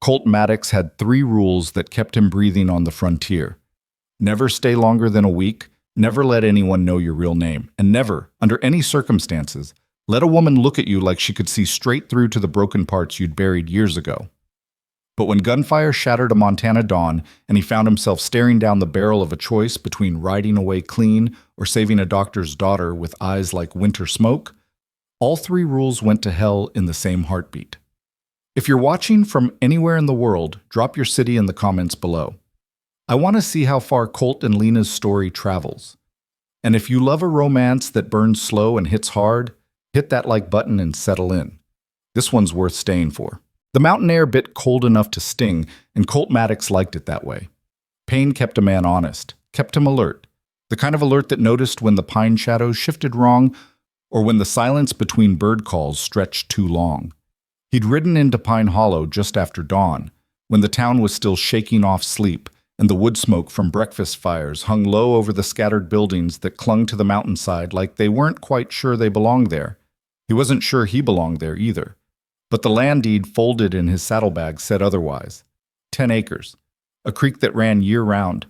Colt Maddox had 3 rules that kept him breathing on the frontier. Never stay longer than a week, never let anyone know your real name, and never, under any circumstances, let a woman look at you like she could see straight through to the broken parts you'd buried years ago. But when gunfire shattered a Montana dawn and he found himself staring down the barrel of a choice between riding away clean or saving a doctor's daughter with eyes like winter smoke, all 3 rules went to hell in the same heartbeat. If you're watching from anywhere in the world, drop your city in the comments below. I want to see how far Colt and Lena's story travels. And if you love a romance that burns slow and hits hard, hit that like button and settle in. This one's worth staying for. The mountain air bit cold enough to sting, and Colt Maddox liked it that way. Pain kept a man honest, kept him alert. The kind of alert that noticed when the pine shadows shifted wrong or when the silence between bird calls stretched too long. He'd ridden into Pine Hollow just after dawn, when the town was still shaking off sleep, and the wood smoke from breakfast fires hung low over the scattered buildings that clung to the mountainside like they weren't quite sure they belonged there. He wasn't sure he belonged there either. But the land deed folded in his saddlebag said otherwise. 10 acres, a creek that ran year-round,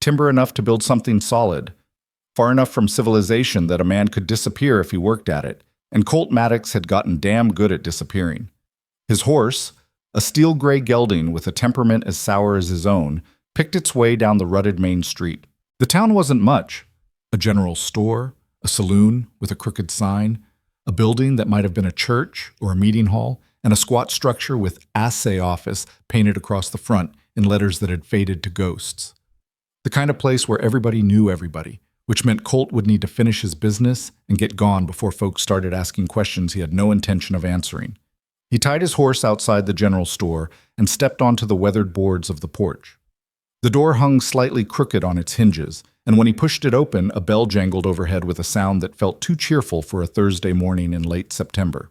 timber enough to build something solid, far enough from civilization that a man could disappear if he worked at it, and Colt Maddox had gotten damn good at disappearing. His horse, a steel gray gelding with a temperament as sour as his own, picked its way down the rutted main street. The town wasn't much. A general store, a saloon with a crooked sign, a building that might have been a church or a meeting hall, and a squat structure with assay office painted across the front in letters that had faded to ghosts. The kind of place where everybody knew everybody, which meant Colt would need to finish his business and get gone before folks started asking questions he had no intention of answering. He tied his horse outside the general store and stepped onto the weathered boards of the porch. The door hung slightly crooked on its hinges, and when he pushed it open, a bell jangled overhead with a sound that felt too cheerful for a Thursday morning in late September.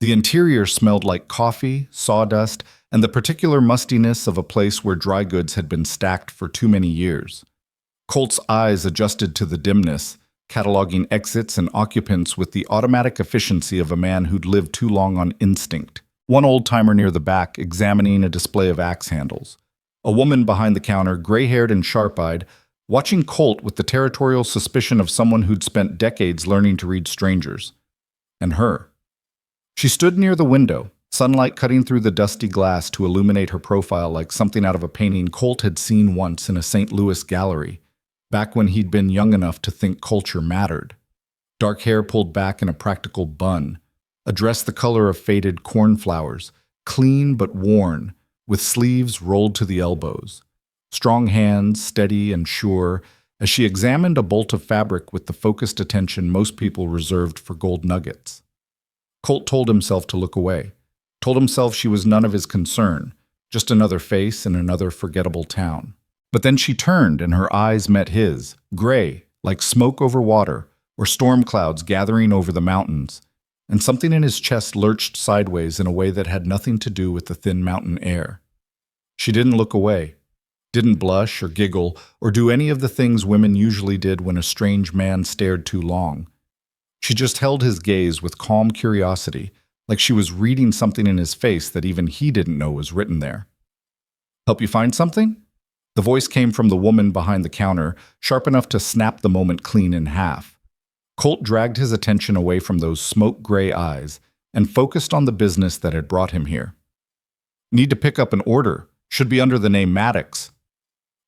The interior smelled like coffee, sawdust, and the particular mustiness of a place where dry goods had been stacked for too many years. Colt's eyes adjusted to the dimness, cataloging exits and occupants with the automatic efficiency of a man who'd lived too long on instinct. One old-timer near the back examining a display of axe handles. A woman behind the counter, gray-haired and sharp-eyed, watching Colt with the territorial suspicion of someone who'd spent decades learning to read strangers. And her. She stood near the window, sunlight cutting through the dusty glass to illuminate her profile like something out of a painting Colt had seen once in a St. Louis gallery, back when he'd been young enough to think culture mattered. Dark hair pulled back in a practical bun, a dress the color of faded cornflowers, clean but worn, with sleeves rolled to the elbows. Strong hands, steady and sure, as she examined a bolt of fabric with the focused attention most people reserved for gold nuggets. Colt told himself to look away, told himself she was none of his concern, just another face in another forgettable town. But then she turned and her eyes met his, gray, like smoke over water, or storm clouds gathering over the mountains, and something in his chest lurched sideways in a way that had nothing to do with the thin mountain air. She didn't look away, didn't blush or giggle or do any of the things women usually did when a strange man stared too long. She just held his gaze with calm curiosity, like she was reading something in his face that even he didn't know was written there. "Help you find something?" The voice came from the woman behind the counter, sharp enough to snap the moment clean in half. Colt dragged his attention away from those smoke-gray eyes and focused on the business that had brought him here. "Need to pick up an order. Should be under the name Maddox."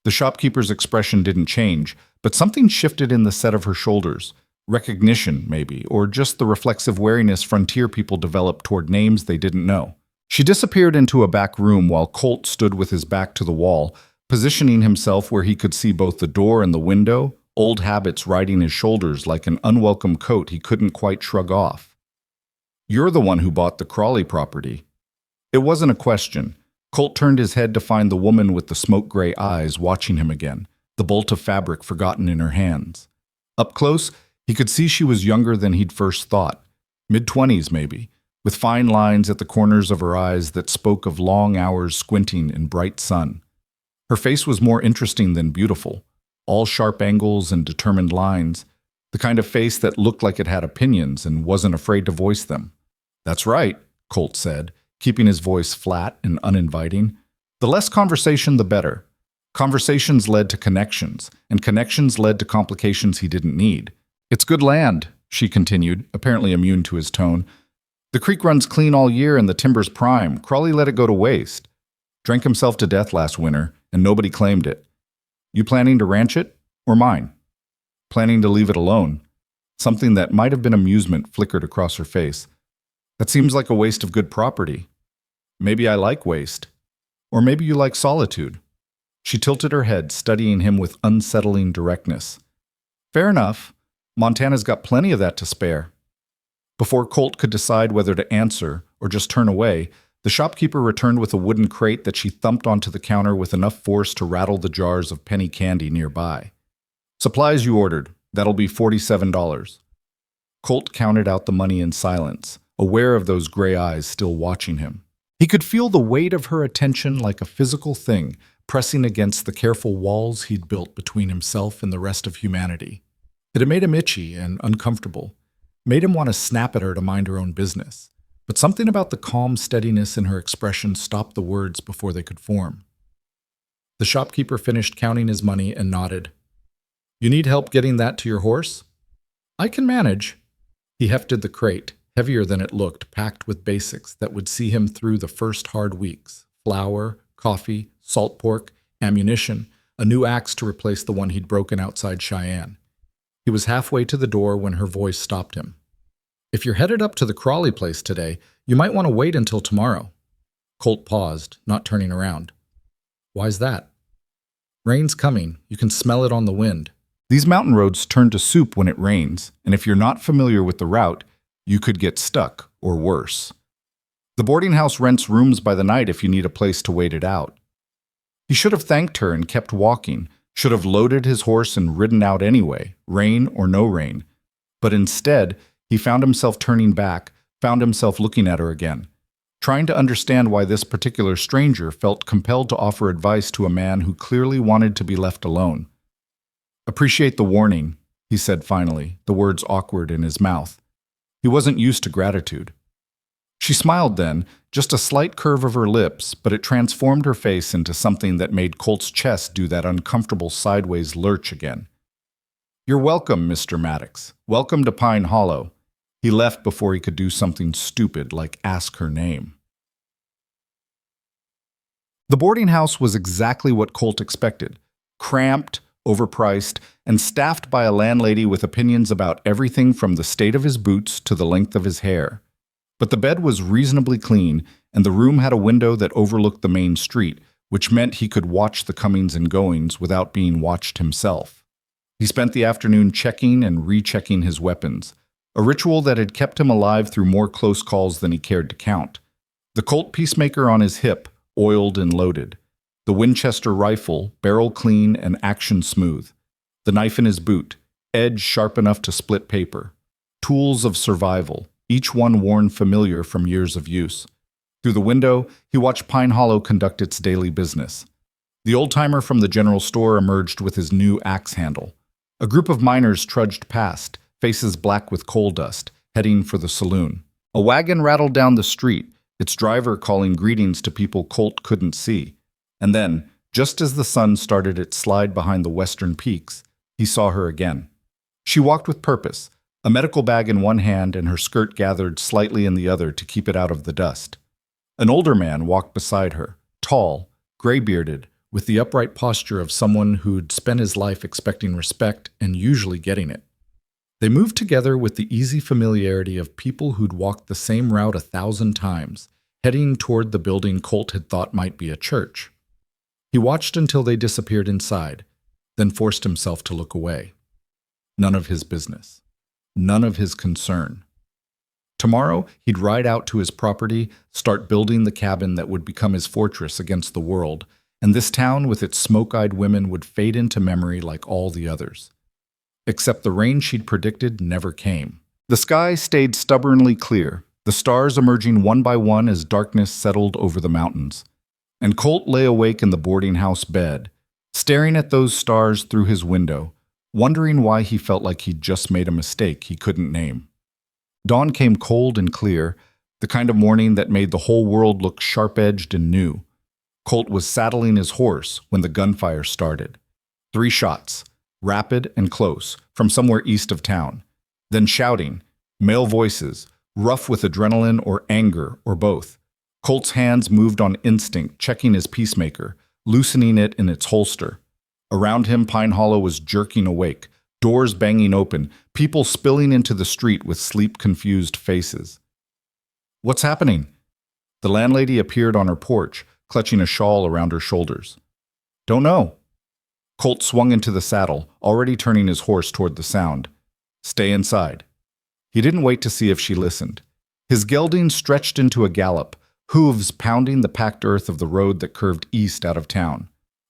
The shopkeeper's expression didn't change, but something shifted in the set of her shoulders. Recognition, maybe, or just the reflexive wariness frontier people develop toward names they didn't know. She disappeared into a back room while Colt stood with his back to the wall, positioning himself where he could see both the door and the window, old habits riding his shoulders like an unwelcome coat he couldn't quite shrug off. "You're the one who bought the Crawley property." It wasn't a question. Colt turned his head to find the woman with the smoke-gray eyes watching him again, the bolt of fabric forgotten in her hands. Up close, he could see she was younger than he'd first thought, mid-20s maybe, with fine lines at the corners of her eyes that spoke of long hours squinting in bright sun. Her face was more interesting than beautiful, all sharp angles and determined lines, the kind of face that looked like it had opinions and wasn't afraid to voice them. "That's right," Colt said, keeping his voice flat and uninviting. The less conversation, the better. Conversations led to connections, and connections led to complications he didn't need. "It's good land," she continued, apparently immune to his tone. "The creek runs clean all year and the timber's prime. Crawley let it go to waste. Drank himself to death last winter, and nobody claimed it. You planning to ranch it, or mine? Planning to leave it alone?" Something that might have been amusement flickered across her face. "That seems like a waste of good property. Maybe I like waste. Or maybe you like solitude." She tilted her head, studying him with unsettling directness. "Fair enough. Montana's got plenty of that to spare." Before Colt could decide whether to answer or just turn away, the shopkeeper returned with a wooden crate that she thumped onto the counter with enough force to rattle the jars of penny candy nearby. "Supplies you ordered. That'll be $47. Colt counted out the money in silence, aware of those gray eyes still watching him. He could feel the weight of her attention like a physical thing, pressing against the careful walls he'd built between himself and the rest of humanity. It had made him itchy and uncomfortable, made him want to snap at her to mind her own business. But something about the calm steadiness in her expression stopped the words before they could form. The shopkeeper finished counting his money and nodded. "You need help getting that to your horse?" "I can manage." He hefted the crate, heavier than it looked, packed with basics that would see him through the first hard weeks: flour, coffee, salt pork, ammunition, a new axe to replace the one he'd broken outside Cheyenne. He was halfway to the door when her voice stopped him. "If you're headed up to the Crawley place today, you might want to wait until tomorrow." Colt paused, not turning around. "Why's that?" "Rain's coming. You can smell it on the wind." These mountain roads turn to soup when it rains, and if you're not familiar with the route, you could get stuck, or worse. The boarding house rents rooms by the night if you need a place to wait it out. He should have thanked her and kept walking, should have loaded his horse and ridden out anyway, rain or no rain. But instead, he found himself turning back, found himself looking at her again, trying to understand why this particular stranger felt compelled to offer advice to a man who clearly wanted to be left alone. "Appreciate the warning," he said finally, the words awkward in his mouth. He wasn't used to gratitude. She smiled then, just a slight curve of her lips, but it transformed her face into something that made Colt's chest do that uncomfortable sideways lurch again. "You're welcome, Mr. Maddox. Welcome to Pine Hollow." He left before he could do something stupid like ask her name. The boarding house was exactly what Colt expected: cramped, overpriced, and staffed by a landlady with opinions about everything from the state of his boots to the length of his hair. But the bed was reasonably clean, and the room had a window that overlooked the main street, which meant he could watch the comings and goings without being watched himself. He spent the afternoon checking and rechecking his weapons, a ritual that had kept him alive through more close calls than he cared to count. The Colt Peacemaker on his hip, oiled and loaded. The Winchester rifle, barrel clean and action smooth. The knife in his boot, edge sharp enough to split paper. Tools of survival, each one worn familiar from years of use. Through the window, he watched Pine Hollow conduct its daily business. The old-timer from the general store emerged with his new axe handle. A group of miners trudged past, faces black with coal dust, heading for the saloon. A wagon rattled down the street, its driver calling greetings to people Colt couldn't see. And then, just as the sun started its slide behind the western peaks, he saw her again. She walked with purpose, a medical bag in one hand and her skirt gathered slightly in the other to keep it out of the dust. An older man walked beside her, tall, gray-bearded, with the upright posture of someone who'd spent his life expecting respect and usually getting it. They moved together with the easy familiarity of people who'd walked the same route 1,000 times, heading toward the building Colt had thought might be a church. He watched until they disappeared inside, then forced himself to look away. None of his business. None of his concern. Tomorrow, he'd ride out to his property, start building the cabin that would become his fortress against the world, and this town with its smoke-eyed women would fade into memory like all the others. Except the rain she'd predicted never came. The sky stayed stubbornly clear, the stars emerging one by one as darkness settled over the mountains. And Colt lay awake in the boarding house bed, staring at those stars through his window, wondering why he felt like he'd just made a mistake he couldn't name. Dawn came cold and clear, The kind of morning that made the whole world look sharp-edged and new. Colt was saddling his horse when the gunfire started. 3 shots, rapid and close, from somewhere east of town. Then shouting, male voices, rough with adrenaline or anger or both. Colt's hands moved on instinct, checking his peacemaker, loosening it in its holster. Around him, Pine Hollow was jerking awake, doors banging open, people spilling into the street with sleep-confused faces. What's happening? The landlady appeared on her porch, clutching a shawl around her shoulders. Don't know. Colt swung into the saddle, already turning his horse toward the sound. Stay inside. He didn't wait to see if she listened. His gelding stretched into a gallop, hooves pounding the packed earth of the road that curved east out of town.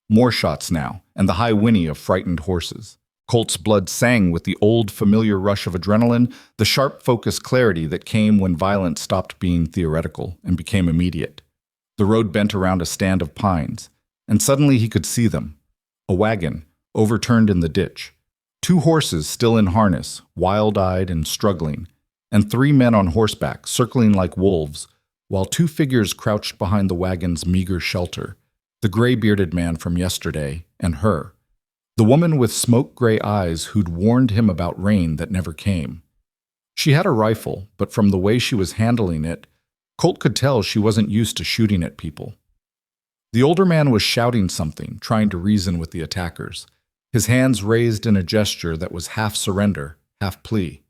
More shots now, and the high whinny of frightened horses. Colt's blood sang with the old familiar rush of adrenaline, the sharp focused clarity that came when violence stopped being theoretical and became immediate. The road bent around a stand of pines, and suddenly he could see them. A wagon, overturned in the ditch. 2 horses still in harness, wild-eyed and struggling, and 3 men on horseback, circling like wolves, while 2 figures crouched behind the wagon's meager shelter, the gray-bearded man from yesterday and her. The woman with smoke-gray eyes who'd warned him about rain that never came. She had a rifle, but from the way she was handling it, Colt could tell she wasn't used to shooting at people. The older man was shouting something, trying to reason with the attackers, his hands raised in a gesture that was half surrender, half plea.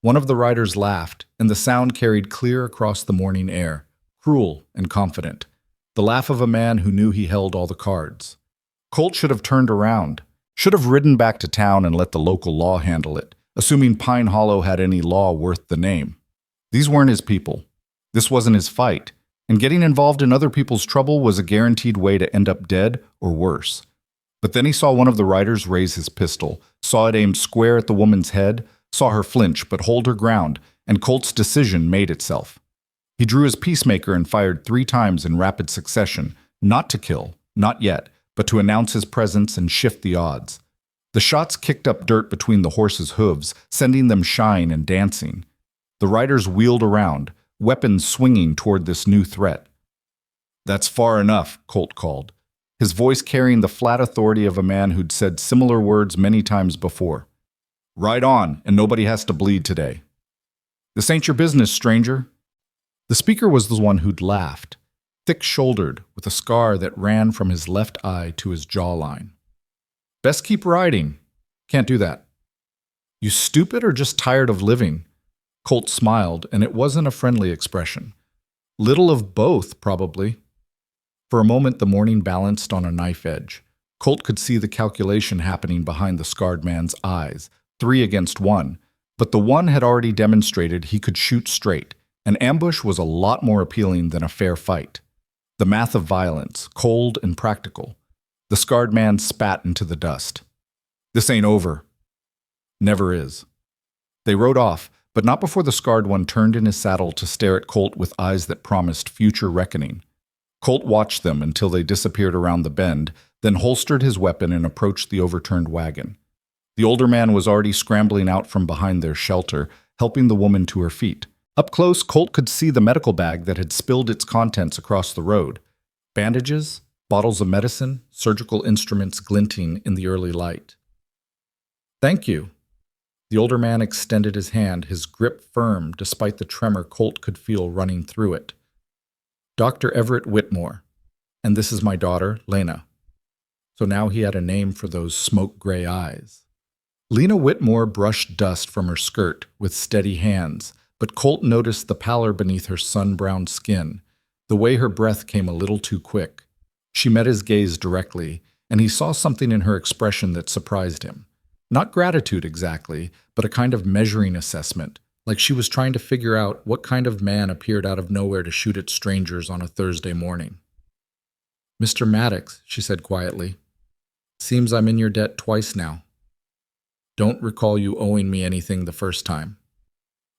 One of the riders laughed, and the sound carried clear across the morning air, cruel and confident, the laugh of a man who knew he held all the cards. Colt should have turned around, should have ridden back to town and let the local law handle it, assuming Pine Hollow had any law worth the name. These weren't his people. This wasn't his fight, and getting involved in other people's trouble was a guaranteed way to end up dead or worse. But then he saw one of the riders raise his pistol, saw it aimed square at the woman's head, saw her flinch but hold her ground, and Colt's decision made itself. He drew his peacemaker and fired 3 times in rapid succession, not to kill, not yet, but to announce his presence and shift the odds. The shots kicked up dirt between the horses' hooves, sending them shying and dancing. The riders wheeled around, weapons swinging toward this new threat. "That's far enough," Colt called, his voice carrying the flat authority of a man who'd said similar words many times before. "Ride on, and nobody has to bleed today." "This ain't your business, stranger." The speaker was the one who'd laughed, thick-shouldered, with a scar that ran from his left eye to his jawline. "Best keep riding." "Can't do that." "You stupid or just tired of living?" Colt smiled, and it wasn't a friendly expression. "Little of both, probably." For a moment the morning balanced on a knife edge. Colt could see the calculation happening behind the scarred man's eyes, 3 against 1, but the one had already demonstrated he could shoot straight. An ambush was a lot more appealing than a fair fight. The math of violence, cold and practical. The scarred man spat into the dust. "This ain't over." "Never is." They rode off, but not before the scarred one turned in his saddle to stare at Colt with eyes that promised future reckoning. Colt watched them until they disappeared around the bend, then holstered his weapon and approached the overturned wagon. The older man was already scrambling out from behind their shelter, helping the woman to her feet. Up close, Colt could see the medical bag that had spilled its contents across the road. Bandages, bottles of medicine, surgical instruments glinting in the early light. "Thank you." The older man extended his hand, his grip firm despite the tremor Colt could feel running through it. "Dr. Everett Whitmore, and this is my daughter, Lena." So now he had a name for those smoke-gray eyes. Lena Whitmore brushed dust from her skirt with steady hands, but Colt noticed the pallor beneath her sun-browned skin, the way her breath came a little too quick. She met his gaze directly, and he saw something in her expression that surprised him. Not gratitude exactly, but a kind of measuring assessment, like she was trying to figure out what kind of man appeared out of nowhere to shoot at strangers on a Thursday morning. "Mr. Maddox," she said quietly, "seems I'm in your debt twice now. Don't recall you owing me anything the first time.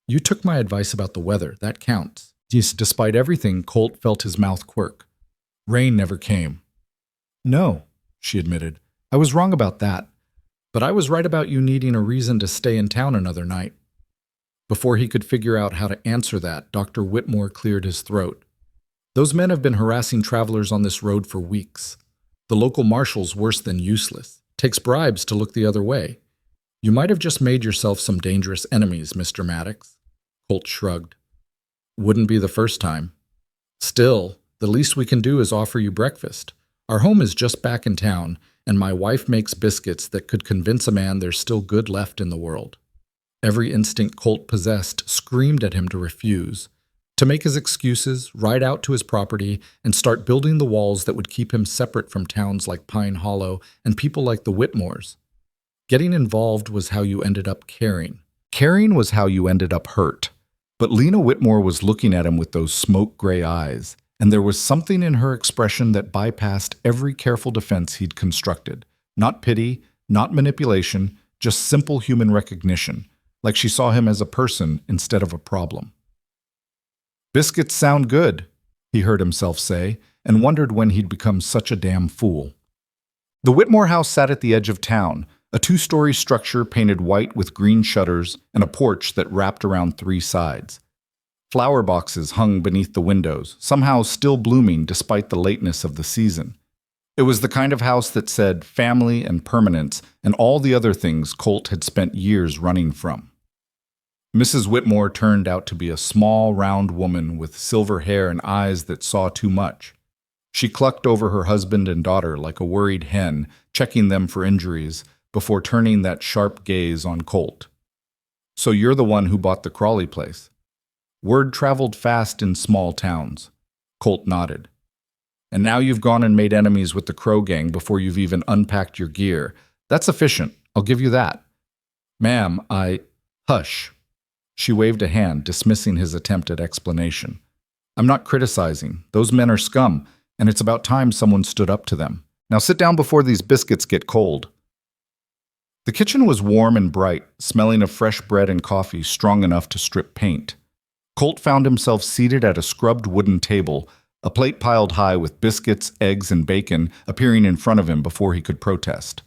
You took my advice about the weather, that counts." Yes, despite everything, Colt felt his mouth quirk. "Rain never came." "No," she admitted. "I was wrong about that. But I was right about you needing a reason to stay in town another night." Before he could figure out how to answer that, Dr. Whitmore cleared his throat. Those men have been harassing travelers on this road for weeks. The local marshal's worse than useless. Takes bribes to look the other way. You might have just made yourself some dangerous enemies, Mr. Maddox. Colt shrugged. Wouldn't be the first time. Still, the least we can do is offer you breakfast. Our home is just back in town, and my wife makes biscuits that could convince a man there's still good left in the world. Every instinct Colt possessed screamed at him to refuse, to make his excuses, ride out to his property, and start building the walls that would keep him separate from towns like Pine Hollow and people like the Whitmores. Getting involved was how you ended up caring. Caring was how you ended up hurt. But Lena Whitmore was looking at him with those smoke-gray eyes, and there was something in her expression that bypassed every careful defense he'd constructed. Not pity, not manipulation, just simple human recognition, like she saw him as a person instead of a problem. "Biscuits sound good," he heard himself say, and wondered when he'd become such a damn fool. The Whitmore house sat at the edge of town, a two-story structure painted white with green shutters and a porch that wrapped around three sides. Flower boxes hung beneath the windows, somehow still blooming despite the lateness of the season. It was the kind of house that said family and permanence and all the other things Colt had spent years running from. Mrs. Whitmore turned out to be a small, round woman with silver hair and eyes that saw too much. She clucked over her husband and daughter like a worried hen, checking them for injuries, before turning that sharp gaze on Colt. "So you're the one who bought the Crawley place." Word traveled fast in small towns. Colt nodded. "And now you've gone and made enemies with the Crow gang before you've even unpacked your gear. That's efficient, I'll give you that." "Ma'am, Hush." She waved a hand, dismissing his attempt at explanation. "I'm not criticizing. Those men are scum, and it's about time someone stood up to them. Now sit down before these biscuits get cold." The kitchen was warm and bright, smelling of fresh bread and coffee strong enough to strip paint. Colt found himself seated at a scrubbed wooden table, a plate piled high with biscuits, eggs, and bacon appearing in front of him before he could protest.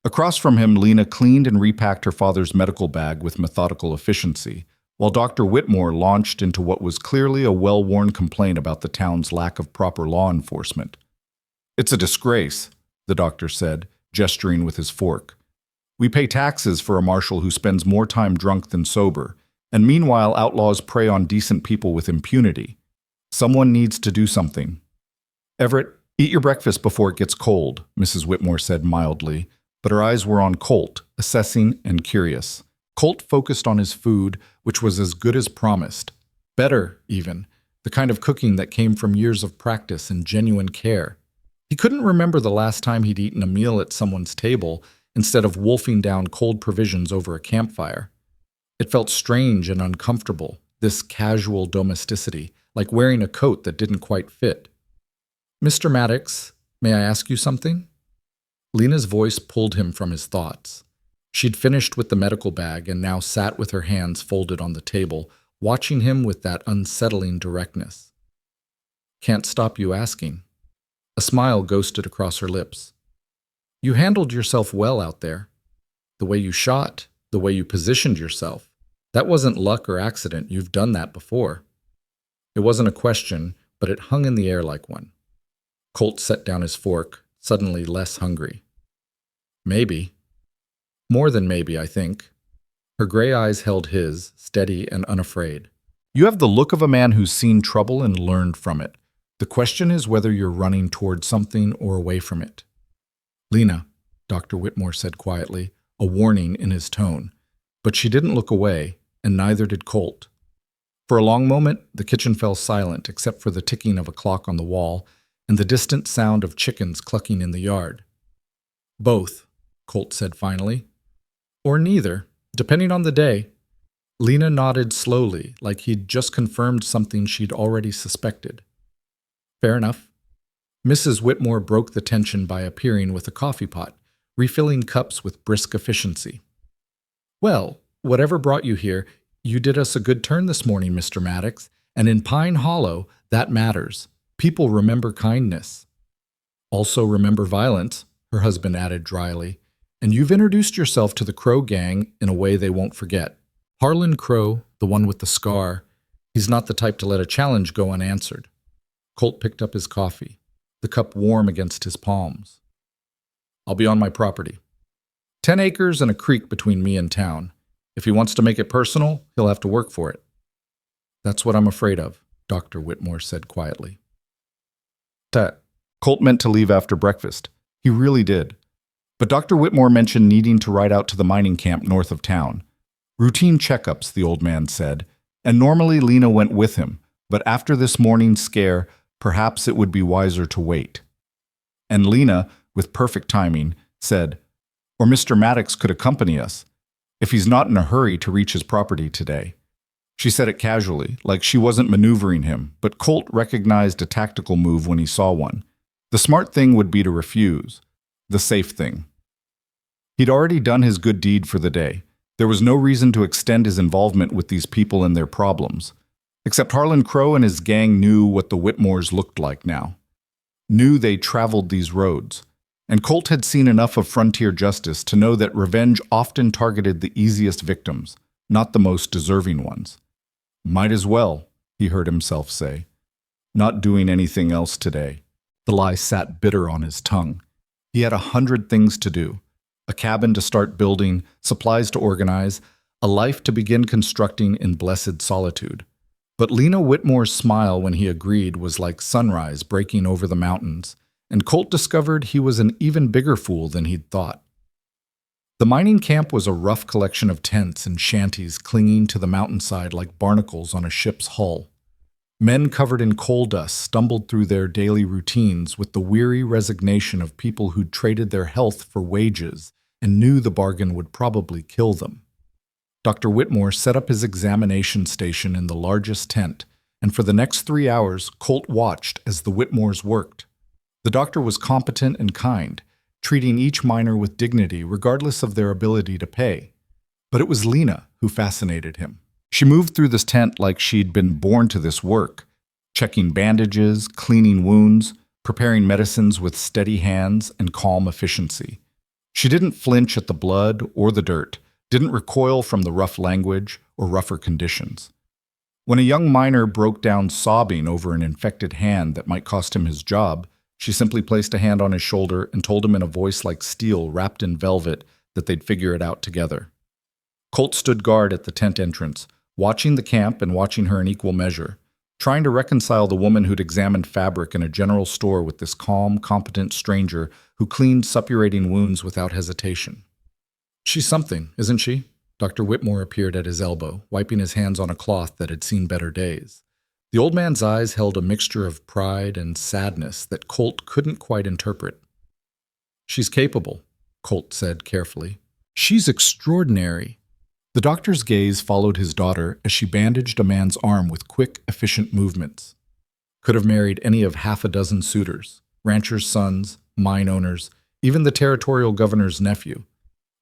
Across from him, Lena cleaned and repacked her father's medical bag with methodical efficiency, while Dr. Whitmore launched into what was clearly a well-worn complaint about the town's lack of proper law enforcement. "It's a disgrace," the doctor said, gesturing with his fork. "We pay taxes for a marshal who spends more time drunk than sober, and meanwhile outlaws prey on decent people with impunity. Someone needs to do something." "Everett, eat your breakfast before it gets cold," Mrs. Whitmore said mildly, but her eyes were on Colt, assessing and curious. Colt focused on his food, which was as good as promised. Better, even, the kind of cooking that came from years of practice and genuine care. He couldn't remember the last time he'd eaten a meal at someone's table instead of wolfing down cold provisions over a campfire. It felt strange and uncomfortable, this casual domesticity, like wearing a coat that didn't quite fit. "Mr. Maddox, may I ask you something?" Lena's voice pulled him from his thoughts. She'd finished with the medical bag and now sat with her hands folded on the table, watching him with that unsettling directness. "Can't stop you asking." A smile ghosted across her lips. "You handled yourself well out there. The way you shot, the way you positioned yourself. That wasn't luck or accident. You've done that before." It wasn't a question, but it hung in the air like one. Colt set down his fork, suddenly less hungry. "Maybe. More than maybe, I think." Her gray eyes held his, steady and unafraid. "You have the look of a man who's seen trouble and learned from it. The question is whether you're running toward something or away from it." "Lena," Dr. Whitmore said quietly, a warning in his tone. But she didn't look away, and neither did Colt. For a long moment, the kitchen fell silent except for the ticking of a clock on the wall and the distant sound of chickens clucking in the yard. "Both," Colt said finally. "Or neither, depending on the day." Lena nodded slowly, like he'd just confirmed something she'd already suspected. "Fair enough." Mrs. Whitmore broke the tension by appearing with a coffee pot, refilling cups with brisk efficiency. "Well, whatever brought you here, you did us a good turn this morning, Mr. Maddox, and in Pine Hollow, that matters. People remember kindness." "Also remember violence," her husband added dryly, "and you've introduced yourself to the Crow gang in a way they won't forget." Harlan Crow, the one with the scar, he's not the type to let a challenge go unanswered. Colt picked up his coffee, the cup warm against his palms. I'll be on my property. 10 acres and a creek between me and town. If he wants to make it personal, he'll have to work for it. That's what I'm afraid of, Dr. Whitmore said quietly. Colt meant to leave after breakfast. He really did. But Dr. Whitmore mentioned needing to ride out to the mining camp north of town. Routine checkups, the old man said, and normally Lena went with him, but after this morning's scare, perhaps it would be wiser to wait. And Lena, with perfect timing, said, or Mr. Maddox could accompany us, if he's not in a hurry to reach his property today. She said it casually, like she wasn't maneuvering him, but Colt recognized a tactical move when he saw one. The smart thing would be to refuse. The safe thing. He'd already done his good deed for the day. There was no reason to extend his involvement with these people and their problems. Except Harlan Crow and his gang knew what the Whitmores looked like now. Knew they traveled these roads. And Colt had seen enough of frontier justice to know that revenge often targeted the easiest victims, not the most deserving ones. Might as well, he heard himself say. Not doing anything else today. The lie sat bitter on his tongue. He had 100 things to do. A cabin to start building, supplies to organize, a life to begin constructing in blessed solitude. But Lena Whitmore's smile when he agreed was like sunrise breaking over the mountains, and Colt discovered he was an even bigger fool than he'd thought. The mining camp was a rough collection of tents and shanties clinging to the mountainside like barnacles on a ship's hull. Men covered in coal dust stumbled through their daily routines with the weary resignation of people who'd traded their health for wages and knew the bargain would probably kill them. Dr. Whitmore set up his examination station in the largest tent, and for the next 3 hours, Colt watched as the Whitmores worked. The doctor was competent and kind, treating each miner with dignity regardless of their ability to pay. But it was Lena who fascinated him. She moved through this tent like she'd been born to this work, checking bandages, cleaning wounds, preparing medicines with steady hands and calm efficiency. She didn't flinch at the blood or the dirt, didn't recoil from the rough language or rougher conditions. When a young miner broke down sobbing over an infected hand that might cost him his job, she simply placed a hand on his shoulder and told him in a voice like steel wrapped in velvet that they'd figure it out together. Colt stood guard at the tent entrance, watching the camp and watching her in equal measure, trying to reconcile the woman who'd examined fabric in a general store with this calm, competent stranger who cleaned suppurating wounds without hesitation. She's something, isn't she? Dr. Whitmore appeared at his elbow, wiping his hands on a cloth that had seen better days. The old man's eyes held a mixture of pride and sadness that Colt couldn't quite interpret. She's capable, Colt said carefully. She's extraordinary. The doctor's gaze followed his daughter as she bandaged a man's arm with quick, efficient movements. Could have married any of 6 suitors, ranchers' sons, mine owners, even the territorial governor's nephew.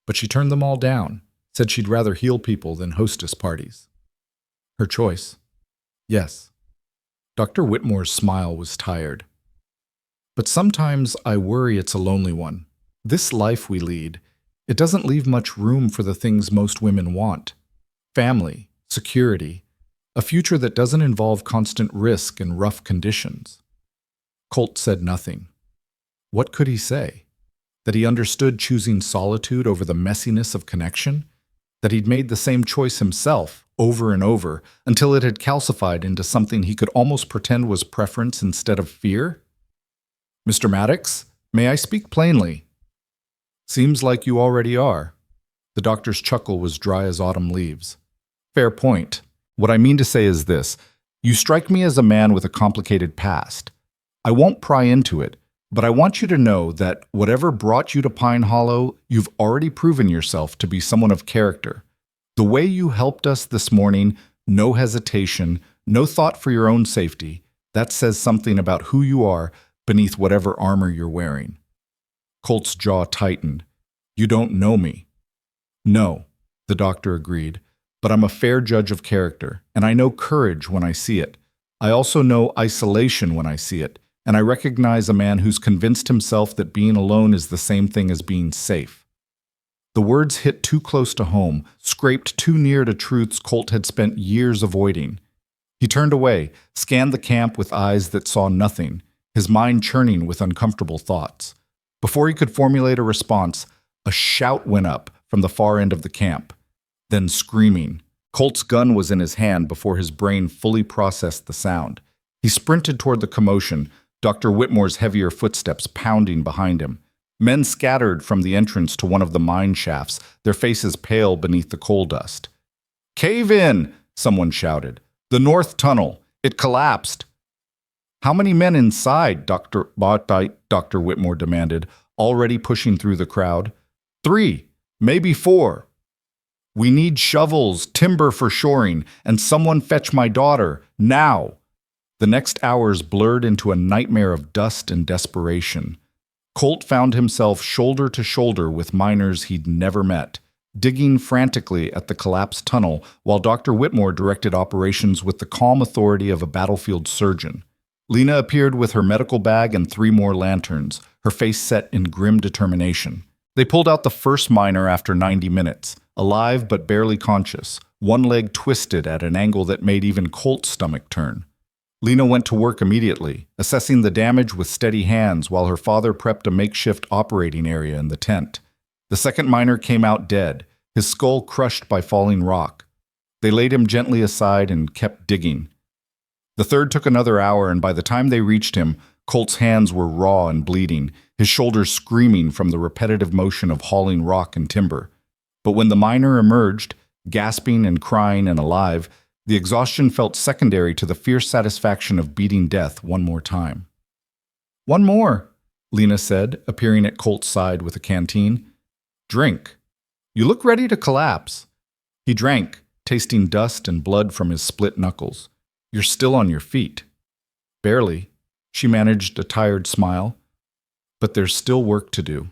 But she turned them all down, said she'd rather heal people than hostess parties. Her choice. Yes. Dr. Whitmore's smile was tired. But sometimes I worry it's a lonely one. This life we lead, it doesn't leave much room for the things most women want. Family, security, a future that doesn't involve constant risk and rough conditions. Colt said nothing. What could he say? That he understood choosing solitude over the messiness of connection? That he'd made the same choice himself, over and over, until it had calcified into something he could almost pretend was preference instead of fear? Mr. Maddox, may I speak plainly? Seems like you already are. The doctor's chuckle was dry as autumn leaves. Fair point. What I mean to say is this. You strike me as a man with a complicated past. I won't pry into it, but I want you to know that whatever brought you to Pine Hollow, you've already proven yourself to be someone of character. The way you helped us this morning, no hesitation, no thought for your own safety, that says something about who you are beneath whatever armor you're wearing. Colt's jaw tightened. You don't know me. No, the doctor agreed, but I'm a fair judge of character, and I know courage when I see it. I also know isolation when I see it, and I recognize a man who's convinced himself that being alone is the same thing as being safe. The words hit too close to home, scraped too near to truths Colt had spent years avoiding. He turned away, scanned the camp with eyes that saw nothing, his mind churning with uncomfortable thoughts. Before he could formulate a response, a shout went up from the far end of the camp. Then screaming. Colt's gun was in his hand before his brain fully processed the sound. He sprinted toward the commotion, Dr. Whitmore's heavier footsteps pounding behind him. Men scattered from the entrance to one of the mine shafts, their faces pale beneath the coal dust. "Cave in!" someone shouted. "The north tunnel. It collapsed." "How many men inside?" Dr. Whitmore demanded, already pushing through the crowd. "3, maybe 4. We need shovels, timber for shoring, and someone fetch my daughter, now." The next hours blurred into a nightmare of dust and desperation. Colt found himself shoulder to shoulder with miners he'd never met, digging frantically at the collapsed tunnel while Dr. Whitmore directed operations with the calm authority of a battlefield surgeon. Lena appeared with her medical bag and 3 more lanterns, her face set in grim determination. They pulled out the first miner after 90 minutes, alive but barely conscious, one leg twisted at an angle that made even Colt's stomach turn. Lena went to work immediately, assessing the damage with steady hands while her father prepped a makeshift operating area in the tent. The second miner came out dead, his skull crushed by falling rock. They laid him gently aside and kept digging. The third took another hour, and by the time they reached him, Colt's hands were raw and bleeding, his shoulders screaming from the repetitive motion of hauling rock and timber. But when the miner emerged, gasping and crying and alive, the exhaustion felt secondary to the fierce satisfaction of beating death one more time. "One more," Lena said, appearing at Colt's side with a canteen. "Drink. You look ready to collapse." He drank, tasting dust and blood from his split knuckles. "You're still on your feet." "Barely." She managed a tired smile. "But there's still work to do."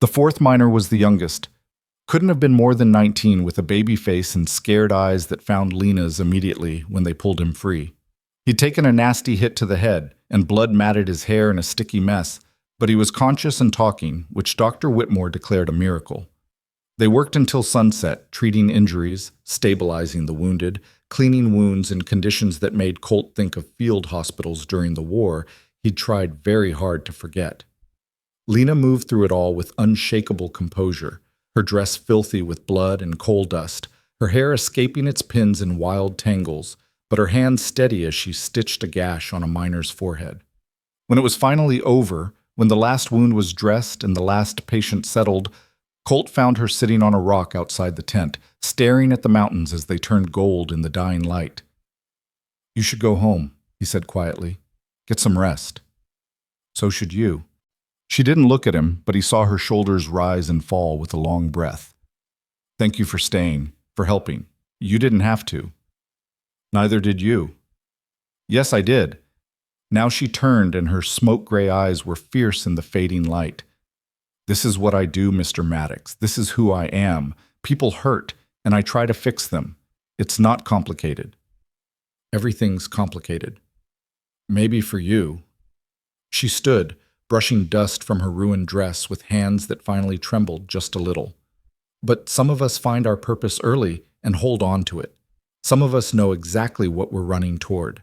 The fourth miner was the youngest. Couldn't have been more than 19, with a baby face and scared eyes that found Lena's immediately when they pulled him free. He'd taken a nasty hit to the head, and blood matted his hair in a sticky mess, but he was conscious and talking, which Dr. Whitmore declared a miracle. They worked until sunset, treating injuries, stabilizing the wounded, cleaning wounds in conditions that made Colt think of field hospitals during the war he'd tried very hard to forget. Lena moved through it all with unshakable composure, her dress filthy with blood and coal dust, her hair escaping its pins in wild tangles, but her hands steady as she stitched a gash on a miner's forehead. When it was finally over, when the last wound was dressed and the last patient settled, Colt found her sitting on a rock outside the tent, staring at the mountains as they turned gold in the dying light. "You should go home," he said quietly. "Get some rest." "So should you." She didn't look at him, but he saw her shoulders rise and fall with a long breath. "Thank you for staying, for helping. You didn't have to." "Neither did you." "Yes, I did." Now she turned, and her smoke-gray eyes were fierce in the fading light. "This is what I do, Mr. Maddox. This is who I am. People hurt, and I try to fix them. It's not complicated." "Everything's complicated." "Maybe for you." She stood, brushing dust from her ruined dress with hands that finally trembled just a little. "But some of us find our purpose early and hold on to it. Some of us know exactly what we're running toward."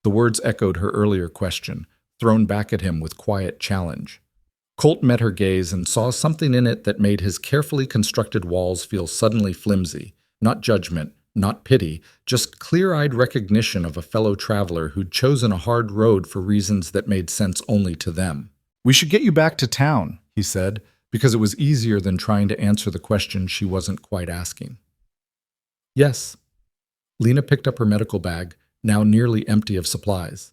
The words echoed her earlier question, thrown back at him with quiet challenge. Colt met her gaze and saw something in it that made his carefully constructed walls feel suddenly flimsy. Not judgment, not pity, just clear-eyed recognition of a fellow traveler who'd chosen a hard road for reasons that made sense only to them. "We should get you back to town," he said, because it was easier than trying to answer the question she wasn't quite asking. "Yes." Lena picked up her medical bag, now nearly empty of supplies.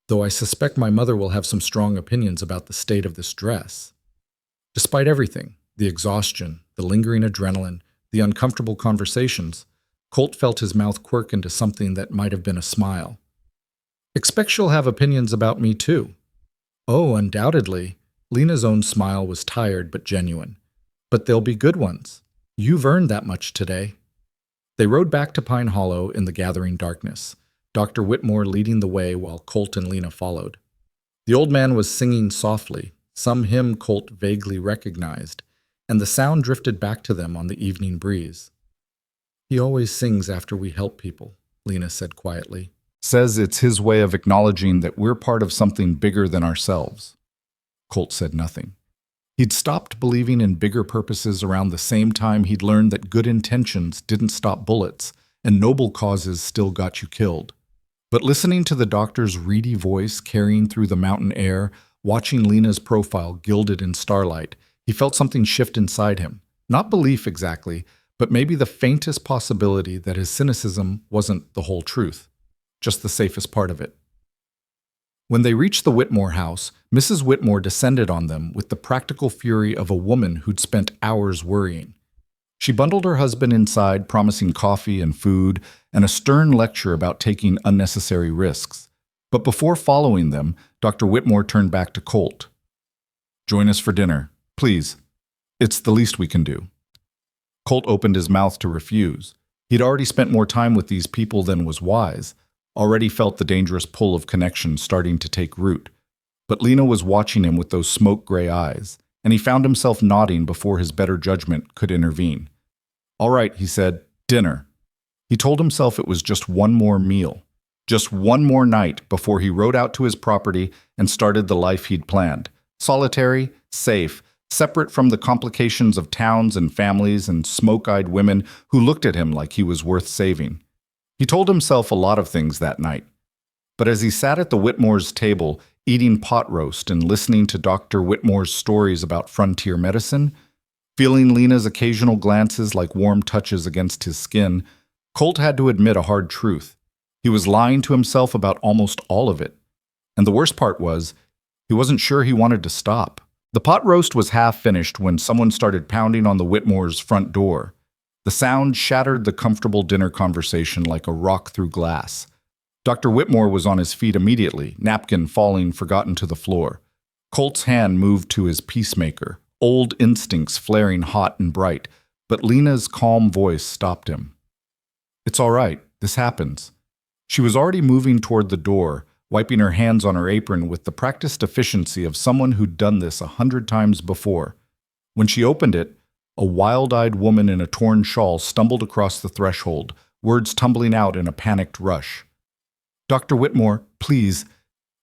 "Though I suspect my mother will have some strong opinions about the state of this dress." Despite everything, the exhaustion, the lingering adrenaline, the uncomfortable conversations, Colt felt his mouth quirk into something that might have been a smile. "Expect she'll have opinions about me, too." "Oh, undoubtedly." Lena's own smile was tired but genuine. "But they'll be good ones. You've earned that much today." They rode back to Pine Hollow in the gathering darkness, Dr. Whitmore leading the way while Colt and Lena followed. The old man was singing softly, some hymn Colt vaguely recognized, and the sound drifted back to them on the evening breeze. "He always sings after we help people," Lena said quietly. "Says it's his way of acknowledging that we're part of something bigger than ourselves." Colt said nothing. He'd stopped believing in bigger purposes around the same time he'd learned that good intentions didn't stop bullets, and noble causes still got you killed. But listening to the doctor's reedy voice carrying through the mountain air, watching Lena's profile gilded in starlight, he felt something shift inside him. Not belief exactly, but maybe the faintest possibility that his cynicism wasn't the whole truth, just the safest part of it. When they reached the Whitmore house, Mrs. Whitmore descended on them with the practical fury of a woman who'd spent hours worrying. She bundled her husband inside, promising coffee and food, and a stern lecture about taking unnecessary risks. But before following them, Dr. Whitmore turned back to Colt. "Join us for dinner, please. It's the least we can do." Colt opened his mouth to refuse. He'd already spent more time with these people than was wise, already felt the dangerous pull of connection starting to take root. But Lena was watching him with those smoke-gray eyes, and he found himself nodding before his better judgment could intervene. "All right," he said, "dinner." He told himself it was just one more meal, just one more night before he rode out to his property and started the life he'd planned. Solitary, safe, separate from the complications of towns and families and smoke-eyed women who looked at him like he was worth saving. He told himself a lot of things that night. But as he sat at the Whitmore's table, eating pot roast and listening to Dr. Whitmore's stories about frontier medicine, feeling Lena's occasional glances like warm touches against his skin, Colt had to admit a hard truth. He was lying to himself about almost all of it. And the worst part was, he wasn't sure he wanted to stop. The pot roast was half finished when someone started pounding on the Whitmore's front door. The sound shattered the comfortable dinner conversation like a rock through glass. Dr. Whitmore was on his feet immediately, napkin falling forgotten to the floor. Colt's hand moved to his peacemaker, old instincts flaring hot and bright, but Lena's calm voice stopped him. "It's all right, this happens." She was already moving toward the door, wiping her hands on her apron with the practiced efficiency of someone who'd done this 100 times before. When she opened it, a wild-eyed woman in a torn shawl stumbled across the threshold, words tumbling out in a panicked rush. "Dr. Whitmore, please.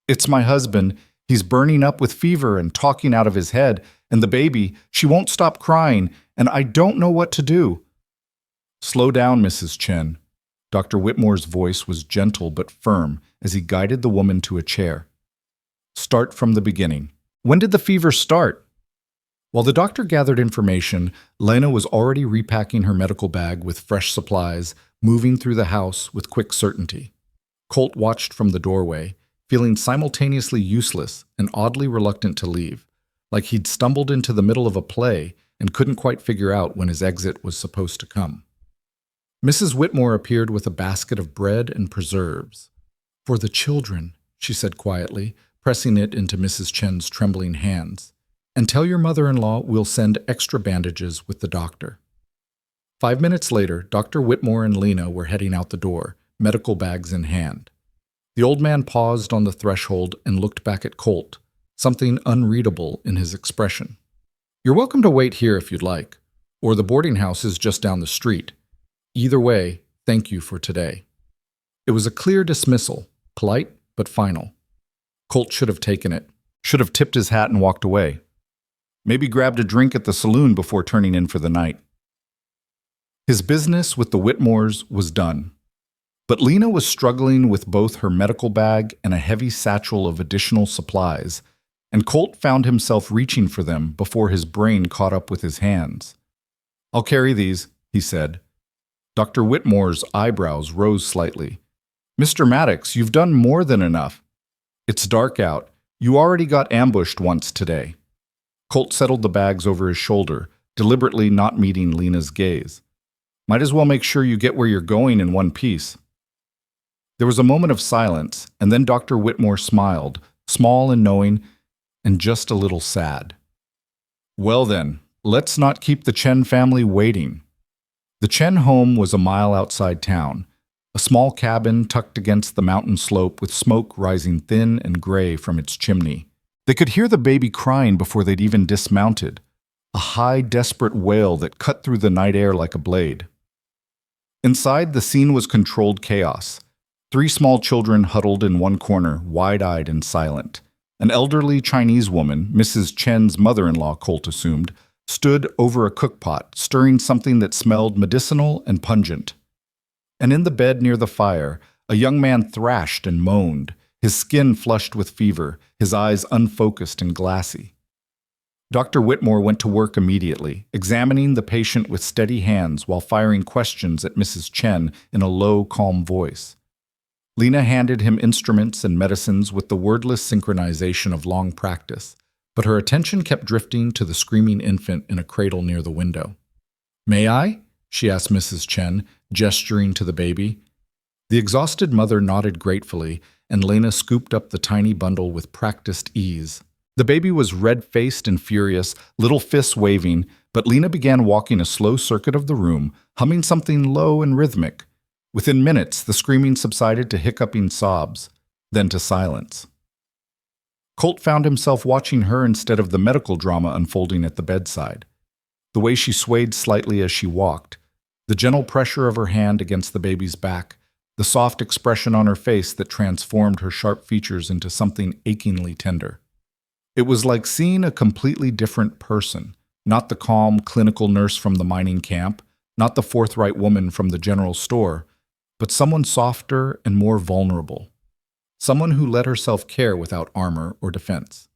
It's my husband. He's burning up with fever and talking out of his head, and the baby, she won't stop crying, and I don't know what to do." "Slow down, Mrs. Chen." Dr. Whitmore's voice was gentle but firm as he guided the woman to a chair. "Start from the beginning. When did the fever start?" While the doctor gathered information, Lena was already repacking her medical bag with fresh supplies, moving through the house with quick certainty. Colt watched from the doorway, feeling simultaneously useless and oddly reluctant to leave, like he'd stumbled into the middle of a play and couldn't quite figure out when his exit was supposed to come. Mrs. Whitmore appeared with a basket of bread and preserves. "For the children," she said quietly, pressing it into Mrs. Chen's trembling hands. "And tell your mother-in-law we'll send extra bandages with the doctor." 5 minutes later, Dr. Whitmore and Lena were heading out the door, medical bags in hand. The old man paused on the threshold and looked back at Colt, something unreadable in his expression. "You're welcome to wait here if you'd like, or the boarding house is just down the street. Either way, thank you for today." It was a clear dismissal, polite but final. Colt should have taken it, should have tipped his hat and walked away. Maybe grabbed a drink at the saloon before turning in for the night. His business with the Whitmores was done. But Lena was struggling with both her medical bag and a heavy satchel of additional supplies, and Colt found himself reaching for them before his brain caught up with his hands. "I'll carry these," he said. Dr. Whitmore's eyebrows rose slightly. "Mr. Maddox, you've done more than enough." "It's dark out. You already got ambushed once today." Colt settled the bags over his shoulder, deliberately not meeting Lena's gaze. "Might as well make sure you get where you're going in one piece." There was a moment of silence, and then Dr. Whitmore smiled, small and knowing, and just a little sad. "Well then, let's not keep the Chen family waiting." The Chen home was a mile outside town, a small cabin tucked against the mountain slope with smoke rising thin and gray from its chimney. They could hear the baby crying before they'd even dismounted. a high, desperate wail that cut through the night air like a blade. Inside, the scene was controlled chaos. 3 small children huddled in one corner, wide-eyed and silent. An elderly Chinese woman, Mrs. Chen's mother-in-law, Colt assumed, stood over a cookpot, stirring something that smelled medicinal and pungent. And in the bed near the fire, a young man thrashed and moaned, his skin flushed with fever, his eyes unfocused and glassy. Dr. Whitmore went to work immediately, examining the patient with steady hands while firing questions at Mrs. Chen in a low, calm voice. Lena handed him instruments and medicines with the wordless synchronization of long practice, but her attention kept drifting to the screaming infant in a cradle near the window. "May I?" she asked Mrs. Chen, gesturing to the baby. The exhausted mother nodded gratefully, and Lena scooped up the tiny bundle with practiced ease. The baby was red-faced and furious, little fists waving, but Lena began walking a slow circuit of the room, humming something low and rhythmic. Within minutes, the screaming subsided to hiccuping sobs, then to silence. Colt found himself watching her instead of the medical drama unfolding at the bedside. The way she swayed slightly as she walked, the gentle pressure of her hand against the baby's back, the soft expression on her face that transformed her sharp features into something achingly tender. It was like seeing a completely different person, not the calm, clinical nurse from the mining camp, not the forthright woman from the general store, but someone softer and more vulnerable. Someone who let herself care without armor or defense.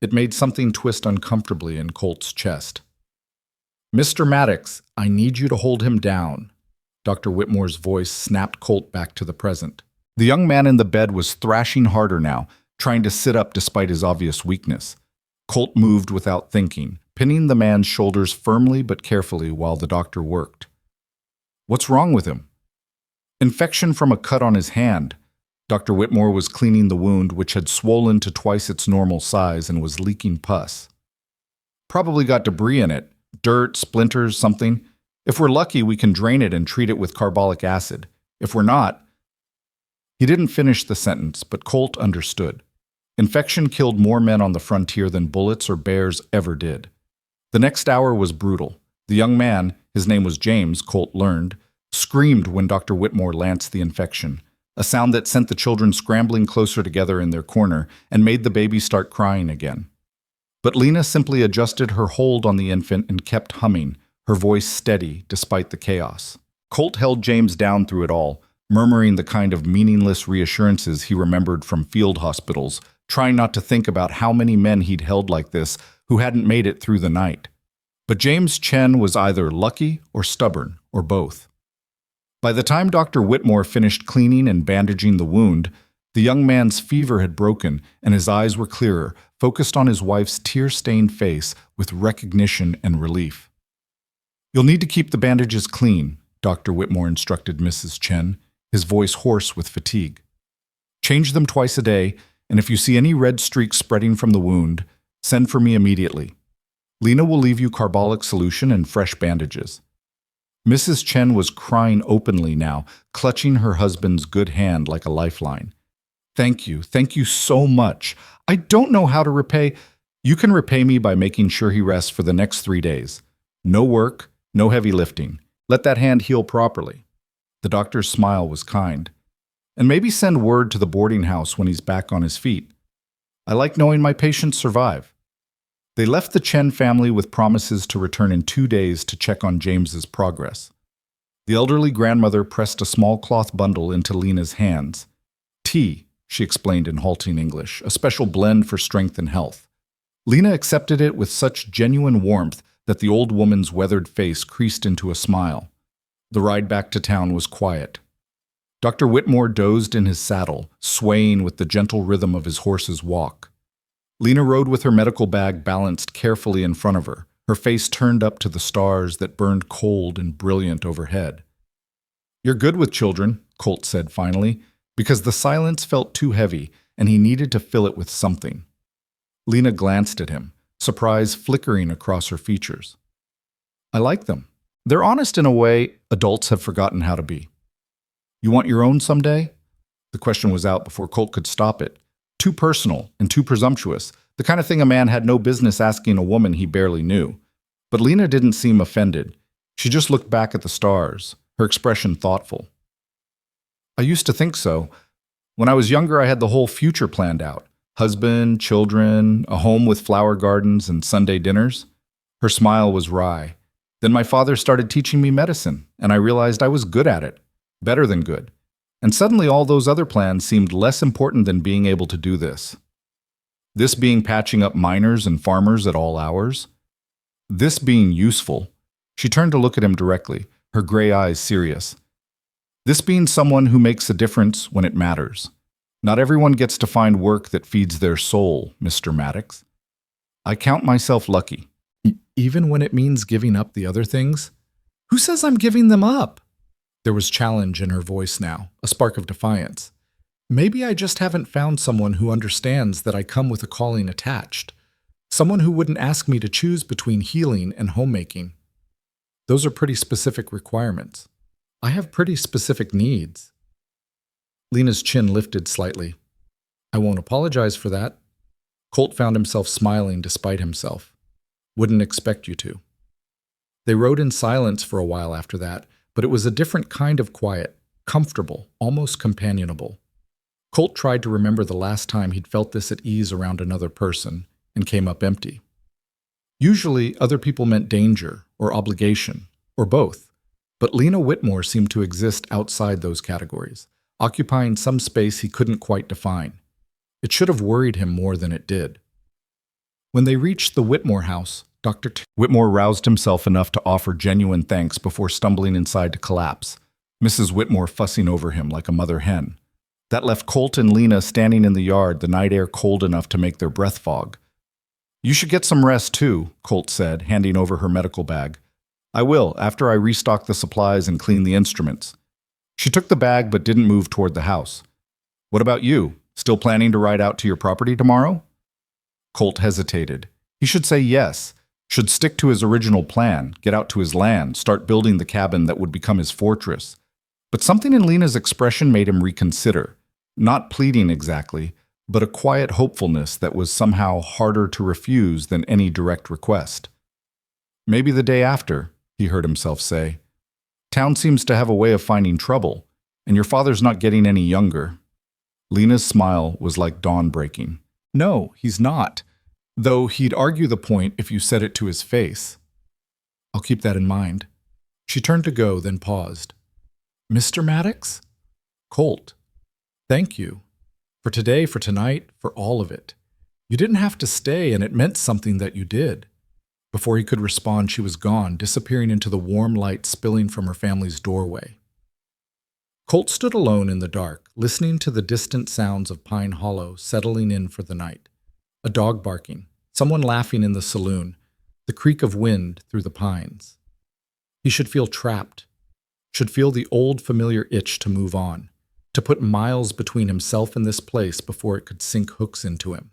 It made something twist uncomfortably in Colt's chest. "Mr. Maddox, I need you to hold him down." Dr. Whitmore's voice snapped Colt back to the present. The young man in the bed was thrashing harder now, trying to sit up despite his obvious weakness. Colt moved without thinking, pinning the man's shoulders firmly but carefully while the doctor worked. "What's wrong with him?" "Infection from a cut on his hand." Dr. Whitmore was cleaning the wound, which had swollen to twice its normal size and was leaking pus. "Probably got debris in it. Dirt, splinters, something. If we're lucky, we can drain it and treat it with carbolic acid. If we're not—" He didn't finish the sentence, but Colt understood. Infection killed more men on the frontier than bullets or bears ever did. The next hour was brutal. The young man, his name was James, Colt learned, screamed when Dr. Whitmore lanced the infection, a sound that sent the children scrambling closer together in their corner and made the baby start crying again. But Lena simply adjusted her hold on the infant and kept humming, her voice steady despite the chaos. Colt held James down through it all, murmuring the kind of meaningless reassurances he remembered from field hospitals, trying not to think about how many men he'd held like this who hadn't made it through the night. But James Chen was either lucky or stubborn, or both. By the time Dr. Whitmore finished cleaning and bandaging the wound, the young man's fever had broken and his eyes were clearer, focused on his wife's tear-stained face with recognition and relief. "You'll need to keep the bandages clean," Dr. Whitmore instructed Mrs. Chen, his voice hoarse with fatigue. "Change them twice a day, and if you see any red streaks spreading from the wound, send for me immediately. Lena will leave you carbolic solution and fresh bandages." Mrs. Chen was crying openly now, clutching her husband's good hand like a lifeline. Thank you so much. I don't know how to repay—" "You can repay me by making sure he rests for the next 3 days. No work, no heavy lifting. Let that hand heal properly." The doctor's smile was kind. "And maybe send word to the boarding house when he's back on his feet. I like knowing my patients survive." They left the Chen family with promises to return in 2 days to check on James's progress. The elderly grandmother pressed a small cloth bundle into Lena's hands. "Tea," she explained in halting English, "a special blend for strength and health." Lena accepted it with such genuine warmth that the old woman's weathered face creased into a smile. The ride back to town was quiet. Dr. Whitmore dozed in his saddle, swaying with the gentle rhythm of his horse's walk. Lena rode with her medical bag balanced carefully in front of her, her face turned up to the stars that burned cold and brilliant overhead. "You're good with children," Colt said finally, because the silence felt too heavy and he needed to fill it with something. Lena glanced at him, surprise flickering across her features. "I like them. They're honest in a way adults have forgotten how to be." "You want your own someday?" The question was out before Colt could stop it. Too personal and too presumptuous, the kind of thing a man had no business asking a woman he barely knew. But Lena didn't seem offended. She just looked back at the stars, her expression thoughtful. I used to think so. When I was younger, I had the whole future planned out. Husband, children, a home with flower gardens and Sunday dinners. Her smile was wry. Then my father started teaching me medicine, and I realized I was good at it. Better than good. And suddenly all those other plans seemed less important than being able to do this. This being patching up miners and farmers at all hours. This being useful. She turned to look at him directly, her gray eyes serious. This being someone who makes a difference when it matters. Not everyone gets to find work that feeds their soul, Mr. Maddox. I count myself lucky. Even when it means giving up the other things? Who says I'm giving them up? There was challenge in her voice now, a spark of defiance. Maybe I just haven't found someone who understands that I come with a calling attached. Someone who wouldn't ask me to choose between healing and homemaking. Those are pretty specific requirements. I have pretty specific needs. Lena's chin lifted slightly. I won't apologize for that. Colt found himself smiling despite himself. Wouldn't expect you to. They rode in silence for a while after that, but it was a different kind of quiet, comfortable, almost companionable. Colt tried to remember the last time he'd felt this at ease around another person, and came up empty. Usually, other people meant danger, or obligation, or both, but Lena Whitmore seemed to exist outside those categories, occupying some space he couldn't quite define. It should have worried him more than it did. When they reached the Whitmore house, Dr. Whitmore roused himself enough to offer genuine thanks before stumbling inside to collapse, Mrs. Whitmore fussing over him like a mother hen. That left Colt and Lena standing in the yard, the night air cold enough to make their breath fog. You should get some rest too, Colt said, handing over her medical bag. I will, after I restock the supplies and clean the instruments. She took the bag but didn't move toward the house. What about you? Still planning to ride out to your property tomorrow? Colt hesitated. He should say yes, should stick to his original plan, get out to his land, start building the cabin that would become his fortress. But something in Lena's expression made him reconsider. Not pleading exactly, but a quiet hopefulness that was somehow harder to refuse than any direct request. Maybe the day after, he heard himself say. Town seems to have a way of finding trouble, and your father's not getting any younger. Lena's smile was like dawn breaking. No, he's not. Though he'd argue the point if you said it to his face. I'll keep that in mind. She turned to go, then paused. Mr. Maddox? Colt. Thank you. For today, for tonight, for all of it. You didn't have to stay, and it meant something that you did. Before he could respond, she was gone, disappearing into the warm light spilling from her family's doorway. Colt stood alone in the dark, listening to the distant sounds of Pine Hollow settling in for the night. A dog barking, someone laughing in the saloon, the creak of wind through the pines. He should feel trapped, should feel the old familiar itch to move on, to put miles between himself and this place before it could sink hooks into him.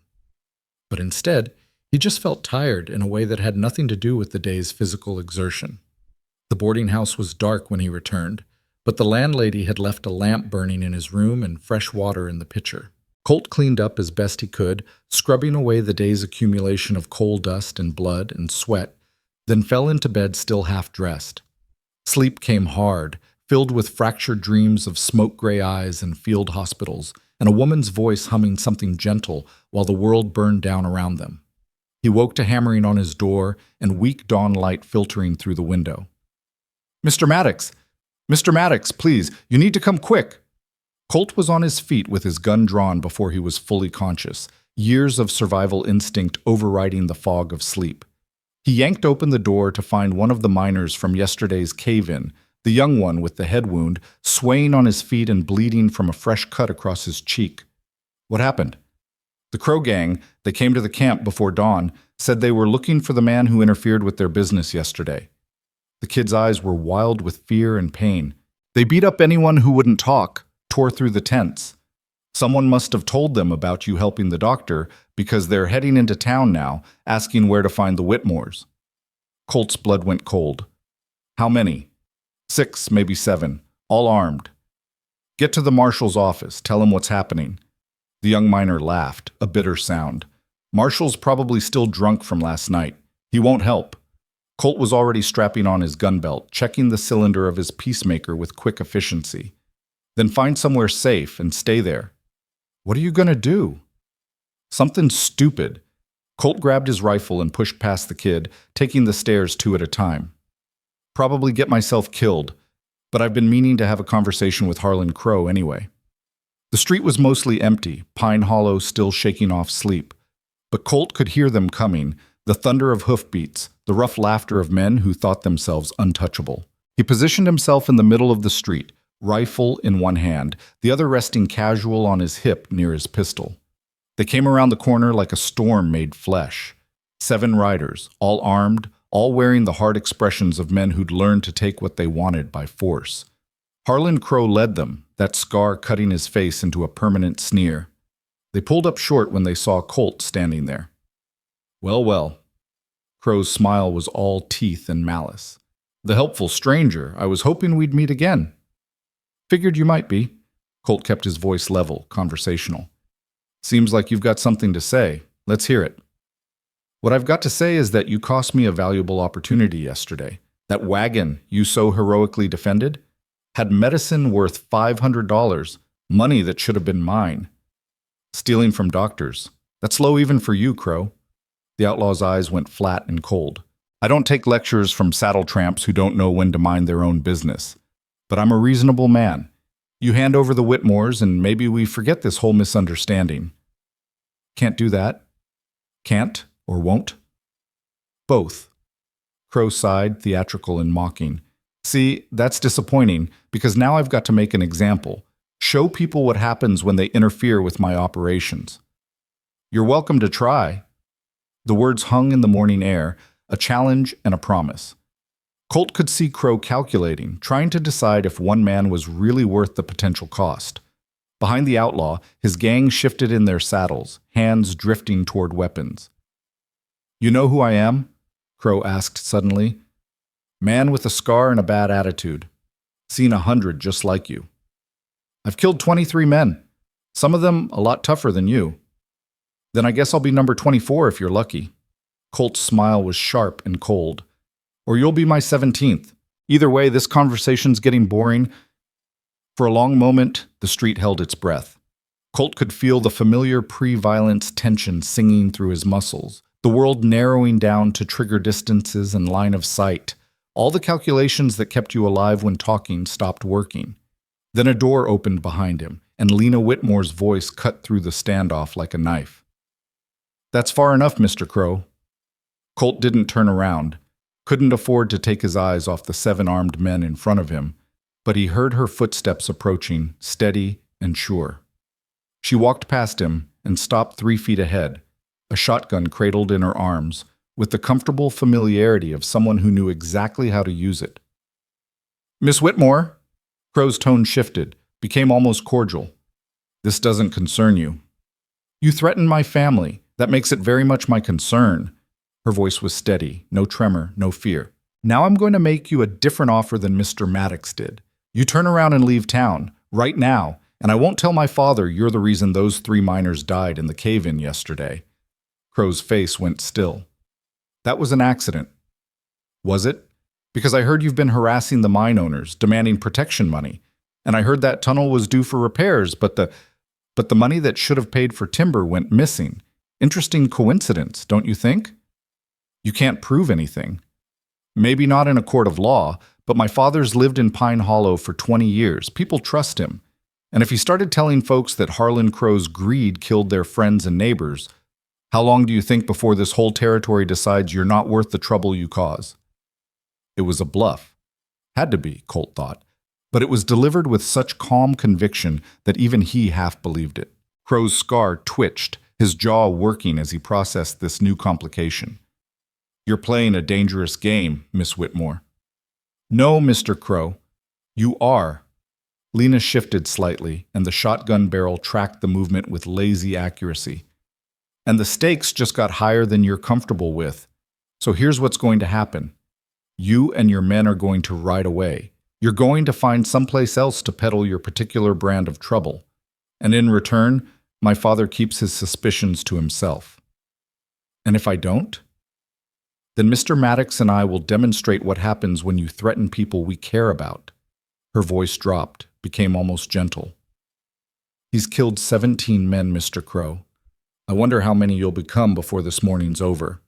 But instead, he just felt tired in a way that had nothing to do with the day's physical exertion. The boarding house was dark when he returned, but the landlady had left a lamp burning in his room and fresh water in the pitcher. Colt cleaned up as best he could, scrubbing away the day's accumulation of coal dust and blood and sweat, then fell into bed still half-dressed. Sleep came hard, filled with fractured dreams of smoke-gray eyes and field hospitals, and a woman's voice humming something gentle while the world burned down around them. He woke to hammering on his door and weak dawn light filtering through the window. Mr. Maddox! Mr. Maddox, please, you need to come quick! Colt was on his feet with his gun drawn before he was fully conscious, years of survival instinct overriding the fog of sleep. He yanked open the door to find one of the miners from yesterday's cave-in, the young one with the head wound, swaying on his feet and bleeding from a fresh cut across his cheek. What happened? The Crow gang, they came to the camp before dawn, said they were looking for the man who interfered with their business yesterday. The kid's eyes were wild with fear and pain. They beat up anyone who wouldn't talk, tore through the tents. Someone must have told them about you helping the doctor because they're heading into town now, asking where to find the Whitmores. Colt's blood went cold. How many? 6, maybe 7, all armed. Get to the marshal's office, tell him what's happening. The young miner laughed, a bitter sound. Marshall's probably still drunk from last night. He won't help. Colt was already strapping on his gun belt, checking the cylinder of his peacemaker with quick efficiency. Then find somewhere safe and stay there. What are you going to do? Something stupid. Colt grabbed his rifle and pushed past the kid, taking the stairs two at a time. Probably get myself killed, but I've been meaning to have a conversation with Harlan Crow anyway. The street was mostly empty, Pine Hollow still shaking off sleep. But Colt could hear them coming, the thunder of hoofbeats, the rough laughter of men who thought themselves untouchable. He positioned himself in the middle of the street, rifle in one hand, the other resting casual on his hip near his pistol. They came around the corner like a storm made flesh. 7 riders, all armed, all wearing the hard expressions of men who'd learned to take what they wanted by force. Harlan Crow led them, that scar cutting his face into a permanent sneer. They pulled up short when they saw Colt standing there. Well, well. Crow's smile was all teeth and malice. The helpful stranger, I was hoping we'd meet again. Figured you might be. Colt kept his voice level, conversational. Seems like you've got something to say. Let's hear it. What I've got to say is that you cost me a valuable opportunity yesterday. That wagon you so heroically defended had medicine worth $500, money that should have been mine. Stealing from doctors. That's low even for you, Crow. The outlaw's eyes went flat and cold. I don't take lectures from saddle tramps who don't know when to mind their own business. But I'm a reasonable man. You hand over the Whitmores and maybe we forget this whole misunderstanding. Can't do that? Can't or won't? Both. Crow sighed, theatrical and mocking. See, that's disappointing because now I've got to make an example. Show people what happens when they interfere with my operations. You're welcome to try. The words hung in the morning air, a challenge and a promise. Colt could see Crow calculating, trying to decide if one man was really worth the potential cost. Behind the outlaw, his gang shifted in their saddles, hands drifting toward weapons. You know who I am? Crow asked suddenly. Man with a scar and a bad attitude. Seen 100 just like you. I've killed 23 men. Some of them a lot tougher than you. Then I guess I'll be number 24 if you're lucky. Colt's smile was sharp and cold. Or you'll be my 17th. Either way, this conversation's getting boring. For a long moment, the street held its breath. Colt could feel the familiar pre-violence tension singing through his muscles, the world narrowing down to trigger distances and line of sight. All the calculations that kept you alive when talking stopped working. Then a door opened behind him, and Lena Whitmore's voice cut through the standoff like a knife. That's far enough, Mr. Crow. Colt didn't turn around, couldn't afford to take his eyes off the 7 armed men in front of him, but he heard her footsteps approaching, steady and sure. She walked past him and stopped 3 feet ahead, a shotgun cradled in her arms, with the comfortable familiarity of someone who knew exactly how to use it. Miss Whitmore! Crow's tone shifted, became almost cordial. This doesn't concern you. You threaten my family. That makes it very much my concern. Her voice was steady, no tremor, no fear. Now I'm going to make you a different offer than Mr. Maddox did. You turn around and leave town, right now, and I won't tell my father you're the reason those 3 miners died in the cave-in yesterday. Crow's face went still. That was an accident. Was it? Because I heard you've been harassing the mine owners, demanding protection money. And I heard that tunnel was due for repairs, but the money that should have paid for timber went missing. Interesting coincidence, don't you think? You can't prove anything. Maybe not in a court of law, but my father's lived in Pine Hollow for 20 years. People trust him. And if he started telling folks that Harlan Crow's greed killed their friends and neighbors, how long do you think before this whole territory decides you're not worth the trouble you cause? It was a bluff. Had to be, Colt thought. But it was delivered with such calm conviction that even he half believed it. Crow's scar twitched, his jaw working as he processed this new complication. You're playing a dangerous game, Miss Whitmore. No, Mr. Crow. You are. Lena shifted slightly, and the shotgun barrel tracked the movement with lazy accuracy. And the stakes just got higher than you're comfortable with. So here's what's going to happen. You and your men are going to ride away. You're going to find someplace else to peddle your particular brand of trouble. And in return, my father keeps his suspicions to himself. And if I don't? Then Mr. Maddox and I will demonstrate what happens when you threaten people we care about." Her voice dropped, became almost gentle. "He's killed 17 men, Mr. Crow. I wonder how many you'll become before this morning's over."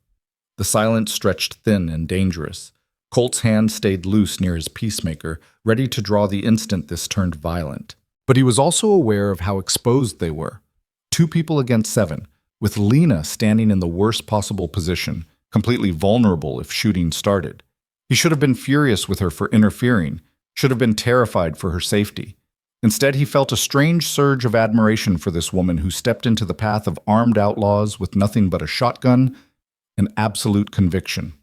The silence stretched thin and dangerous. Colt's hand stayed loose near his peacemaker, ready to draw the instant this turned violent. But he was also aware of how exposed they were. 2 people against 7, with Lena standing in the worst possible position, completely vulnerable if shooting started. He should have been furious with her for interfering, should have been terrified for her safety. Instead, he felt a strange surge of admiration for this woman who stepped into the path of armed outlaws with nothing but a shotgun and absolute conviction.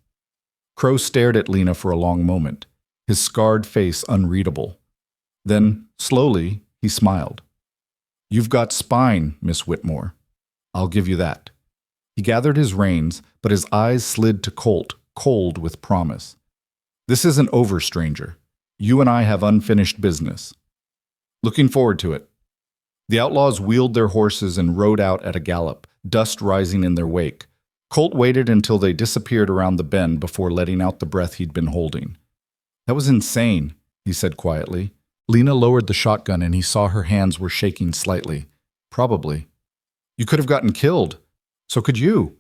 Crow stared at Lena for a long moment, his scarred face unreadable. Then, slowly, he smiled. "You've got spine, Miss Whitmore. I'll give you that." He gathered his reins, but his eyes slid to Colt, cold with promise. "This isn't over, stranger. You and I have unfinished business. Looking forward to it." The outlaws wheeled their horses and rode out at a gallop, dust rising in their wake. Colt waited until they disappeared around the bend before letting out the breath he'd been holding. "That was insane," he said quietly. Lena lowered the shotgun and he saw her hands were shaking slightly. "Probably. You could have gotten killed. So could you."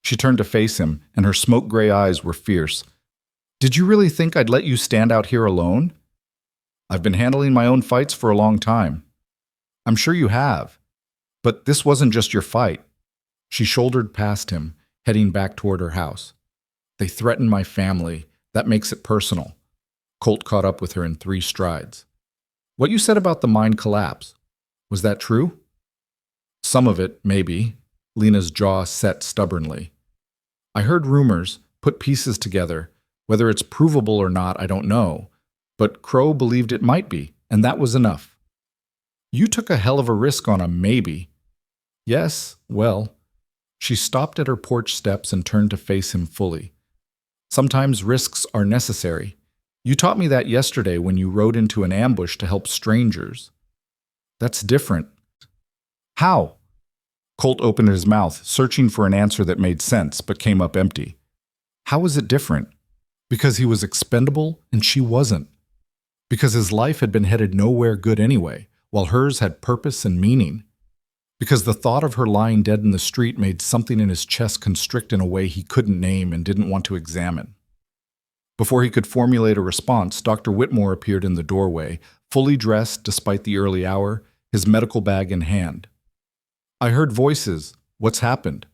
She turned to face him, and her smoke-gray eyes were fierce. "Did you really think I'd let you stand out here alone? I've been handling my own fights for a long time." "I'm sure you have. But this wasn't just your fight." She shouldered past him, heading back toward her house. "They threatened my family. That makes it personal." Colt caught up with her in 3 strides. "What you said about the mine collapse, was that true?" "Some of it, maybe." Lena's jaw set stubbornly. "I heard rumors, put pieces together. Whether it's provable or not, I don't know. But Crow believed it might be, and that was enough." "You took a hell of a risk on a maybe." "Yes, well." She stopped at her porch steps and turned to face him fully. "Sometimes risks are necessary. You taught me that yesterday when you rode into an ambush to help strangers." "That's different." "How?" Colt opened his mouth, searching for an answer that made sense, but came up empty. How was it different? Because he was expendable and she wasn't. Because his life had been headed nowhere good anyway, while hers had purpose and meaning. Because the thought of her lying dead in the street made something in his chest constrict in a way he couldn't name and didn't want to examine. Before he could formulate a response, Dr. Whitmore appeared in the doorway, fully dressed despite the early hour, his medical bag in hand. "I heard voices. What's happened?"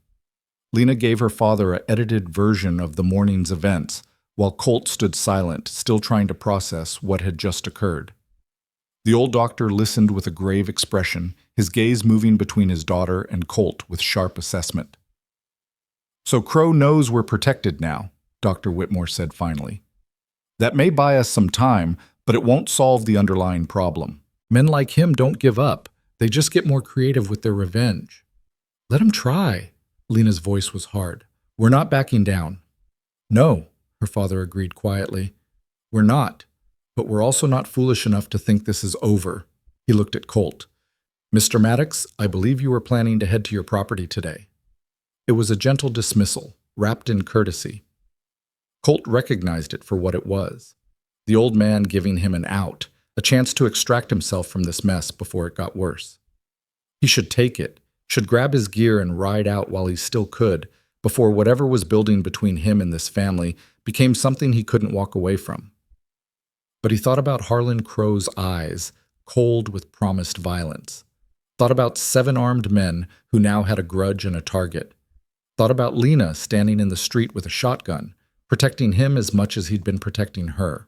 Lena gave her father an edited version of the morning's events, while Colt stood silent, still trying to process what had just occurred. The old doctor listened with a grave expression, his gaze moving between his daughter and Colt with sharp assessment. "So Crow knows we're protected now," Dr. Whitmore said finally. "That may buy us some time, but it won't solve the underlying problem. Men like him don't give up. They just get more creative with their revenge." "Let him try." Lena's voice was hard. "We're not backing down." "No," her father agreed quietly. "We're not. But we're also not foolish enough to think this is over." He looked at Colt. "Mr. Maddox, I believe you were planning to head to your property today." It was a gentle dismissal, wrapped in courtesy. Colt recognized it for what it was. The old man giving him an out, a chance to extract himself from this mess before it got worse. He should take it, should grab his gear and ride out while he still could, before whatever was building between him and this family became something he couldn't walk away from. But he thought about Harlan Crow's eyes, cold with promised violence. Thought about 7 armed men who now had a grudge and a target. Thought about Lena standing in the street with a shotgun, protecting him as much as he'd been protecting her.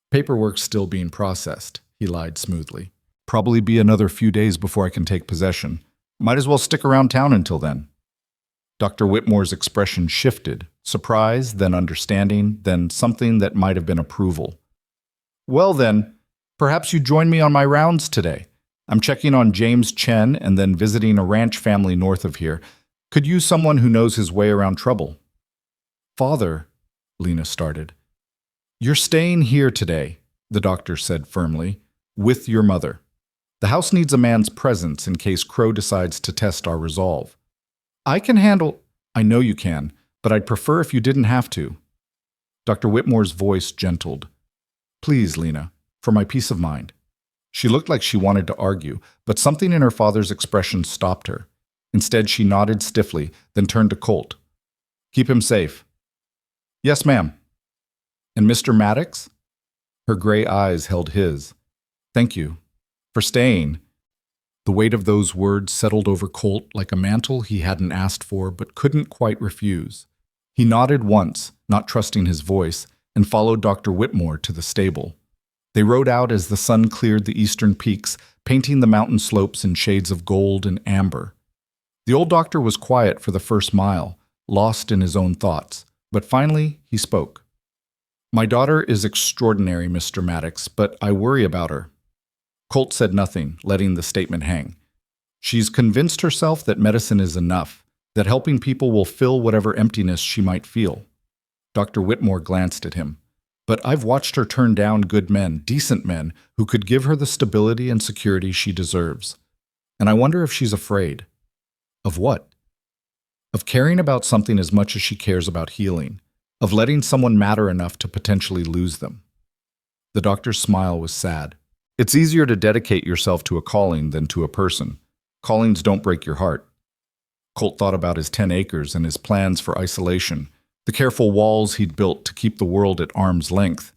"Paperwork's still being processed," he lied smoothly. "Probably be another few days before I can take possession. Might as well stick around town until then." Dr. Whitmore's expression shifted, surprise, then understanding, then something that might have been approval. "Well then, perhaps you join me on my rounds today. I'm checking on James Chen and then visiting a ranch family north of here. Could use someone who knows his way around trouble." "Father," Lena started. "You're staying here today," the doctor said firmly, "with your mother. The house needs a man's presence in case Crow decides to test our resolve. I can handle—" "I know you can, but but I'd prefer if you didn't have to. Dr. Whitmore's voice gentled. Please, Lena, for my peace of mind. She looked like she wanted to argue, but something in her father's expression stopped her. Instead, she nodded stiffly, then turned to Colt. Keep him safe. Yes, ma'am. And Mr. Maddox? Her gray eyes held his. Thank you. For staying. The weight of those words settled over Colt like a mantle he hadn't asked for but couldn't quite refuse. He nodded once, not trusting his voice, and followed Dr. Whitmore to the stable. They rode out as the sun cleared the eastern peaks, painting the mountain slopes in shades of gold and amber. The old doctor was quiet for the first mile, lost in his own thoughts, but finally he spoke. My daughter is extraordinary, Mr. Maddox, but I worry about her. Colt said nothing, letting the statement hang. She's convinced herself that medicine is enough, that helping people will fill whatever emptiness she might feel. Dr. Whitmore glanced at him. But I've watched her turn down good men, decent men, who could give her the stability and security she deserves. And I wonder if she's afraid. Of what? Of caring about something as much as she cares about healing. Of letting someone matter enough to potentially lose them. The doctor's smile was sad. It's easier to dedicate yourself to a calling than to a person. Callings don't break your heart. Colt thought about his 10 acres and his plans for isolation, the careful walls he'd built to keep the world at arm's length.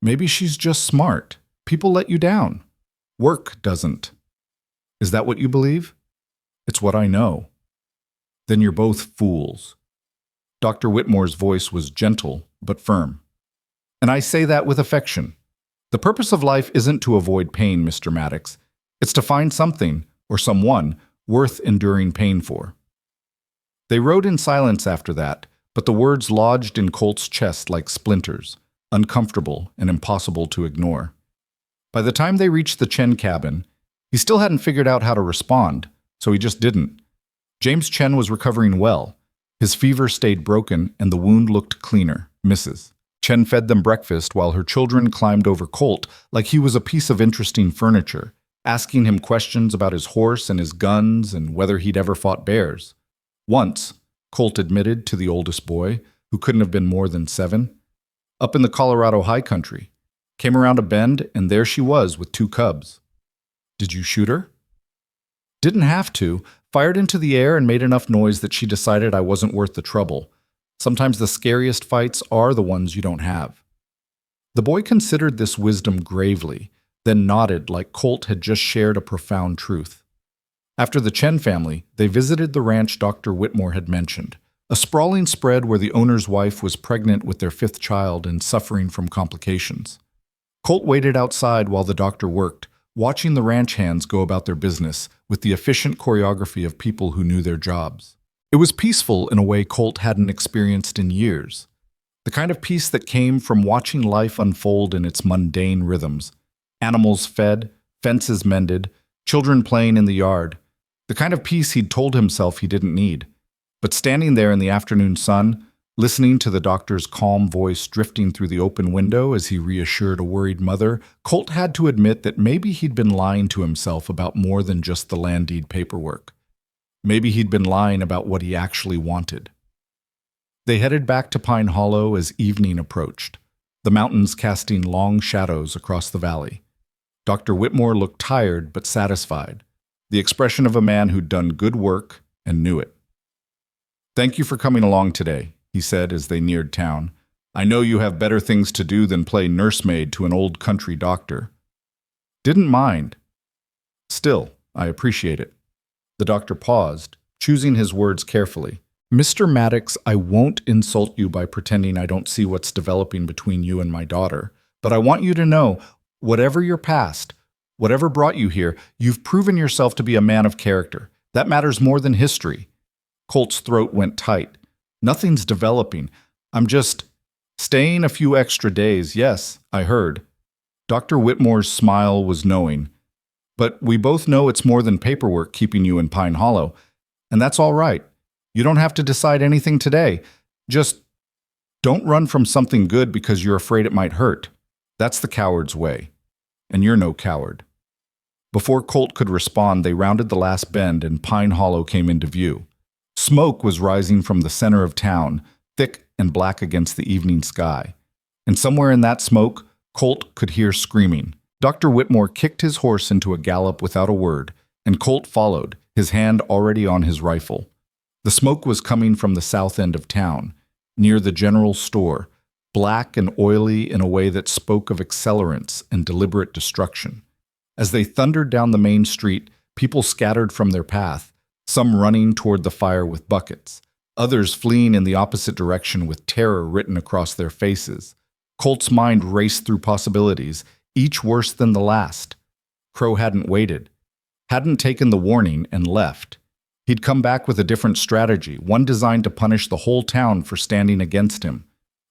Maybe she's just smart. People let you down. Work doesn't. Is that what you believe? It's what I know. Then you're both fools. Dr. Whitmore's voice was gentle but firm. And I say that with affection. The purpose of life isn't to avoid pain, Mr. Maddox. It's to find something, or someone, worth enduring pain for. They rode in silence after that, but the words lodged in Colt's chest like splinters, uncomfortable and impossible to ignore. By the time they reached the Chen cabin, he still hadn't figured out how to respond, so he just didn't. James Chen was recovering well. His fever stayed broken, and the wound looked cleaner, Mrs. Chen fed them breakfast while her children climbed over Colt like he was a piece of interesting furniture, asking him questions about his horse and his guns and whether he'd ever fought bears. Once, Colt admitted to the oldest boy, who couldn't have been more than 7, up in the Colorado high country, came around a bend, and there she was with 2 cubs. Did you shoot her? Didn't have to. Fired into the air and made enough noise that she decided I wasn't worth the trouble. Sometimes the scariest fights are the ones you don't have. The boy considered this wisdom gravely, then nodded like Colt had just shared a profound truth. After the Chen family, they visited the ranch Dr. Whitmore had mentioned, a sprawling spread where the owner's wife was pregnant with their 5th child and suffering from complications. Colt waited outside while the doctor worked, watching the ranch hands go about their business with the efficient choreography of people who knew their jobs. It was peaceful in a way Colt hadn't experienced in years. The kind of peace that came from watching life unfold in its mundane rhythms. Animals fed, fences mended, children playing in the yard. The kind of peace he'd told himself he didn't need. But standing there in the afternoon sun, listening to the doctor's calm voice drifting through the open window as he reassured a worried mother, Colt had to admit that maybe he'd been lying to himself about more than just the land deed paperwork. Maybe he'd been lying about what he actually wanted. They headed back to Pine Hollow as evening approached, the mountains casting long shadows across the valley. Dr. Whitmore looked tired but satisfied, the expression of a man who'd done good work and knew it. Thank you for coming along today, he said as they neared town. I know you have better things to do than play nursemaid to an old country doctor. Didn't mind. Still, I appreciate it. The doctor paused, choosing his words carefully. Mr. Maddox, I won't insult you by pretending I don't see what's developing between you and my daughter, but I want you to know, whatever your past, whatever brought you here, you've proven yourself to be a man of character. That matters more than history. Colt's throat went tight. Nothing's developing. I'm just staying a few extra days. Yes, I heard. Dr. Whitmore's smile was knowing. But we both know it's more than paperwork keeping you in Pine Hollow. And that's all right. You don't have to decide anything today. Just don't run from something good because you're afraid it might hurt. That's the coward's way. And you're no coward. Before Colt could respond, they rounded the last bend and Pine Hollow came into view. Smoke was rising from the center of town, thick and black against the evening sky. And somewhere in that smoke, Colt could hear screaming. Dr. Whitmore kicked his horse into a gallop without a word, and Colt followed, his hand already on his rifle. The smoke was coming from the south end of town, near the general store, black and oily in a way that spoke of accelerants and deliberate destruction. As they thundered down the main street, people scattered from their path, some running toward the fire with buckets, others fleeing in the opposite direction with terror written across their faces. Colt's mind raced through possibilities, each worse than the last. Crow hadn't waited, hadn't taken the warning, and left. He'd come back with a different strategy, one designed to punish the whole town for standing against him.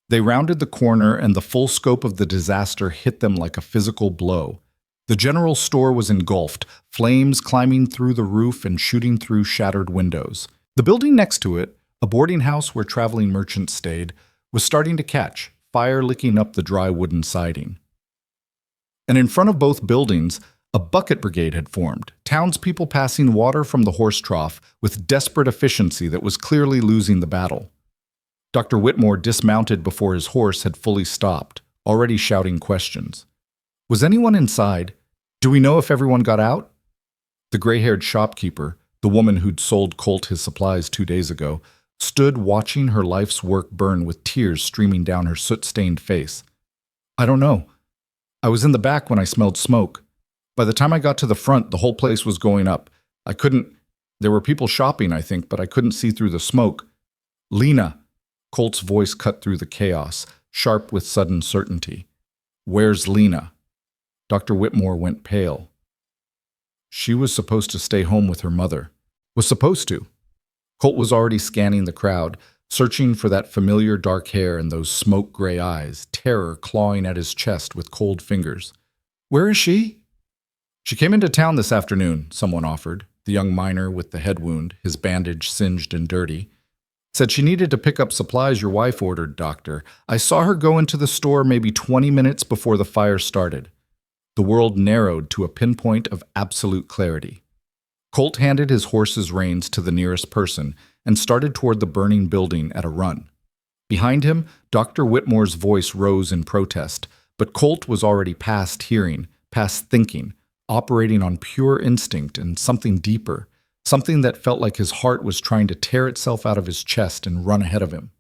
They rounded the corner, and the full scope of the disaster hit them like a physical blow. The general store was engulfed, flames climbing through the roof and shooting through shattered windows. The building next to it, a boarding house where traveling merchants stayed, was starting to catch, fire licking up the dry wooden siding. And in front of both buildings, a bucket brigade had formed, townspeople passing water from the horse trough with desperate efficiency that was clearly losing the battle. Dr. Whitmore dismounted before his horse had fully stopped, already shouting questions. Was anyone inside? Do we know if everyone got out? The gray-haired shopkeeper, the woman who'd sold Colt his supplies 2 days ago, stood watching her life's work burn with tears streaming down her soot-stained face. I don't know. I was in the back when I smelled smoke. By the time I got to the front, the whole place was going up. There were people shopping, I think, but I couldn't see through the smoke. Lena! Colt's voice cut through the chaos, sharp with sudden certainty. Where's Lena? Dr. Whitmore went pale. She was supposed to stay home with her mother. Was supposed to. Colt was already scanning the crowd, searching for that familiar dark hair and those smoke-gray eyes, terror clawing at his chest with cold fingers. Where is she? She came into town this afternoon, someone offered, the young miner with the head wound, his bandage singed and dirty. Said she needed to pick up supplies your wife ordered, doctor. I saw her go into the store maybe 20 minutes before the fire started. The world narrowed to a pinpoint of absolute clarity. Colt handed his horse's reins to the nearest person and started toward the burning building at a run. Behind him, Dr. Whitmore's voice rose in protest, but Colt was already past hearing, past thinking, operating on pure instinct and something deeper, something that felt like his heart was trying to tear itself out of his chest and run ahead of him.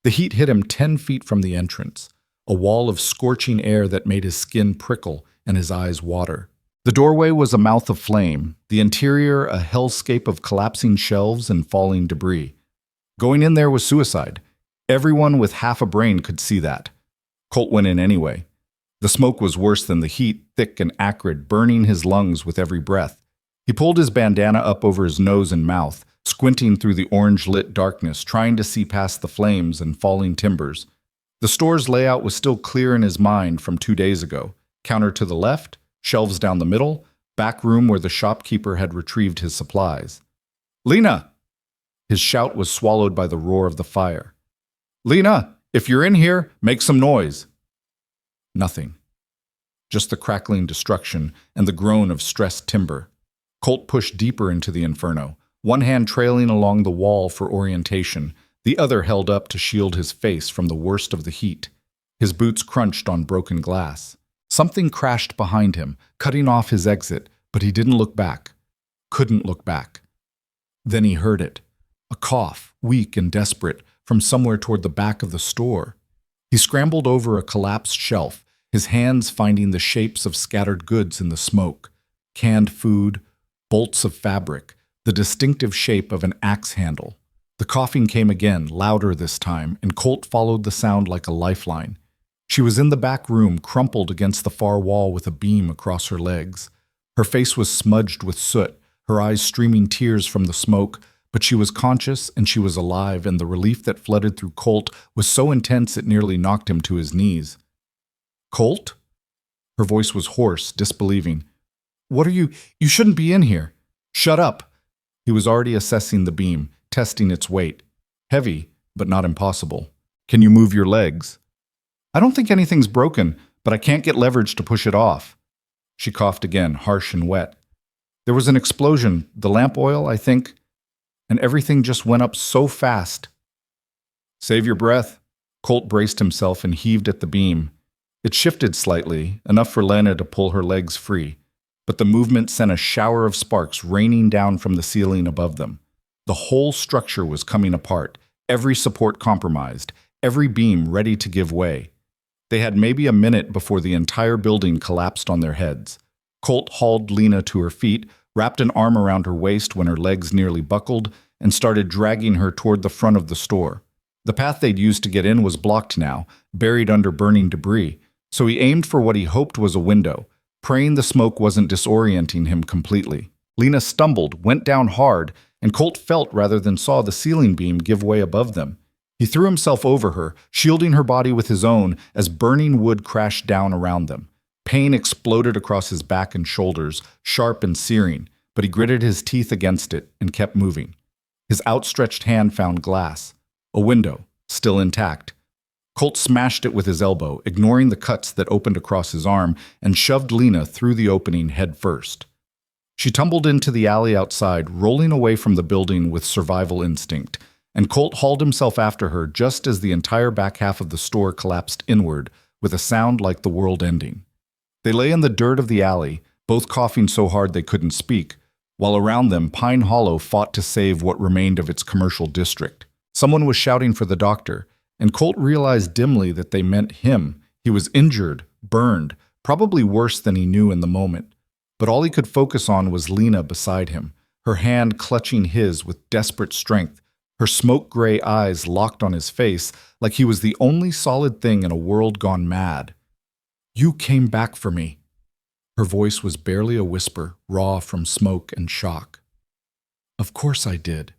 The heat hit him 10 feet from the entrance, a wall of scorching air that made his skin prickle and his eyes water. The doorway was a mouth of flame, the interior a hellscape of collapsing shelves and falling debris. Going in there was suicide. Everyone with half a brain could see that. Colt went in anyway. The smoke was worse than the heat, thick and acrid, burning his lungs with every breath. He pulled his bandana up over his nose and mouth, squinting through the orange-lit darkness, trying to see past the flames and falling timbers. The store's layout was still clear in his mind from 2 days ago. Counter to the left, shelves down the middle, back room where the shopkeeper had retrieved his supplies. Lena! His shout was swallowed by the roar of the fire. Lena, if you're in here, make some noise. Nothing. Just the crackling destruction and the groan of stressed timber. Colt pushed deeper into the inferno, one hand trailing along the wall for orientation, the other held up to shield his face from the worst of the heat. His boots crunched on broken glass. Something crashed behind him, cutting off his exit, but he didn't look back. Couldn't look back. Then he heard it. A cough, weak and desperate, from somewhere toward the back of the store. He scrambled over a collapsed shelf, his hands finding the shapes of scattered goods in the smoke. Canned food, bolts of fabric, the distinctive shape of an axe handle. The coughing came again, louder this time, and Colt followed the sound like a lifeline. She was in the back room, crumpled against the far wall with a beam across her legs. Her face was smudged with soot, her eyes streaming tears from the smoke, but she was conscious and she was alive, and the relief that flooded through Colt was so intense it nearly knocked him to his knees. Colt? Her voice was hoarse, disbelieving. What are you? You shouldn't be in here. Shut up. He was already assessing the beam, testing its weight. Heavy, but not impossible. Can you move your legs? I don't think anything's broken, but I can't get leverage to push it off. She coughed again, harsh and wet. There was an explosion, the lamp oil, I think. and everything just went up so fast. Save your breath. Colt braced himself and heaved at the beam. It shifted slightly, enough for Lena to pull her legs free, but the movement sent a shower of sparks raining down from the ceiling above them. The whole structure was coming apart, every support compromised, every beam ready to give way. They had maybe a minute before the entire building collapsed on their heads. Colt hauled Lena to her feet, wrapped an arm around her waist when her legs nearly buckled, and started dragging her toward the front of the store. The path they'd used to get in was blocked now, buried under burning debris, so he aimed for what he hoped was a window, praying the smoke wasn't disorienting him completely. Lena stumbled, went down hard, and Colt felt rather than saw the ceiling beam give way above them. He threw himself over her, shielding her body with his own as burning wood crashed down around them. Pain exploded across his back and shoulders, sharp and searing, but he gritted his teeth against it and kept moving. His outstretched hand found glass. A window, still intact. Colt smashed it with his elbow, ignoring the cuts that opened across his arm, and shoved Lena through the opening head first. She tumbled into the alley outside, rolling away from the building with survival instinct, and Colt hauled himself after her just as the entire back half of the store collapsed inward, with a sound like the world ending. They lay in the dirt of the alley, both coughing so hard they couldn't speak, while around them Pine Hollow fought to save what remained of its commercial district. Someone was shouting for the doctor, and Colt realized dimly that they meant him. He was injured, burned, probably worse than he knew in the moment. But all he could focus on was Lena beside him, her hand clutching his with desperate strength, her smoke-gray eyes locked on his face like he was the only solid thing in a world gone mad. "You came back for me." Her voice was barely a whisper, raw from smoke and shock. "Of course I did."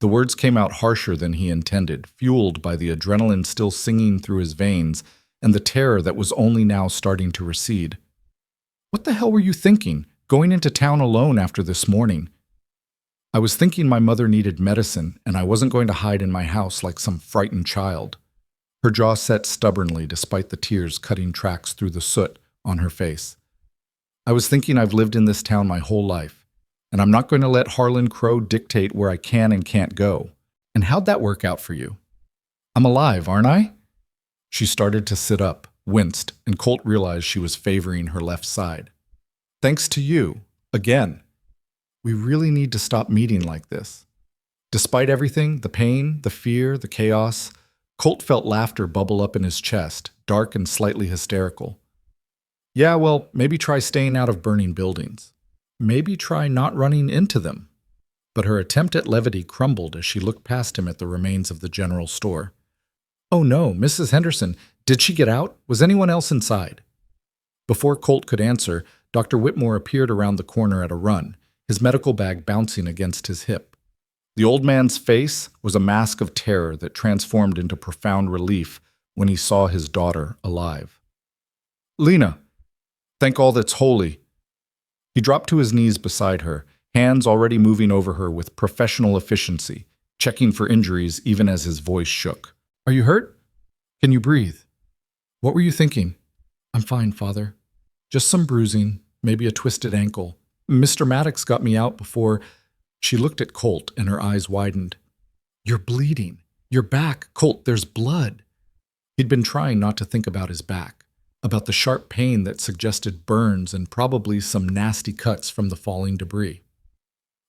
The words came out harsher than he intended, fueled by the adrenaline still singing through his veins and the terror that was only now starting to recede. "What the hell were you thinking, going into town alone after this morning?" "I was thinking my mother needed medicine, and I wasn't going to hide in my house like some frightened child." Her jaw set stubbornly despite the tears cutting tracks through the soot on her face. "I was thinking I've lived in this town my whole life, and I'm not going to let Harlan Crow dictate where I can and can't go. And how'd that work out for you? I'm alive, aren't I?" She started to sit up, winced, and Colt realized she was favoring her left side. "Thanks to you, again. We really need to stop meeting like this." Despite everything, the pain, the fear, the chaos, Colt felt laughter bubble up in his chest, dark and slightly hysterical. "Yeah, well, maybe try staying out of burning buildings. Maybe try not running into them." But her attempt at levity crumbled as she looked past him at the remains of the general store. "Oh no, Mrs. Henderson, did she get out? Was anyone else inside?" Before Colt could answer, Dr. Whitmore appeared around the corner at a run, his medical bag bouncing against his hip. The old man's face was a mask of terror that transformed into profound relief when he saw his daughter alive. "Lena, thank all that's holy." He dropped to his knees beside her, hands already moving over her with professional efficiency, checking for injuries even as his voice shook. "Are you hurt? Can you breathe? What were you thinking?" "I'm fine, Father. Just some bruising, maybe a twisted ankle. Mr. Maddox got me out before—" She looked at Colt and her eyes widened. "You're bleeding. Your back, Colt, there's blood." He'd been trying not to think about his back, about the sharp pain that suggested burns and probably some nasty cuts from the falling debris.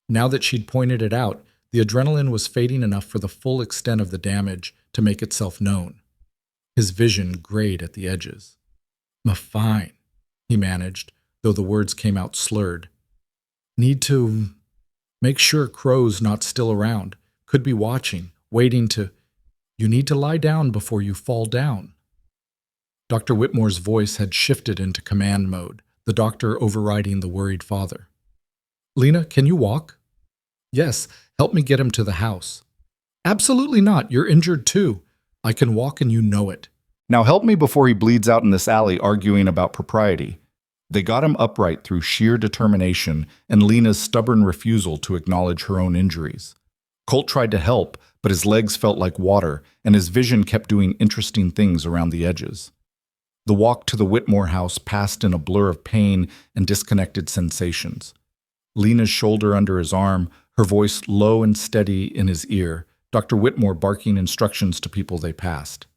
Now that she'd pointed it out, the adrenaline was fading enough for the full extent of the damage to make itself known. His vision grayed at the edges. "Fine," he managed, though the words came out slurred. "Need to make sure Crow's not still around. Could be watching, waiting to— You need to lie down before you fall down." Dr. Whitmore's voice had shifted into command mode, the doctor overriding the worried father. "Lena, can you walk?" "Yes, help me get him to the house." "Absolutely not. You're injured too." "I can walk and you know it." "Now help me before he bleeds out in this alley arguing about propriety." They got him upright through sheer determination and Lena's stubborn refusal to acknowledge her own injuries. Colt tried to help, but his legs felt like water, and his vision kept doing interesting things around the edges. The walk to the Whitmore house passed in a blur of pain and disconnected sensations. Lena's shoulder under his arm, her voice low and steady in his ear, Dr. Whitmore barking instructions to people they passed.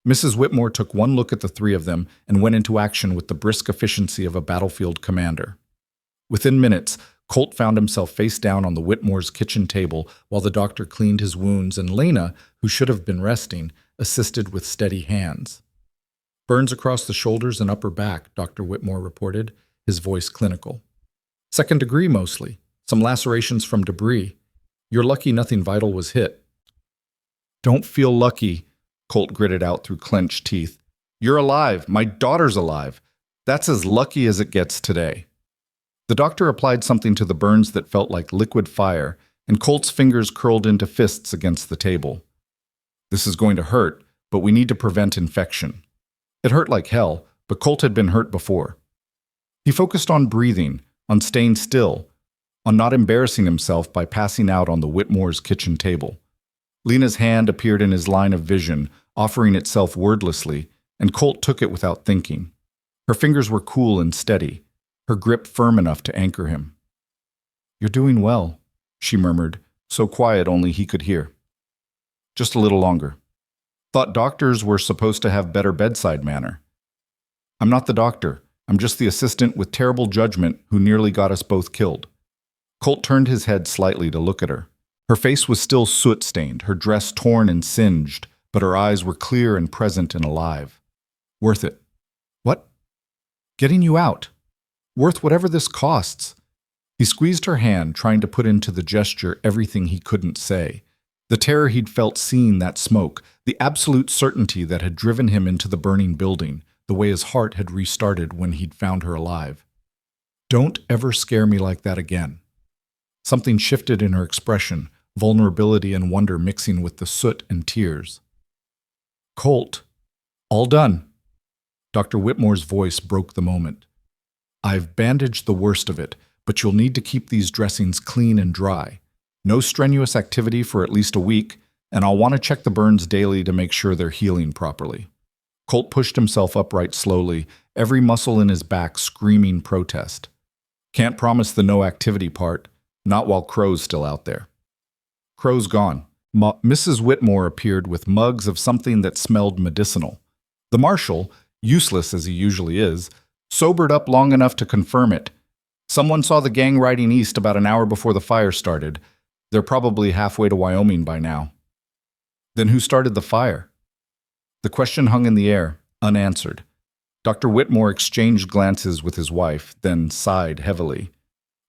Mrs. Whitmore took one look at the three of them and went into action with the brisk efficiency of a battlefield commander. Within minutes, Colt found himself face down on the Whitmore's kitchen table while the doctor cleaned his wounds, and Lena, who should have been resting, assisted with steady hands. "Burns across the shoulders and upper back," Dr. Whitmore reported, his voice clinical. "Second degree mostly. Some lacerations from debris. You're lucky nothing vital was hit." "Don't feel lucky," Colt gritted out through clenched teeth. "You're alive. My daughter's alive. That's as lucky as it gets today." The doctor applied something to the burns that felt like liquid fire, and Colt's fingers curled into fists against the table. "This is going to hurt, but we need to prevent infection." It hurt like hell, but Colt had been hurt before. He focused on breathing, on staying still, on not embarrassing himself by passing out on the Whitmore's kitchen table. Lena's hand appeared in his line of vision, offering itself wordlessly, and Colt took it without thinking. Her fingers were cool and steady, her grip firm enough to anchor him. "You're doing well," she murmured, so quiet only he could hear. "Just a little longer. Thought doctors were supposed to have better bedside manner." "I'm not the doctor. I'm just the assistant with terrible judgment who nearly got us both killed." Colt turned his head slightly to look at her. Her face was still soot-stained, her dress torn and singed, but her eyes were clear and present and alive. "Worth it." "What?" "Getting you out. Worth whatever this costs." He squeezed her hand, trying to put into the gesture everything he couldn't say. The terror he'd felt seeing that smoke, the absolute certainty that had driven him into the burning building, the way his heart had restarted when he'd found her alive. "Don't ever scare me like that again." Something shifted in her expression, vulnerability and wonder mixing with the soot and tears. "Colt, all done." Dr. Whitmore's voice broke the moment. "I've bandaged the worst of it, but you'll need to keep these dressings clean and dry. No strenuous activity for at least a week, and I'll want to check the burns daily to make sure they're healing properly." Colt pushed himself upright slowly, every muscle in his back screaming protest. "Can't promise the no activity part, not while Crow's still out there." "Crow's gone." Mrs. Whitmore appeared with mugs of something that smelled medicinal. The marshal, useless as he usually is, sobered up long enough to confirm it. "Someone saw the gang riding east about an hour before the fire started. They're probably halfway to Wyoming by now." "Then who started the fire?" The question hung in the air, unanswered. Dr. Whitmore exchanged glances with his wife, then sighed heavily.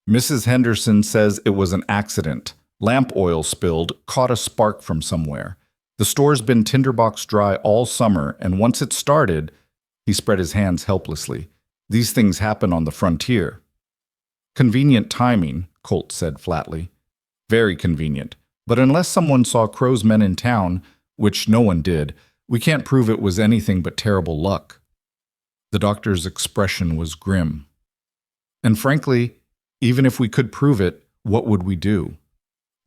"Mrs. Henderson says it was an accident. Lamp oil spilled, caught a spark from somewhere. The store's been tinderbox dry all summer, and once it started—" He spread his hands helplessly. "These things happen on the frontier." "Convenient timing," Colt said flatly. "Very convenient. But unless someone saw Crow's men in town, which no one did, we can't prove it was anything but terrible luck." The doctor's expression was grim. "And frankly, even if we could prove it, what would we do?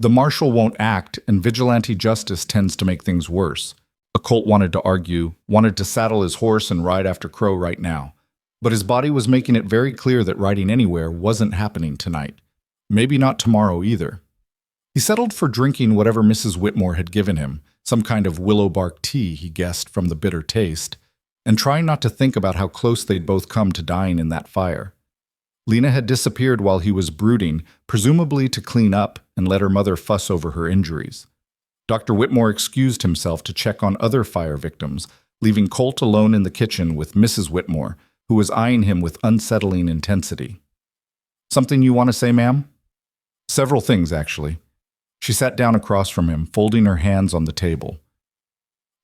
The marshal won't act, and vigilante justice tends to make things worse." Colt wanted to argue, wanted to saddle his horse and ride after Crow right now. But his body was making it very clear that riding anywhere wasn't happening tonight. Maybe not tomorrow either. He settled for drinking whatever Mrs. Whitmore had given him, some kind of willow bark tea, he guessed from the bitter taste, and trying not to think about how close they'd both come to dying in that fire. Lena had disappeared while he was brooding, presumably to clean up and let her mother fuss over her injuries. Dr. Whitmore excused himself to check on other fire victims, leaving Colt alone in the kitchen with Mrs. Whitmore, who was eyeing him with unsettling intensity. "Something you want to say, ma'am?" "Several things, actually." She sat down across from him, folding her hands on the table.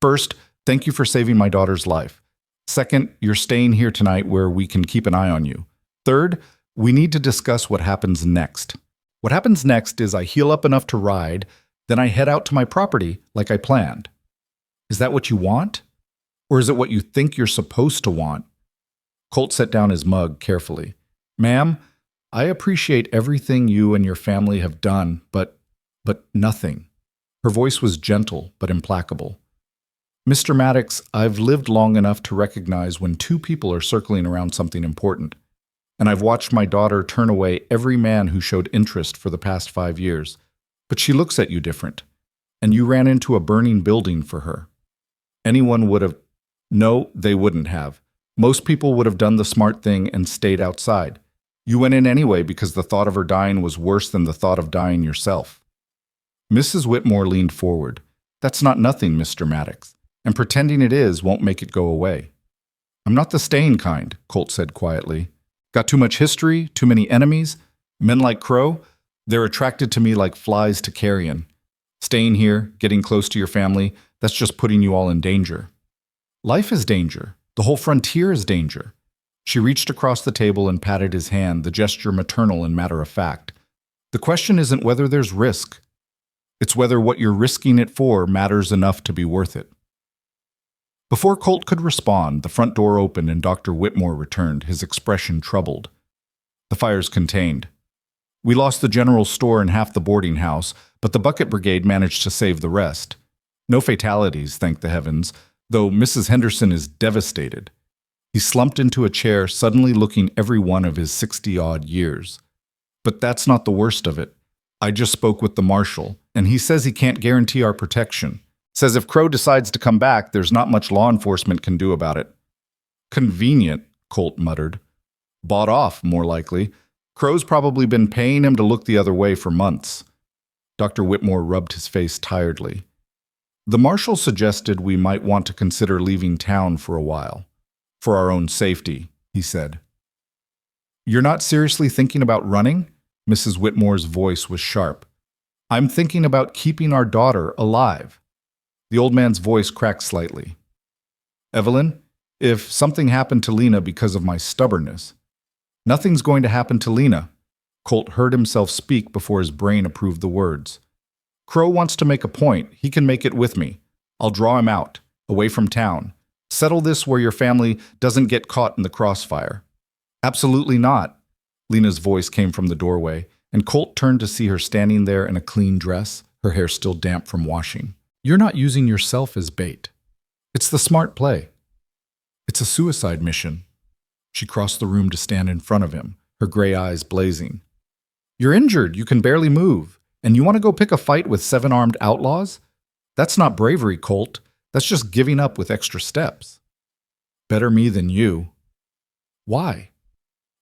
"First, thank you for saving my daughter's life. Second, you're staying here tonight where we can keep an eye on you. Third, we need to discuss what happens next. What happens next is I heal up enough to ride, then I head out to my property like I planned. Is that what you want? Or is it what you think you're supposed to want?" Colt set down his mug carefully. "Ma'am, I appreciate everything you and your family have done, but nothing." Her voice was gentle but implacable. "Mr. Maddox, I've lived long enough to recognize when two people are circling around something important. And I've watched my daughter turn away every man who showed interest for the past 5 years. But she looks at you different. And you ran into a burning building for her. Anyone would have... No, they wouldn't have. Most people would have done the smart thing and stayed outside. You went in anyway because the thought of her dying was worse than the thought of dying yourself. Mrs. Whitmore leaned forward. That's not nothing, Mr. Maddox, and pretending it is won't make it go away. I'm not the staying kind, Colt said quietly. Got too much history, too many enemies. Men like Crow, they're attracted to me like flies to carrion. Staying here, getting close to your family, that's just putting you all in danger. Life is danger. The whole frontier is danger. She reached across the table and patted his hand, the gesture maternal and matter-of-fact. The question isn't whether there's risk. It's whether what you're risking it for matters enough to be worth it. Before Colt could respond, the front door opened and Dr. Whitmore returned, his expression troubled. The fire's contained. We lost the general store and half the boarding house, but the bucket brigade managed to save the rest. No fatalities, thank the heavens, though Mrs. Henderson is devastated. He slumped into a chair, suddenly looking every one of his 60-odd years. But that's not the worst of it. I just spoke with the marshal, and he says he can't guarantee our protection. Says if Crow decides to come back, there's not much law enforcement can do about it. Convenient, Colt muttered. Bought off, more likely. Crow's probably been paying him to look the other way for months. Dr. Whitmore rubbed his face tiredly. The marshal suggested we might want to consider leaving town for a while. For our own safety, he said. You're not seriously thinking about running? Mrs. Whitmore's voice was sharp. I'm thinking about keeping our daughter alive. The old man's voice cracked slightly. Evelyn, if something happened to Lena because of my stubbornness, nothing's going to happen to Lena. Colt heard himself speak before his brain approved the words. Crow wants to make a point. He can make it with me. I'll draw him out, away from town. Settle this where your family doesn't get caught in the crossfire. Absolutely not. Lena's voice came from the doorway, and Colt turned to see her standing there in a clean dress, her hair still damp from washing. You're not using yourself as bait. It's the smart play. It's a suicide mission. She crossed the room to stand in front of him, her gray eyes blazing. You're injured. You can barely move. And you want to go pick a fight with 7 armed outlaws? That's not bravery, Colt. That's just giving up with extra steps. Better me than you. Why?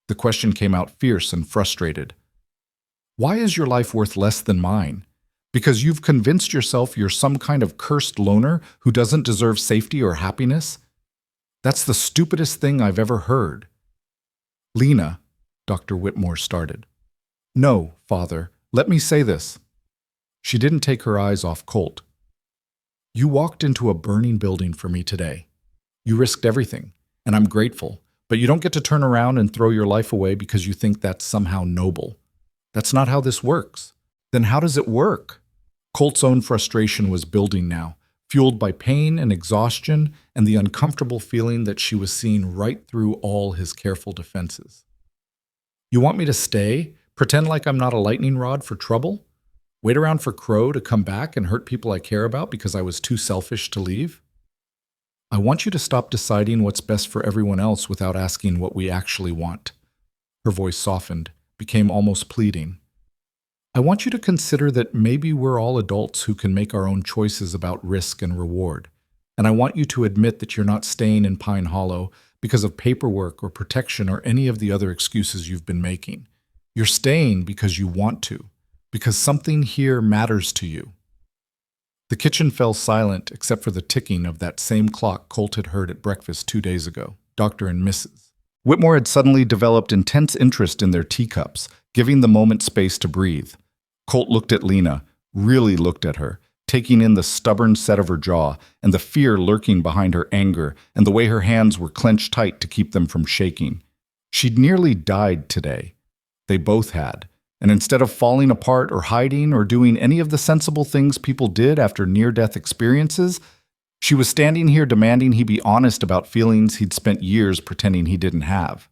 The question came out fierce and frustrated. Why is your life worth less than mine? Because you've convinced yourself you're some kind of cursed loner who doesn't deserve safety or happiness? That's the stupidest thing I've ever heard. Lena, Dr. Whitmore started. No, Father, let me say this. She didn't take her eyes off Colt. You walked into a burning building for me today. You risked everything, and I'm grateful, but you don't get to turn around and throw your life away because you think that's somehow noble. That's not how this works. Then how does it work? Colt's own frustration was building now, fueled by pain and exhaustion and the uncomfortable feeling that she was seeing right through all his careful defenses. You want me to stay? Pretend like I'm not a lightning rod for trouble? Wait around for Crow to come back and hurt people I care about because I was too selfish to leave? I want you to stop deciding what's best for everyone else without asking what we actually want. Her voice softened, became almost pleading. I want you to consider that maybe we're all adults who can make our own choices about risk and reward. And I want you to admit that you're not staying in Pine Hollow because of paperwork or protection or any of the other excuses you've been making. You're staying because you want to, because something here matters to you. The kitchen fell silent except for the ticking of that same clock Colt had heard at breakfast 2 days ago, Dr. and Mrs. Whitmore had suddenly developed intense interest in their teacups, giving the moment space to breathe. Colt looked at Lena, really looked at her, taking in the stubborn set of her jaw and the fear lurking behind her anger and the way her hands were clenched tight to keep them from shaking. She'd nearly died today. They both had. And instead of falling apart or hiding or doing any of the sensible things people did after near-death experiences, she was standing here demanding he be honest about feelings he'd spent years pretending he didn't have.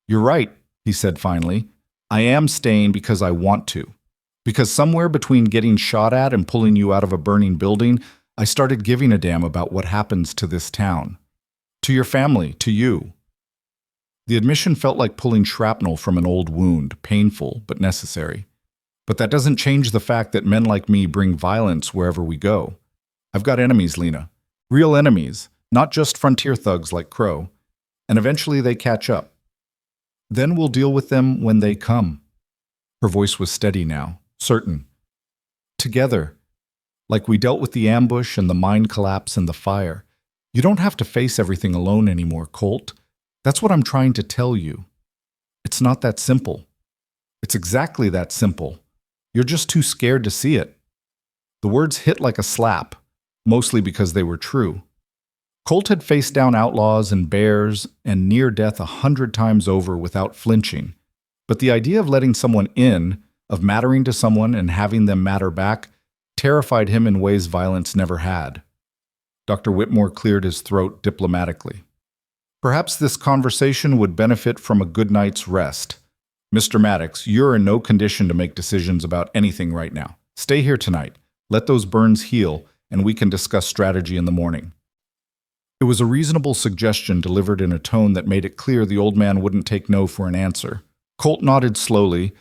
You're right, he said finally. I am staying because I want to. Because somewhere between getting shot at and pulling you out of a burning building, I started giving a damn about what happens to this town. To your family, to you. The admission felt like pulling shrapnel from an old wound, painful but necessary. But that doesn't change the fact that men like me bring violence wherever we go. I've got enemies, Lena. Real enemies, not just frontier thugs like Crow. And eventually they catch up. Then we'll deal with them when they come. Her voice was steady now, certain. Together, like we dealt with the ambush and the mine collapse and the fire. You don't have to face everything alone anymore, Colt. That's what I'm trying to tell you. It's not that simple. It's exactly that simple. You're just too scared to see it. The words hit like a slap, mostly because they were true. Colt had faced down outlaws and bears and near death 100 times over without flinching. But the idea of letting someone in, of mattering to someone and having them matter back, terrified him in ways violence never had. Dr. Whitmore cleared his throat diplomatically. Perhaps this conversation would benefit from a good night's rest. Mr. Maddox, you're in no condition to make decisions about anything right now. Stay here tonight. Let those burns heal, and we can discuss strategy in the morning. It was a reasonable suggestion delivered in a tone that made it clear the old man wouldn't take no for an answer. Colt nodded slowly,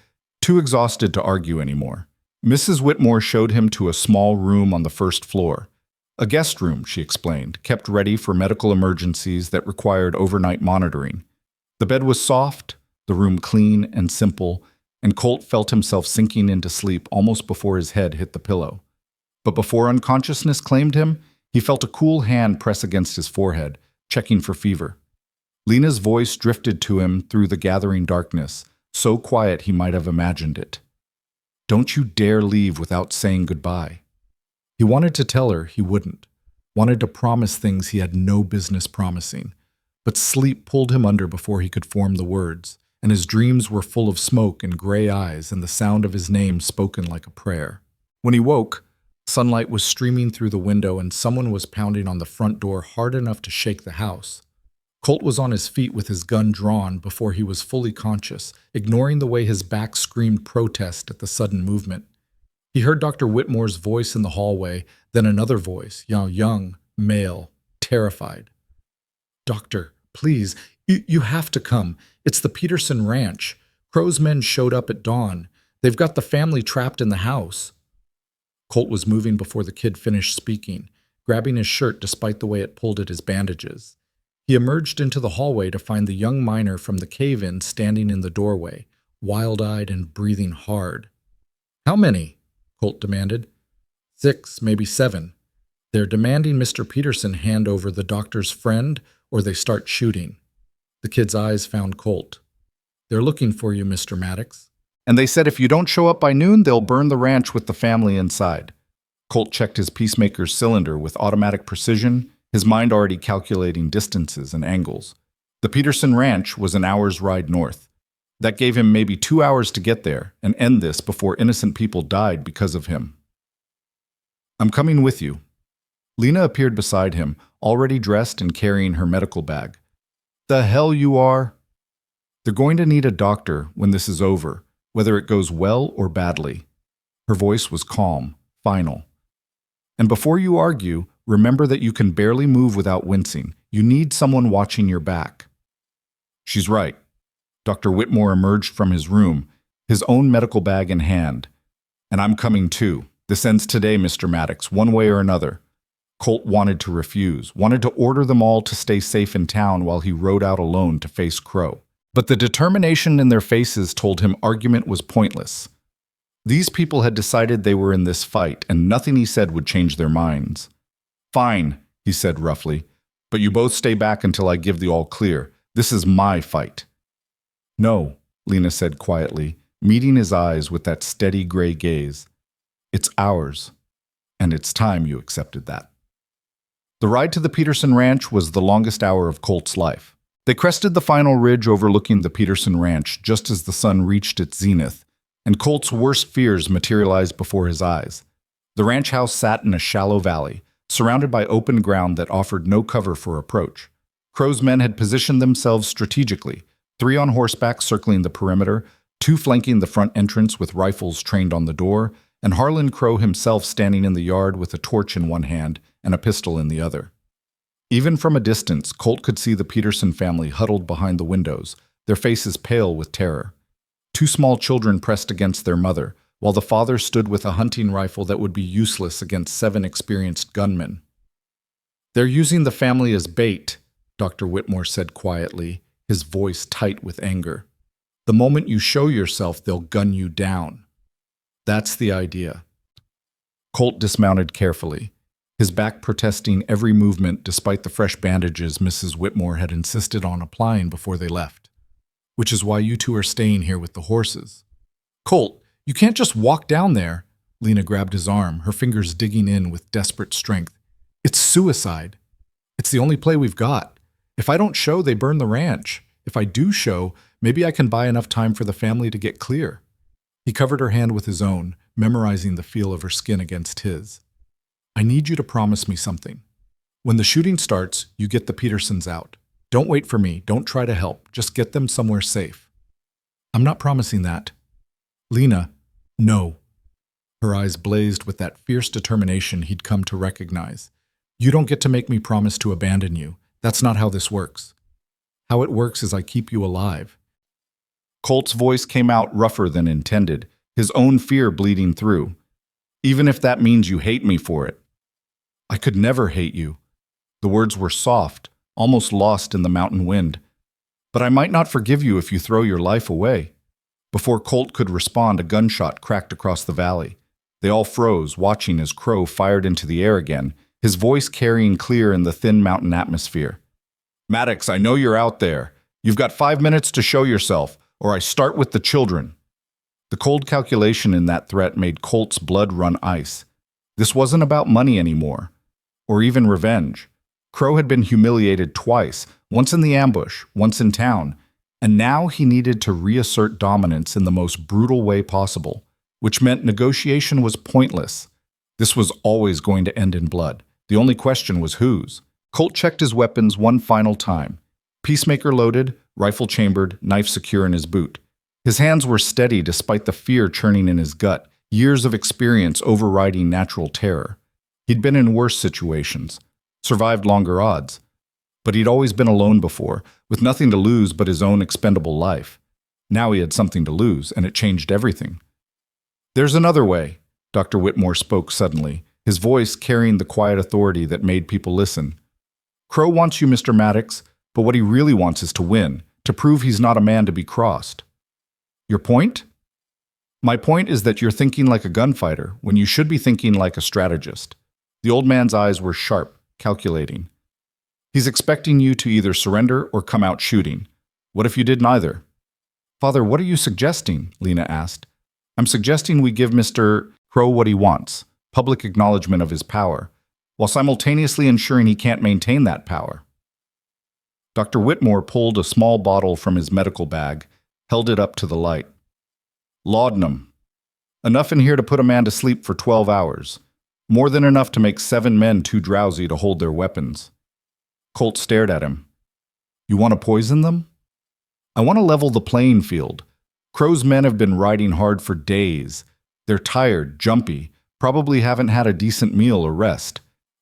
too exhausted to argue anymore. Mrs. Whitmore showed him to a small room on the first floor. A guest room, she explained, kept ready for medical emergencies that required overnight monitoring. The bed was soft, the room clean and simple, and Colt felt himself sinking into sleep almost before his head hit the pillow. But before unconsciousness claimed him, he felt a cool hand press against his forehead, checking for fever. Lena's voice drifted to him through the gathering darkness, so quiet he might have imagined it. Don't you dare leave without saying goodbye. He wanted to tell her he wouldn't, wanted to promise things he had no business promising, but sleep pulled him under before he could form the words, and his dreams were full of smoke and gray eyes and the sound of his name spoken like a prayer. When he woke, sunlight was streaming through the window and someone was pounding on the front door hard enough to shake the house. Colt was on his feet with his gun drawn before he was fully conscious, ignoring the way his back screamed protest at the sudden movement. He heard Dr. Whitmore's voice in the hallway, then another voice, young, male, terrified. Doctor, please, you have to come. It's the Peterson Ranch. Crow's men showed up at dawn. They've got the family trapped in the house. Colt was moving before the kid finished speaking, grabbing his shirt despite the way it pulled at his bandages. He emerged into the hallway to find the young miner from the cave-in standing in the doorway, wild-eyed and breathing hard. How many? Colt demanded. 6, maybe 7. They're demanding Mr. Peterson hand over the doctor's friend or they start shooting. The kid's eyes found Colt. They're looking for you, Mr. Maddox. And they said if you don't show up by noon, they'll burn the ranch with the family inside. Colt checked his peacemaker's cylinder with automatic precision, his mind already calculating distances and angles. The Peterson Ranch was an hour's ride north. That gave him maybe 2 hours to get there and end this before innocent people died because of him. I'm coming with you. Lena appeared beside him, already dressed and carrying her medical bag. The hell you are? They're going to need a doctor when this is over, whether it goes well or badly. Her voice was calm, final. And before you argue, remember that you can barely move without wincing. You need someone watching your back. She's right. Dr. Whitmore emerged from his room, his own medical bag in hand. And I'm coming too. This ends today, Mr. Maddox, one way or another. Colt wanted to refuse, wanted to order them all to stay safe in town while he rode out alone to face Crow. But the determination in their faces told him argument was pointless. These people had decided they were in this fight, and nothing he said would change their minds. Fine, he said roughly, but you both stay back until I give the all clear. This is my fight. No, Lena said quietly, meeting his eyes with that steady gray gaze. It's ours, and it's time you accepted that. The ride to the Peterson Ranch was the longest hour of Colt's life. They crested the final ridge overlooking the Peterson Ranch just as the sun reached its zenith, and Colt's worst fears materialized before his eyes. The ranch house sat in a shallow valley, surrounded by open ground that offered no cover for approach. Crow's men had positioned themselves strategically, 3 on horseback circling the perimeter, 2 flanking the front entrance with rifles trained on the door, and Harlan Crow himself standing in the yard with a torch in one hand and a pistol in the other. Even from a distance, Colt could see the Peterson family huddled behind the windows, their faces pale with terror. Two small children pressed against their mother, while the father stood with a hunting rifle that would be useless against 7 experienced gunmen. "They're using the family as bait," Dr. Whitmore said quietly, his voice tight with anger. "The moment you show yourself, they'll gun you down." "That's the idea." Colt dismounted carefully, his back protesting every movement despite the fresh bandages Mrs. Whitmore had insisted on applying before they left. "Which is why you two are staying here with the horses." "Colt, you can't just walk down there." Lena grabbed his arm, her fingers digging in with desperate strength. "It's suicide. It's the only play we've got. If I don't show, they burn the ranch. If I do show, maybe I can buy enough time for the family to get clear." He covered her hand with his own, memorizing the feel of her skin against his. "I need you to promise me something. When the shooting starts, you get the Petersons out. Don't wait for me. Don't try to help. Just get them somewhere safe." "I'm not promising that." "Lena, no." Her eyes blazed with that fierce determination he'd come to recognize. "You don't get to make me promise to abandon you. That's not how this works. How it works is I keep you alive." Colt's voice came out rougher than intended, his own fear bleeding through. "Even if that means you hate me for it." "I could never hate you." The words were soft, almost lost in the mountain wind. "But I might not forgive you if you throw your life away." Before Colt could respond, a gunshot cracked across the valley. They all froze, watching as Crow fired into the air again, his voice carrying clear in the thin mountain atmosphere. "Maddox, I know you're out there. You've got 5 minutes to show yourself, or I start with the children." The cold calculation in that threat made Colt's blood run ice. This wasn't about money anymore, or even revenge. Crow had been humiliated twice, once in the ambush, once in town, and now he needed to reassert dominance in the most brutal way possible, which meant negotiation was pointless. This was always going to end in blood. The only question was whose. Colt checked his weapons one final time. Peacemaker loaded, rifle chambered, knife secure in his boot. His hands were steady despite the fear churning in his gut, years of experience overriding natural terror. He'd been in worse situations, survived longer odds. But he'd always been alone before, with nothing to lose but his own expendable life. Now he had something to lose, and it changed everything. "There's another way," Dr. Whitmore spoke suddenly, his voice carrying the quiet authority that made people listen. "Crow wants you, Mr. Maddox, but what he really wants is to win, to prove he's not a man to be crossed." "Your point?" "My point is that you're thinking like a gunfighter, when you should be thinking like a strategist." The old man's eyes were sharp, calculating. "He's expecting you to either surrender or come out shooting. What if you did neither?" "Father, what are you suggesting?" Lena asked. "I'm suggesting we give Mr. Crow what he wants, public acknowledgement of his power, while simultaneously ensuring he can't maintain that power." Dr. Whitmore pulled a small bottle from his medical bag, held it up to the light. "Laudanum. Enough in here to put a man to sleep for 12 hours. More than enough to make 7 men too drowsy to hold their weapons." Colt stared at him. "You want to poison them?" "I want to level the playing field. Crow's men have been riding hard for days. They're tired, jumpy, probably haven't had a decent meal or rest.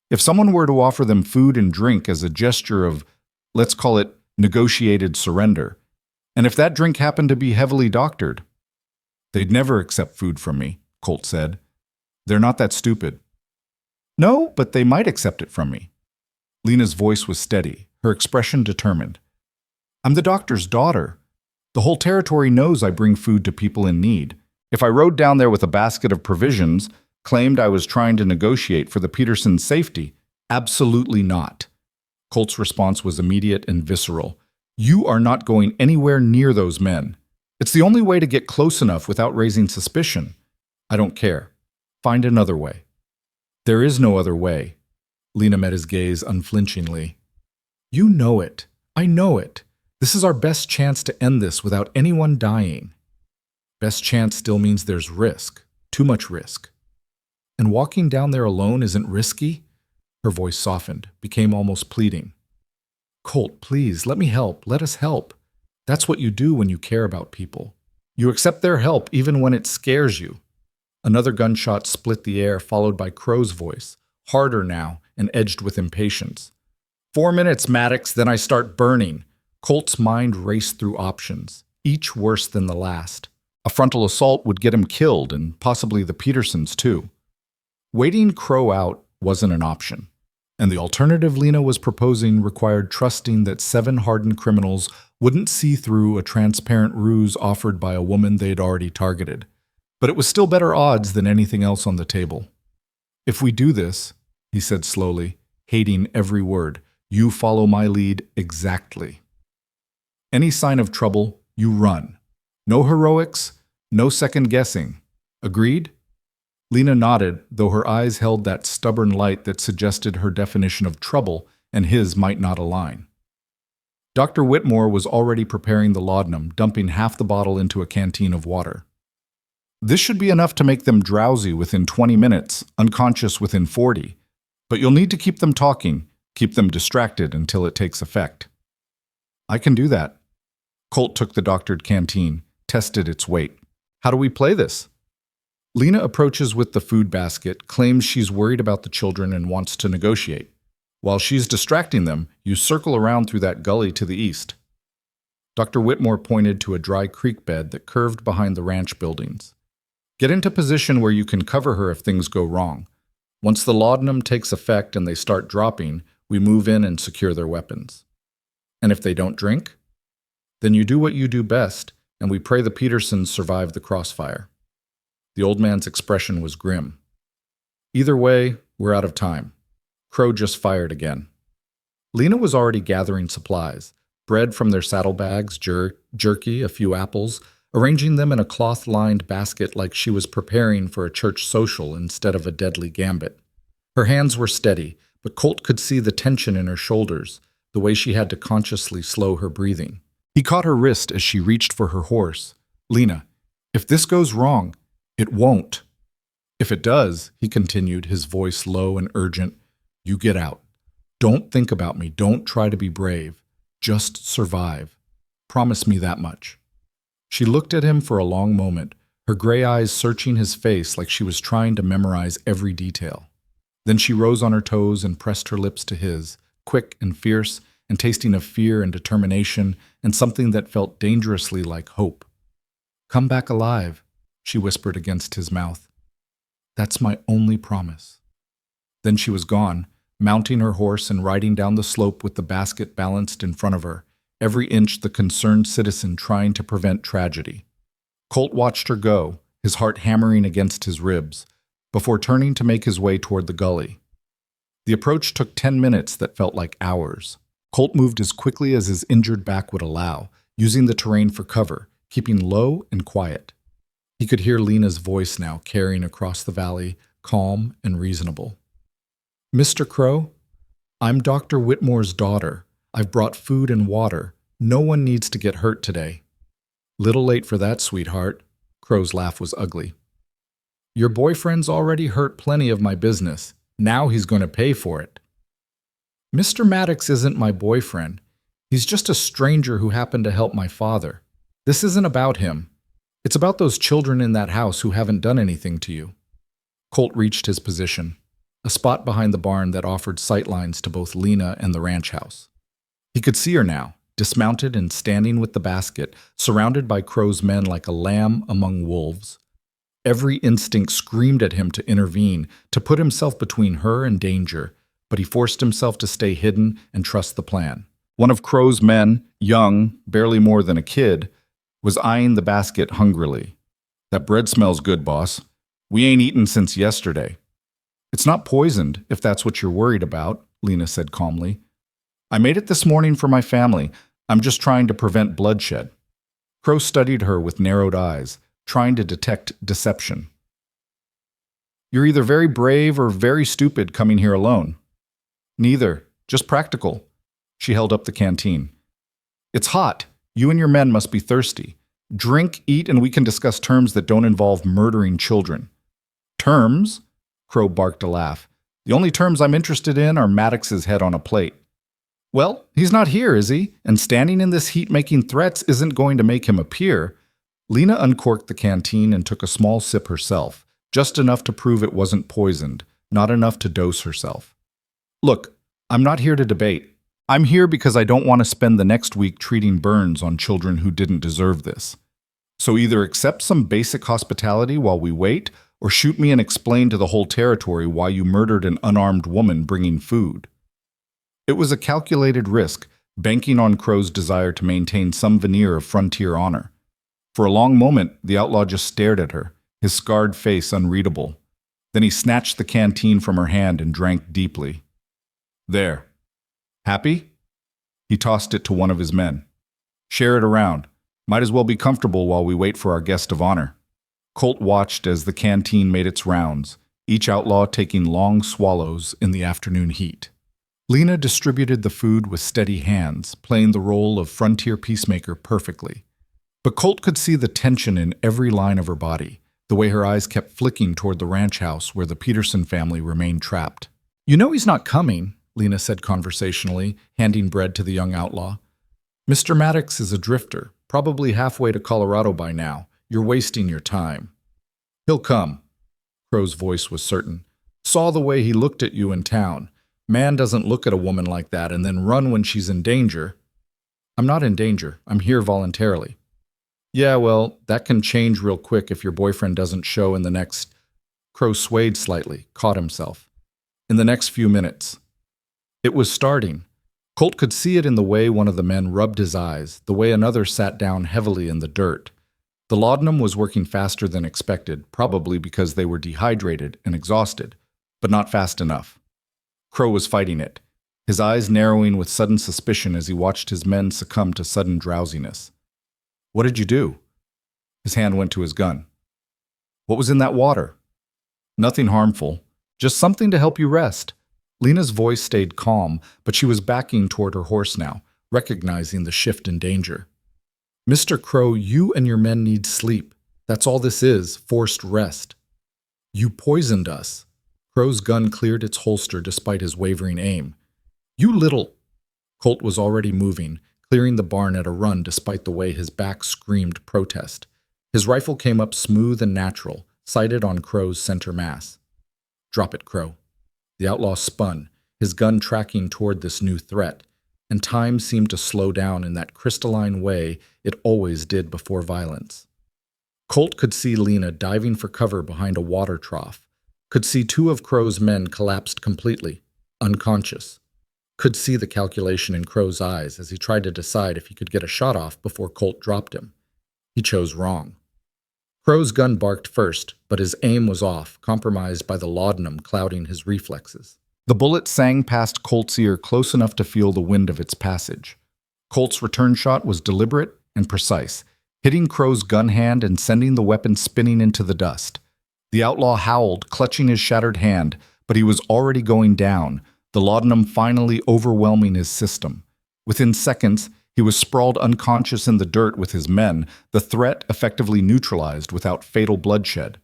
If someone were to offer them food and drink as a gesture of, let's call it, negotiated surrender, and if that drink happened to be heavily doctored—" "They'd never accept food from me," Colt said. "They're not that stupid." "No, but they might accept it from me." Lena's voice was steady, her expression determined. "I'm the doctor's daughter. The whole territory knows I bring food to people in need. If I rode down there with a basket of provisions, claimed I was trying to negotiate for the Petersons' safety, absolutely not." Colt's response was immediate and visceral. "You are not going anywhere near those men. It's the only way to get close enough without raising suspicion. I don't care. Find another way." "There is no other way." Lena met his gaze unflinchingly. "You know it. I know it. This is our best chance to end this without anyone dying." "Best chance still means there's risk. Too much risk." "And walking down there alone isn't risky?" Her voice softened, became almost pleading. "Colt, please, let me help. Let us help. That's what you do when you care about people. You accept their help even when it scares you." Another gunshot split the air, followed by Crow's voice, harder now and edged with impatience. 4 minutes, Maddox, then I start burning. Colt's mind raced through options, each worse than the last. A frontal assault would get him killed, and possibly the Petersons too. Waiting Crow out wasn't an option, and the alternative Lena was proposing required trusting that 7 hardened criminals wouldn't see through a transparent ruse offered by a woman they'd already targeted. But it was still better odds than anything else on the table. If we do this, he said slowly, hating every word, you follow my lead exactly. Any sign of trouble, you run. No heroics, no second guessing. Agreed? Lena nodded, though her eyes held that stubborn light that suggested her definition of trouble and his might not align. Dr. Whitmore was already preparing the laudanum, dumping half the bottle into a canteen of water. This should be enough to make them drowsy within 20 minutes, unconscious within 40. But you'll need to keep them talking, keep them distracted until it takes effect. I can do that. Colt took the doctored canteen, tested its weight. How do we play this? Lena approaches with the food basket, claims she's worried about the children and wants to negotiate. While she's distracting them, you circle around through that gully to the east. Dr. Whitmore pointed to a dry creek bed that curved behind the ranch buildings. Get into position where you can cover her if things go wrong. Once the laudanum takes effect and they start dropping, we move in and secure their weapons. And if they don't drink? Then you do what you do best, and we pray the Petersons survive the crossfire. The old man's expression was grim. Either way, we're out of time. Crow just fired again. Lena was already gathering supplies, bread from their saddlebags, jerky, a few apples, arranging them in a cloth-lined basket like she was preparing for a church social instead of a deadly gambit. Her hands were steady, but Colt could see the tension in her shoulders, the way she had to consciously slow her breathing. He caught her wrist as she reached for her horse. Lena, if this goes wrong, it won't. If it does, he continued, his voice low and urgent, you get out. Don't think about me. Don't try to be brave. Just survive. Promise me that much. She looked at him for a long moment, her gray eyes searching his face like she was trying to memorize every detail. Then she rose on her toes and pressed her lips to his, quick and fierce, and tasting of fear and determination and something that felt dangerously like hope. Come back alive, she whispered against his mouth. That's my only promise. Then she was gone, mounting her horse and riding down the slope with the basket balanced in front of her, every inch the concerned citizen trying to prevent tragedy. Colt watched her go, his heart hammering against his ribs, before turning to make his way toward the gully. The approach took 10 minutes that felt like hours. Colt moved as quickly as his injured back would allow, using the terrain for cover, keeping low and quiet. He could hear Lena's voice now carrying across the valley, calm and reasonable. Mr. Crow, I'm Dr. Whitmore's daughter. I've brought food and water. No one needs to get hurt today. Little late for that, sweetheart. Crow's laugh was ugly. Your boyfriend's already hurt plenty of my business. Now he's going to pay for it. Mr. Maddox isn't my boyfriend. He's just a stranger who happened to help my father. This isn't about him. It's about those children in that house who haven't done anything to you. Colt reached his position, a spot behind the barn that offered sightlines to both Lena and the ranch house. He could see her now, dismounted and standing with the basket, surrounded by Crow's men like a lamb among wolves. Every instinct screamed at him to intervene, to put himself between her and danger, but he forced himself to stay hidden and trust the plan. One of Crow's men, young, barely more than a kid, was eyeing the basket hungrily. That bread smells good, boss. We ain't eaten since yesterday. It's not poisoned, if that's what you're worried about, Lena said calmly. I made it this morning for my family. I'm just trying to prevent bloodshed. Crow studied her with narrowed eyes, trying to detect deception. You're either very brave or very stupid coming here alone. Neither, just practical. She held up the canteen. It's hot. You and your men must be thirsty. Drink, eat, and we can discuss terms that don't involve murdering children. Terms? Crow barked a laugh. The only terms I'm interested in are Maddox's head on a plate. Well, he's not here, is he? And standing in this heat making threats isn't going to make him appear. Lena uncorked the canteen and took a small sip herself, just enough to prove it wasn't poisoned, not enough to dose herself. Look, I'm not here to debate. I'm here because I don't want to spend the next week treating burns on children who didn't deserve this. So either accept some basic hospitality while we wait, or shoot me and explain to the whole territory why you murdered an unarmed woman bringing food." It was a calculated risk, banking on Crow's desire to maintain some veneer of frontier honor. For a long moment, the outlaw just stared at her, his scarred face unreadable. Then he snatched the canteen from her hand and drank deeply. "There. Happy?" He tossed it to one of his men. "Share it around. Might as well be comfortable while we wait for our guest of honor." Colt watched as the canteen made its rounds, each outlaw taking long swallows in the afternoon heat. Lena distributed the food with steady hands, playing the role of frontier peacemaker perfectly. But Colt could see the tension in every line of her body, the way her eyes kept flicking toward the ranch house where the Peterson family remained trapped. "You know he's not coming," Lena said conversationally, handing bread to the young outlaw. "Mr. Maddox is a drifter, probably halfway to Colorado by now. You're wasting your time." "He'll come." Crow's voice was certain. "Saw the way he looked at you in town. Man doesn't look at a woman like that and then run when she's in danger." "I'm not in danger. I'm here voluntarily." "Yeah, well, that can change real quick if your boyfriend doesn't show in the next—" Crow swayed slightly, caught himself. "In the next few minutes." It was starting. Colt could see it in the way one of the men rubbed his eyes, the way another sat down heavily in the dirt. The laudanum was working faster than expected, probably because they were dehydrated and exhausted, but not fast enough. Crow was fighting it, his eyes narrowing with sudden suspicion as he watched his men succumb to sudden drowsiness. "What did you do?" His hand went to his gun. "What was in that water?" "Nothing harmful, just something to help you rest." Lena's voice stayed calm, but she was backing toward her horse now, recognizing the shift in danger. "Mr. Crow, you and your men need sleep. That's all this is, forced rest." "You poisoned us." Crow's gun cleared its holster despite his wavering aim. "You little—" Colt was already moving, clearing the barn at a run despite the way his back screamed protest. His rifle came up smooth and natural, sighted on Crow's center mass. "Drop it, Crow." The outlaw spun, his gun tracking toward this new threat, and time seemed to slow down in that crystalline way it always did before violence. Colt could see Lena diving for cover behind a water trough, could see two of Crow's men collapsed completely, unconscious, could see the calculation in Crow's eyes as he tried to decide if he could get a shot off before Colt dropped him. He chose wrong. Crow's gun barked first, but his aim was off, compromised by the laudanum clouding his reflexes. The bullet sang past Colt's ear close enough to feel the wind of its passage. Colt's return shot was deliberate and precise, hitting Crow's gun hand and sending the weapon spinning into the dust. The outlaw howled, clutching his shattered hand, but he was already going down, the laudanum finally overwhelming his system. Within seconds, he was sprawled unconscious in the dirt with his men, the threat effectively neutralized without fatal bloodshed.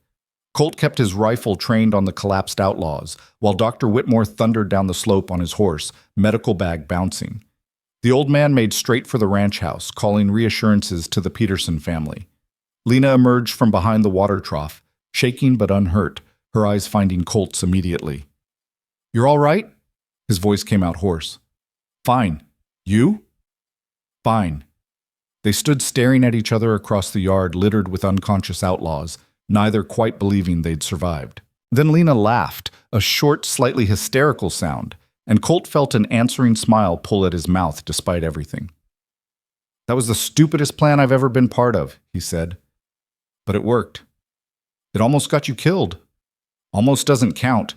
Colt kept his rifle trained on the collapsed outlaws, while Dr. Whitmore thundered down the slope on his horse, medical bag bouncing. The old man made straight for the ranch house, calling reassurances to the Peterson family. Lena emerged from behind the water trough, shaking but unhurt, her eyes finding Colt's immediately. "You're all right?" His voice came out hoarse. "Fine. You?" "Fine." They stood staring at each other across the yard littered with unconscious outlaws, neither quite believing they'd survived. Then Lena laughed, a short, slightly hysterical sound, and Colt felt an answering smile pull at his mouth despite everything. "That was the stupidest plan I've ever been part of," he said. "But it worked. It almost got you killed." "Almost doesn't count."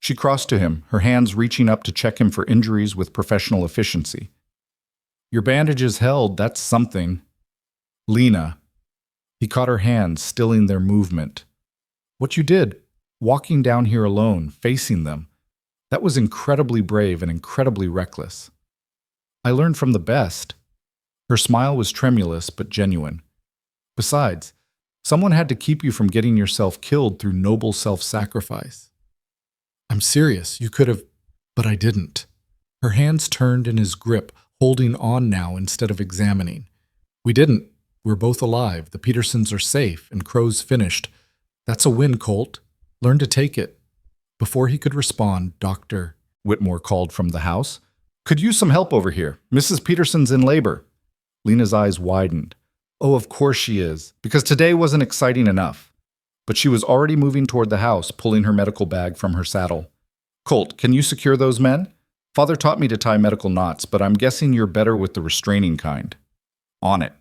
She crossed to him, her hands reaching up to check him for injuries with professional efficiency. "Your bandages held, that's something." "Lena." He caught her hands, stilling their movement. "What you did, walking down here alone, facing them, that was incredibly brave and incredibly reckless. I learned from the best." Her smile was tremulous but genuine. "Besides, someone had to keep you from getting yourself killed through noble self-sacrifice." "I'm serious, you could have—" "But I didn't." Her hands turned in his grip, holding on now instead of examining. "We didn't. We're both alive. The Petersons are safe, and Crow's finished. That's a win, Colt. Learn to take it." Before he could respond, Dr. Whitmore called from the house. Could use some help over here. Mrs. Peterson's in labor. Lena's eyes widened. Oh, of course she is, because today wasn't exciting enough. But she was already moving toward the house, pulling her medical bag from her saddle. Colt, can you secure those men? Father taught me to tie medical knots, but I'm guessing you're better with the restraining kind. On it.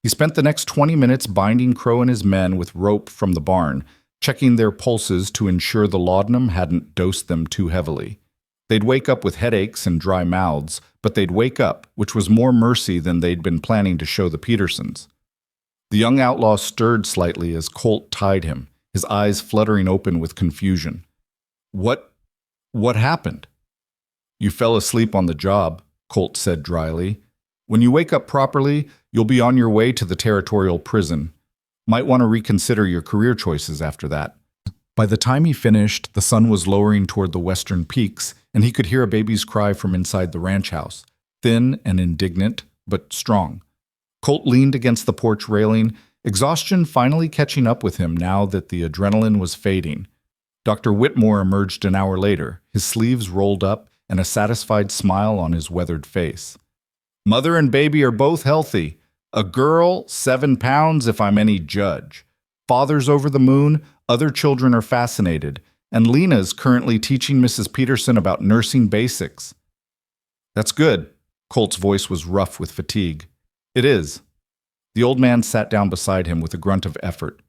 He spent the next 20 minutes binding Crow and his men with rope from the barn, checking their pulses to ensure the laudanum hadn't dosed them too heavily. They'd wake up with headaches and dry mouths, but they'd wake up, which was more mercy than they'd been planning to show the Petersons. The young outlaw stirred slightly as Colt tied him, his eyes fluttering open with confusion. What happened? You fell asleep on the job, Colt said dryly. When you wake up properly, you'll be on your way to the territorial prison. Might want to reconsider your career choices after that. By the time he finished, the sun was lowering toward the western peaks, and he could hear a baby's cry from inside the ranch house, thin and indignant, but strong. Colt leaned against the porch railing, exhaustion finally catching up with him now that the adrenaline was fading. Dr. Whitmore emerged an hour later, his sleeves rolled up and a satisfied smile on his weathered face. Mother and baby are both healthy. A girl, 7 pounds if I'm any judge. Father's over the moon, other children are fascinated, and Lena's currently teaching Mrs. Peterson about nursing basics. That's good. Colt's voice was rough with fatigue. It is. The old man sat down beside him with a grunt of effort.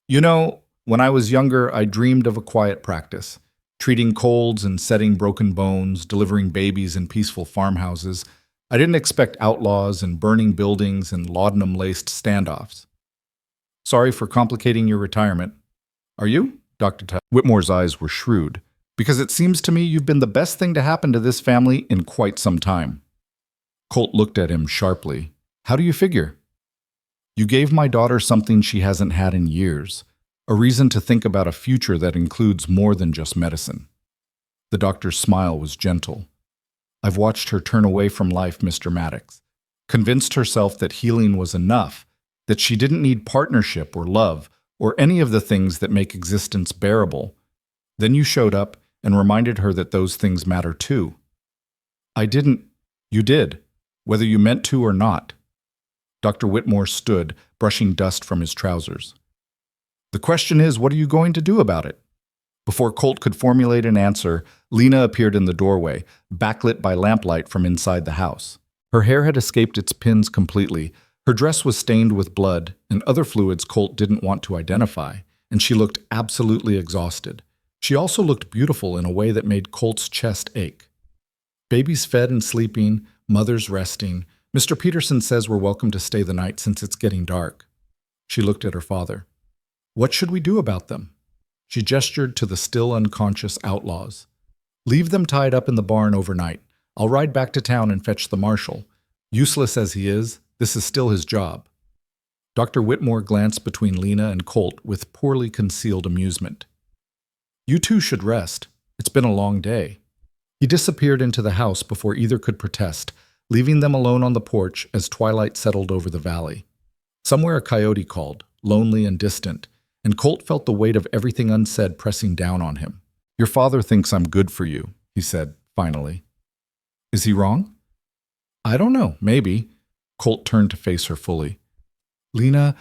You know, when I was younger, I dreamed of a quiet practice, treating colds and setting broken bones, delivering babies in peaceful farmhouses. I didn't expect outlaws and burning buildings and laudanum-laced standoffs. Sorry for complicating your retirement. Are you? Dr. Whitmore's eyes were shrewd, because it seems to me you've been the best thing to happen to this family in quite some time. Colt looked at him sharply. How do you figure? You gave my daughter something she hasn't had in years, a reason to think about a future that includes more than just medicine. The doctor's smile was gentle. I've watched her turn away from life, Mr. Maddox, convinced herself that healing was enough, that she didn't need partnership or love or any of the things that make existence bearable. Then you showed up and reminded her that those things matter too. I didn't. You did, whether you meant to or not. Dr. Whitmore stood, brushing dust from his trousers. The question is, what are you going to do about it? Before Colt could formulate an answer, Lena appeared in the doorway, backlit by lamplight from inside the house. Her hair had escaped its pins completely, her dress was stained with blood and other fluids Colt didn't want to identify, and she looked absolutely exhausted. She also looked beautiful in a way that made Colt's chest ache. Baby's fed and sleeping, mother's resting. Mr. Peterson says we're welcome to stay the night since it's getting dark. She looked at her father. What should we do about them? She gestured to the still unconscious outlaws. Leave them tied up in the barn overnight. I'll ride back to town and fetch the marshal. Useless as he is, this is still his job. Dr. Whitmore glanced between Lena and Colt with poorly concealed amusement. You two should rest. It's been a long day. He disappeared into the house before either could protest, leaving them alone on the porch as twilight settled over the valley. Somewhere a coyote called, lonely and distant, and Colt felt the weight of everything unsaid pressing down on him. Your father thinks I'm good for you, he said, finally. Is he wrong? I don't know, maybe. Colt turned to face her fully. Lena,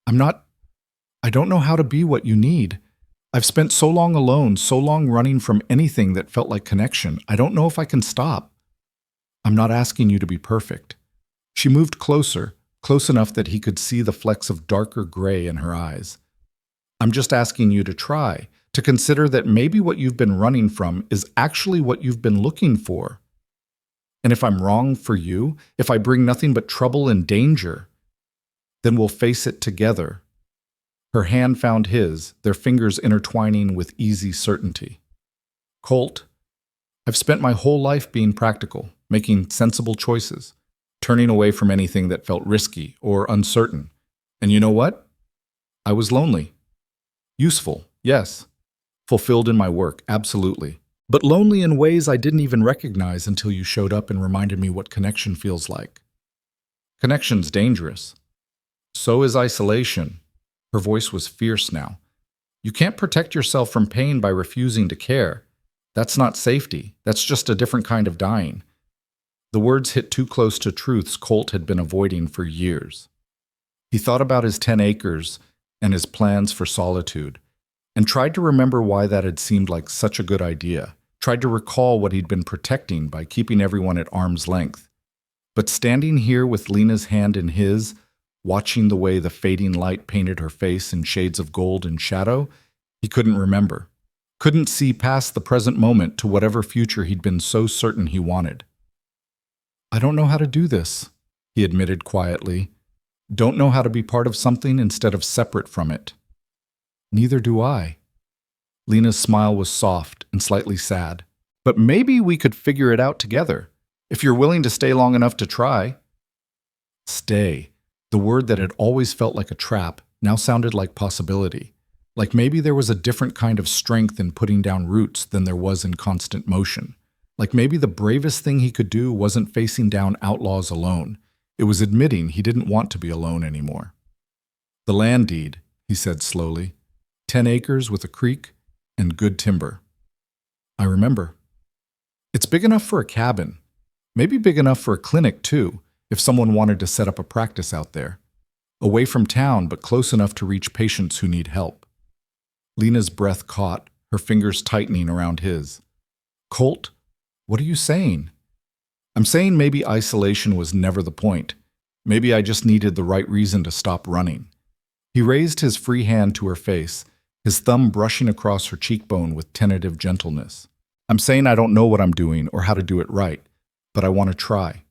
I don't know how to be what you need. I've spent so long alone, so long running from anything that felt like connection. I don't know if I can stop. I'm not asking you to be perfect. She moved closer, close enough that he could see the flecks of darker gray in her eyes. I'm just asking you to try, to consider that maybe what you've been running from is actually what you've been looking for. And if I'm wrong for you, if I bring nothing but trouble and danger, then we'll face it together. Her hand found his, their fingers intertwining with easy certainty. Colt, I've spent my whole life being practical, making sensible choices, turning away from anything that felt risky or uncertain. And you know what? I was lonely. Useful, yes. Fulfilled in my work, absolutely. But lonely in ways I didn't even recognize until you showed up and reminded me what connection feels like. Connection's dangerous. So is isolation. Her voice was fierce now. You can't protect yourself from pain by refusing to care. That's not safety. That's just a different kind of dying. The words hit too close to truths Colt had been avoiding for years. He thought about his 10 acres and his plans for solitude, and tried to remember why that had seemed like such a good idea, tried to recall what he'd been protecting by keeping everyone at arm's length. But standing here with Lena's hand in his, watching the way the fading light painted her face in shades of gold and shadow, he couldn't remember, couldn't see past the present moment to whatever future he'd been so certain he wanted. "I don't know how to do this," he admitted quietly. "Don't know how to be part of something instead of separate from it." "Neither do I." Lena's smile was soft and slightly sad. "But maybe we could figure it out together, if you're willing to stay long enough to try." Stay. The word that had always felt like a trap now sounded like possibility. Like maybe there was a different kind of strength in putting down roots than there was in constant motion. Like maybe the bravest thing he could do wasn't facing down outlaws alone. It was admitting he didn't want to be alone anymore. "The land deed," he said slowly. 10 acres with a creek and good timber." "I remember." "It's big enough for a cabin. Maybe big enough for a clinic, too, if someone wanted to set up a practice out there. Away from town, but close enough to reach patients who need help." Lena's breath caught, her fingers tightening around his. "Colt, what are you saying?" "I'm saying maybe isolation was never the point. Maybe I just needed the right reason to stop running." He raised his free hand to her face, his thumb brushing across her cheekbone with tentative gentleness. "I'm saying I don't know what I'm doing or how to do it right, but I want to try.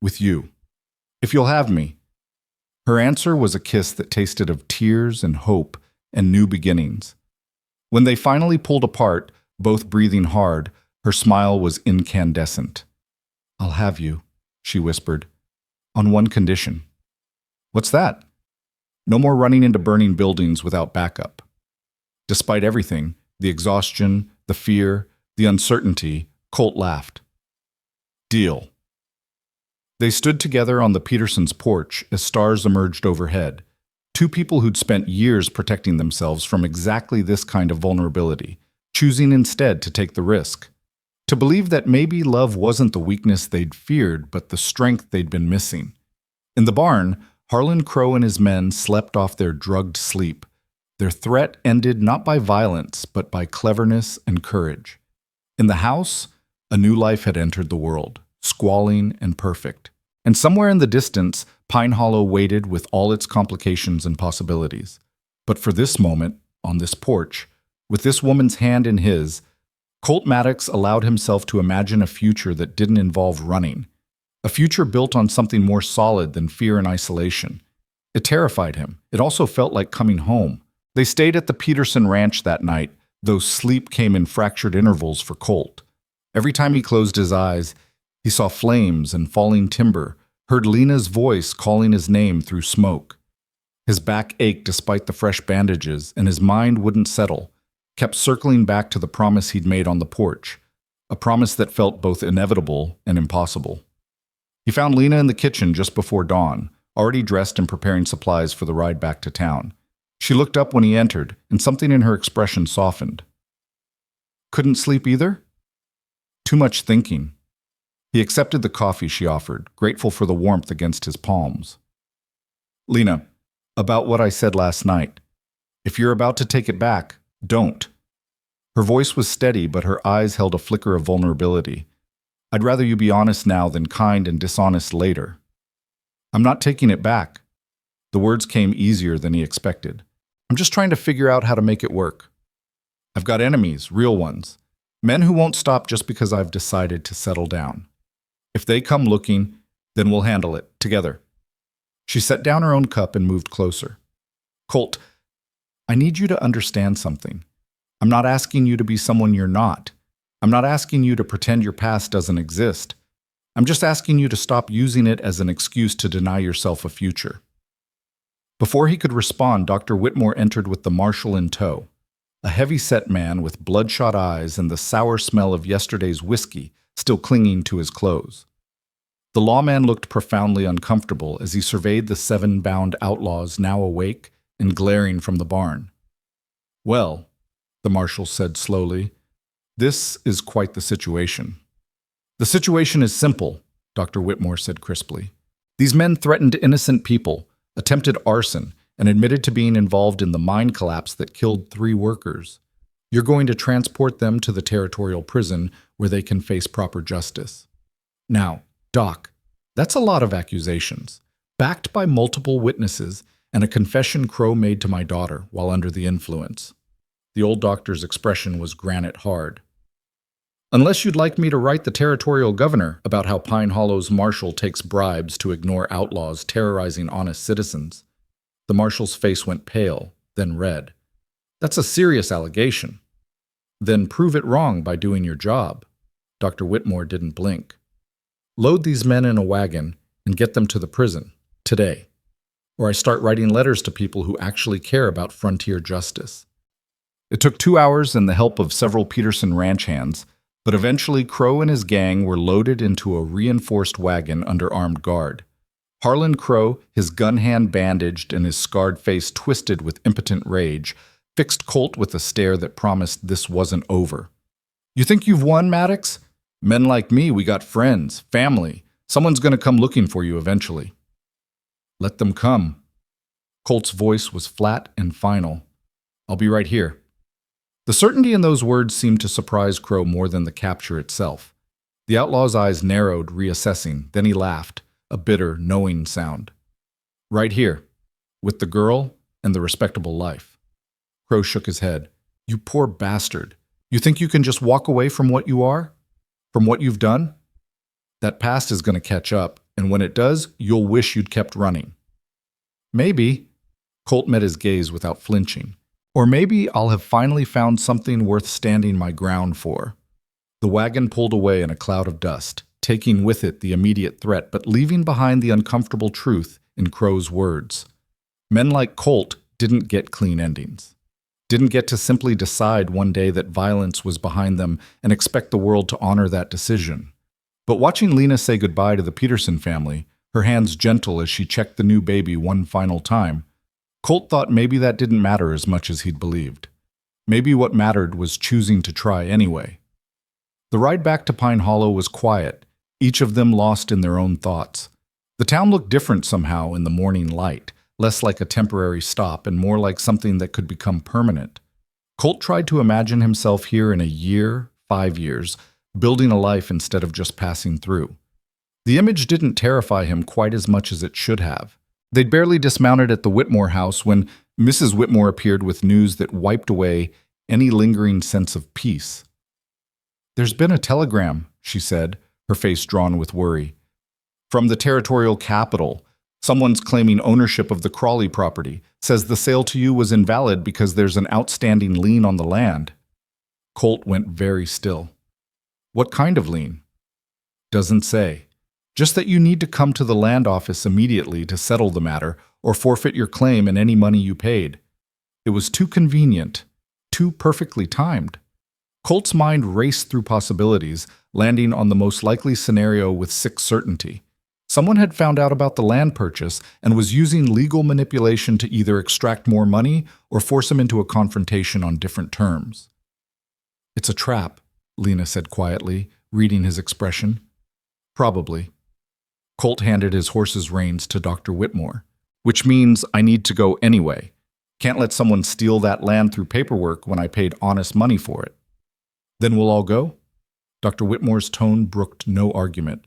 With you. If you'll have me." Her answer was a kiss that tasted of tears and hope and new beginnings. When they finally pulled apart, both breathing hard, her smile was incandescent. "I'll have you," she whispered, "on one condition." "What's that?" "No more running into burning buildings without backup." Despite everything, the exhaustion, the fear, the uncertainty, Colt laughed. "Deal." They stood together on the Petersons' porch as stars emerged overhead, two people who'd spent years protecting themselves from exactly this kind of vulnerability, choosing instead to take the risk. To believe that maybe love wasn't the weakness they'd feared, but the strength they'd been missing. In the barn, Harlan Crow and his men slept off their drugged sleep. Their threat ended not by violence, but by cleverness and courage. In the house, a new life had entered the world, squalling and perfect. And somewhere in the distance, Pine Hollow waited with all its complications and possibilities. But for this moment, on this porch, with this woman's hand in his, Colt Maddox allowed himself to imagine a future that didn't involve running. A future built on something more solid than fear and isolation. It terrified him. It also felt like coming home. They stayed at the Peterson ranch that night, though sleep came in fractured intervals for Colt. Every time he closed his eyes, he saw flames and falling timber, heard Lena's voice calling his name through smoke. His back ached despite the fresh bandages, and his mind wouldn't settle, kept circling back to the promise he'd made on the porch, a promise that felt both inevitable and impossible. He found Lena in the kitchen just before dawn, already dressed and preparing supplies for the ride back to town. She looked up when he entered, and something in her expression softened. "Couldn't sleep either?" "Too much thinking." He accepted the coffee she offered, grateful for the warmth against his palms. "Lena, about what I said last night. If you're about to take it back, don't." Her voice was steady, but her eyes held a flicker of vulnerability. "I'd rather you be honest now than kind and dishonest later." "I'm not taking it back." The words came easier than he expected. "I'm just trying to figure out how to make it work. I've got enemies, real ones. Men who won't stop just because I've decided to settle down. If they come looking, then we'll handle it, together." She set down her own cup and moved closer. "Colt, I need you to understand something. I'm not asking you to be someone you're not. I'm not asking you to pretend your past doesn't exist. I'm just asking you to stop using it as an excuse to deny yourself a future." Before he could respond, Dr. Whitmore entered with the marshal in tow, a heavy-set man with bloodshot eyes and the sour smell of yesterday's whiskey still clinging to his clothes. The lawman looked profoundly uncomfortable as he surveyed the 7 bound outlaws now awake and glaring from the barn. "Well," the marshal said slowly, "this is quite the situation. The situation is simple. Dr. Whitmore said crisply. These men threatened innocent people, attempted arson, and admitted to being involved in the mine collapse that killed 3 workers. You're going to transport them to the territorial prison where they can face proper justice. Now, Doc, that's a lot of accusations, backed by multiple witnesses and a confession Crow made to my daughter while under the influence. The old doctor's expression was granite hard. Unless you'd like me to write the territorial governor about how Pine Hollow's marshal takes bribes to ignore outlaws terrorizing honest citizens. The marshal's face went pale, then red. That's a serious allegation. Then prove it wrong by doing your job. Dr. Whitmore didn't blink. Load these men in a wagon and get them to the prison, today. Or I start writing letters to people who actually care about frontier justice. It took 2 hours and the help of several Peterson ranch hands, but eventually Crow and his gang were loaded into a reinforced wagon under armed guard. Harlan Crow, his gun hand bandaged and his scarred face twisted with impotent rage, fixed Colt with a stare that promised this wasn't over. You think you've won, Maddox? Men like me, we got friends, family. Someone's going to come looking for you eventually. Let them come. Colt's voice was flat and final. I'll be right here. The certainty in those words seemed to surprise Crow more than the capture itself. The outlaw's eyes narrowed, reassessing, then he laughed, a bitter, knowing sound. Right here, with the girl and the respectable life. Crow shook his head. You poor bastard. You think you can just walk away from what you are? From what you've done? That past is going to catch up, and when it does, you'll wish you'd kept running. Maybe. Colt met his gaze without flinching. Or maybe I'll have finally found something worth standing my ground for. The wagon pulled away in a cloud of dust, taking with it the immediate threat, but leaving behind the uncomfortable truth in Crow's words. Men like Colt didn't get clean endings. Didn't get to simply decide one day that violence was behind them and expect the world to honor that decision. But watching Lena say goodbye to the Peterson family, her hands gentle as she checked the new baby one final time, Colt thought maybe that didn't matter as much as he'd believed. Maybe what mattered was choosing to try anyway. The ride back to Pine Hollow was quiet, each of them lost in their own thoughts. The town looked different somehow in the morning light, less like a temporary stop and more like something that could become permanent. Colt tried to imagine himself here in a year, 5 years, building a life instead of just passing through. The image didn't terrify him quite as much as it should have. They'd barely dismounted at the Whitmore house when Mrs. Whitmore appeared with news that wiped away any lingering sense of peace. There's been a telegram, she said, her face drawn with worry. From the territorial capital. Someone's claiming ownership of the Crawley property, says the sale to you was invalid because there's an outstanding lien on the land. Colt went very still. What kind of lien? Doesn't say. Just that you need to come to the land office immediately to settle the matter or forfeit your claim and any money you paid. It was too convenient, too perfectly timed. Colt's mind raced through possibilities, landing on the most likely scenario with sick certainty. Someone had found out about the land purchase and was using legal manipulation to either extract more money or force him into a confrontation on different terms. It's a trap, Lena said quietly, reading his expression. Probably. Colt handed his horse's reins to Dr. Whitmore. Which means I need to go anyway. Can't let someone steal that land through paperwork when I paid honest money for it. Then we'll all go? Dr. Whitmore's tone brooked no argument.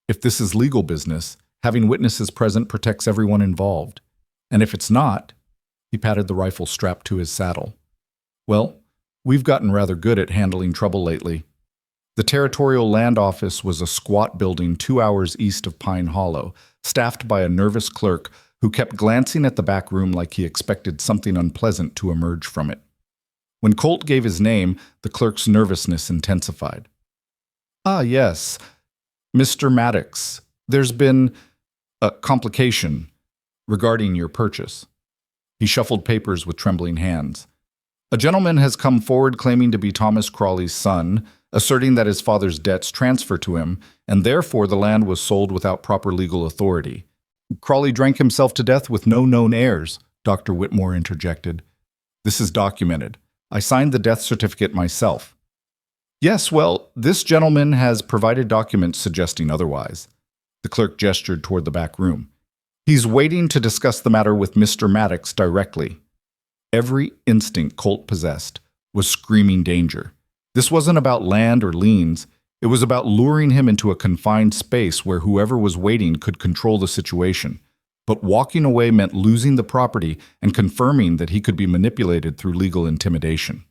If this is legal business, having witnesses present protects everyone involved. And if it's not, he patted the rifle strapped to his saddle. Well, we've gotten rather good at handling trouble lately. The Territorial Land Office was a squat building 2 hours east of Pine Hollow, staffed by a nervous clerk who kept glancing at the back room like he expected something unpleasant to emerge from it. When Colt gave his name, the clerk's nervousness intensified. Ah, yes. Mr. Maddox, there's been a complication regarding your purchase. He shuffled papers with trembling hands. A gentleman has come forward claiming to be Thomas Crawley's son, asserting that his father's debts transfer to him, and therefore the land was sold without proper legal authority. Crawley drank himself to death with no known heirs, Dr. Whitmore interjected. This is documented. I signed the death certificate myself. Yes, well, this gentleman has provided documents suggesting otherwise. The clerk gestured toward the back room. He's waiting to discuss the matter with Mr. Maddox directly. Every instinct Colt possessed was screaming danger. This wasn't about land or liens. It was about luring him into a confined space where whoever was waiting could control the situation. But walking away meant losing the property and confirming that he could be manipulated through legal intimidation.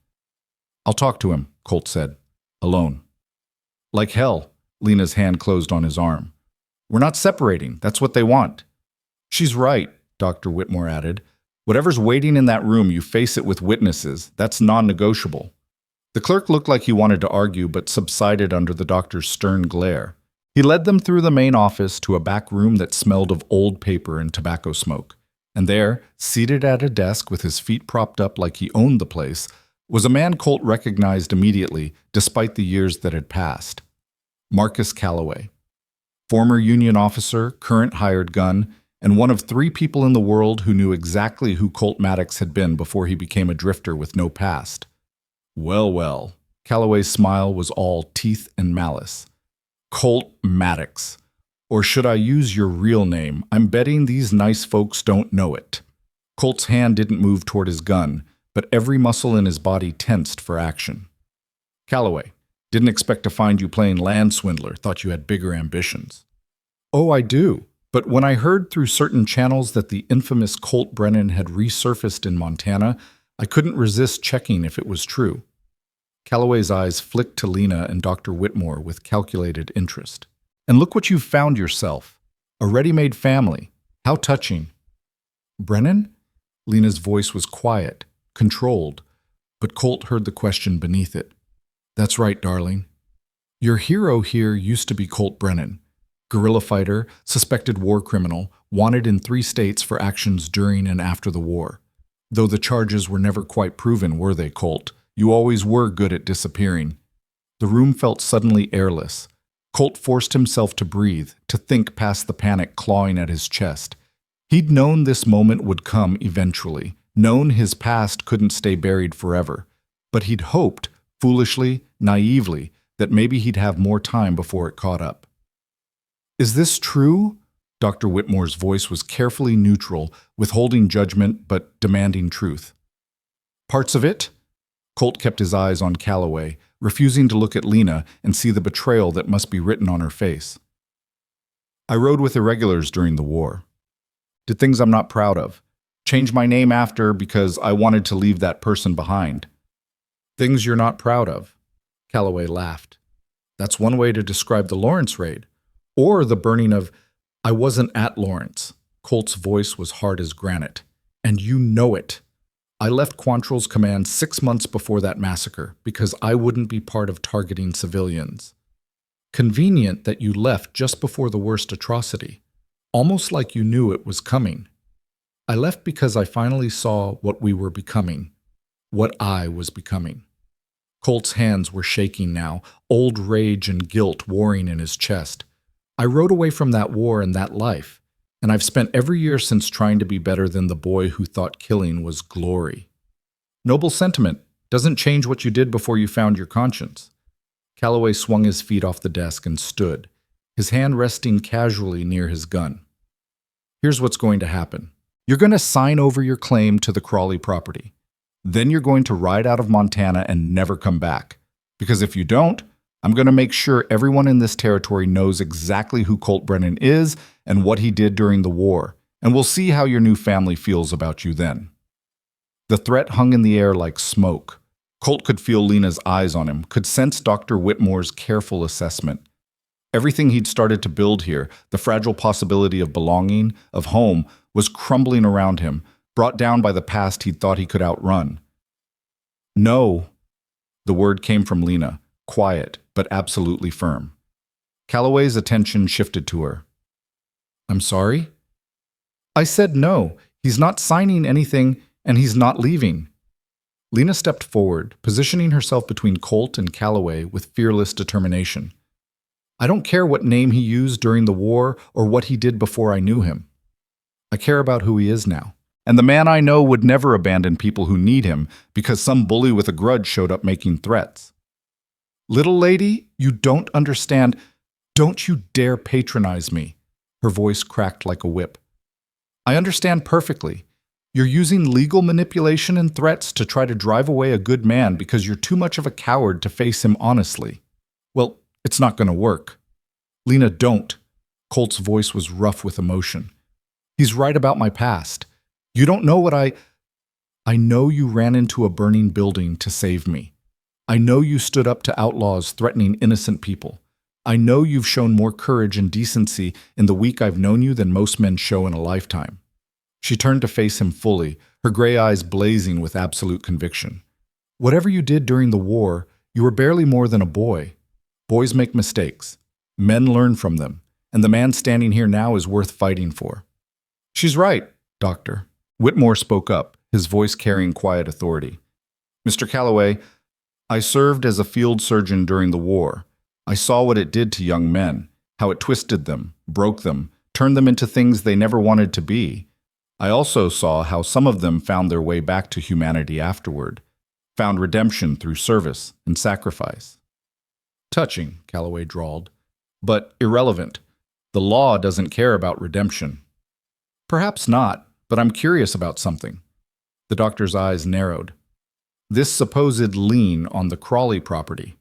"I'll talk to him," Colt said. "Alone." "Like hell." Lena's hand closed on his arm. "We're not separating. That's what they want." "She's right," Dr. Whitmore added. "Whatever's waiting in that room, you face it with witnesses. That's non-negotiable." The clerk looked like he wanted to argue, but subsided under the doctor's stern glare. He led them through the main office to a back room that smelled of old paper and tobacco smoke. And there, seated at a desk with his feet propped up like he owned the place, was a man Colt recognized immediately, despite the years that had passed. Marcus Calloway. Former Union officer, current hired gun, and one of 3 people in the world who knew exactly who Colt Maddox had been before he became a drifter with no past. Well, well, Calloway's smile was all teeth and malice. Colt Maddox. Or should I use your real name? I'm betting these nice folks don't know it. Colt's hand didn't move toward his gun, but every muscle in his body tensed for action. "Calloway, didn't expect to find you playing land swindler, thought you had bigger ambitions." "Oh, I do. But when I heard through certain channels that the infamous Colt Brennan had resurfaced in Montana, I couldn't resist checking if it was true." Calloway's eyes flicked to Lena and Dr. Whitmore with calculated interest. "And look what you've found yourself. A ready-made family. How touching." "Brennan?" Lena's voice was quiet, controlled, but Colt heard the question beneath it. "That's right, darling. Your hero here used to be Colt Brennan. Guerrilla fighter, suspected war criminal, wanted in 3 states for actions during and after the war. Though the charges were never quite proven, were they, Colt? You always were good at disappearing." The room felt suddenly airless. Colt forced himself to breathe, to think past the panic clawing at his chest. He'd known this moment would come eventually, known his past couldn't stay buried forever. But he'd hoped, foolishly, naively, that maybe he'd have more time before it caught up. "Is this true?" Dr. Whitmore's voice was carefully neutral, withholding judgment but demanding truth. "Parts of it?" Colt kept his eyes on Calloway, refusing to look at Lena and see the betrayal that must be written on her face. "I rode with irregulars during the war. Did things I'm not proud of. Changed my name after because I wanted to leave that person behind." "Things you're not proud of?" Calloway laughed. "That's one way to describe the Lawrence raid. Or the burning of... I wasn't at Lawrence." Colt's voice was hard as granite. "And you know it. I left Quantrill's command 6 months before that massacre because I wouldn't be part of targeting civilians. Convenient that you left just before the worst atrocity, almost like you knew it was coming. I left because I finally saw what we were becoming, what I was becoming." Colt's hands were shaking now, old rage and guilt warring in his chest. "I rode away from that war and that life. And I've spent every year since trying to be better than the boy who thought killing was glory." "Noble sentiment. Doesn't change what you did before you found your conscience." Calloway swung his feet off the desk and stood, his hand resting casually near his gun. "Here's what's going to happen. You're going to sign over your claim to the Crawley property. Then you're going to ride out of Montana and never come back. Because if you don't, I'm going to make sure everyone in this territory knows exactly who Colt Brennan is and what he did during the war, and we'll see how your new family feels about you then." The threat hung in the air like smoke. Colt could feel Lena's eyes on him, could sense Dr. Whitmore's careful assessment. Everything he'd started to build here, the fragile possibility of belonging, of home, was crumbling around him, brought down by the past he'd thought he could outrun. "No." The word came from Lena, quiet but absolutely firm. Calloway's attention shifted to her. "I'm sorry?" "I said no. He's not signing anything, and he's not leaving." Lena stepped forward, positioning herself between Colt and Calloway with fearless determination. "I don't care what name he used during the war or what he did before I knew him. I care about who he is now. And the man I know would never abandon people who need him because some bully with a grudge showed up making threats." "Little lady, you don't understand. Don't you dare patronize me." Her voice cracked like a whip. I understand perfectly. You're using legal manipulation and threats to try to drive away a good man because you're too much of a coward to face him honestly. Well, it's not going to work. Lena, don't. Colt's voice was rough with emotion. He's right about my past. You don't know what I know you ran into a burning building to save me. I know you stood up to outlaws threatening innocent people. I know you've shown more courage and decency in the week I've known you than most men show in a lifetime. She turned to face him fully, her gray eyes blazing with absolute conviction. Whatever you did during the war, you were barely more than a boy. Boys make mistakes. Men learn from them, and the man standing here now is worth fighting for. She's right, Doctor. Whitmore spoke up, his voice carrying quiet authority. Mr. Calloway, I served as a field surgeon during the war. I saw what it did to young men, how it twisted them, broke them, turned them into things they never wanted to be. I also saw how some of them found their way back to humanity afterward, found redemption through service and sacrifice. Touching, Calloway drawled, but irrelevant. The law doesn't care about redemption. Perhaps not, but I'm curious about something. The doctor's eyes narrowed. This supposed lien on the Crawley property.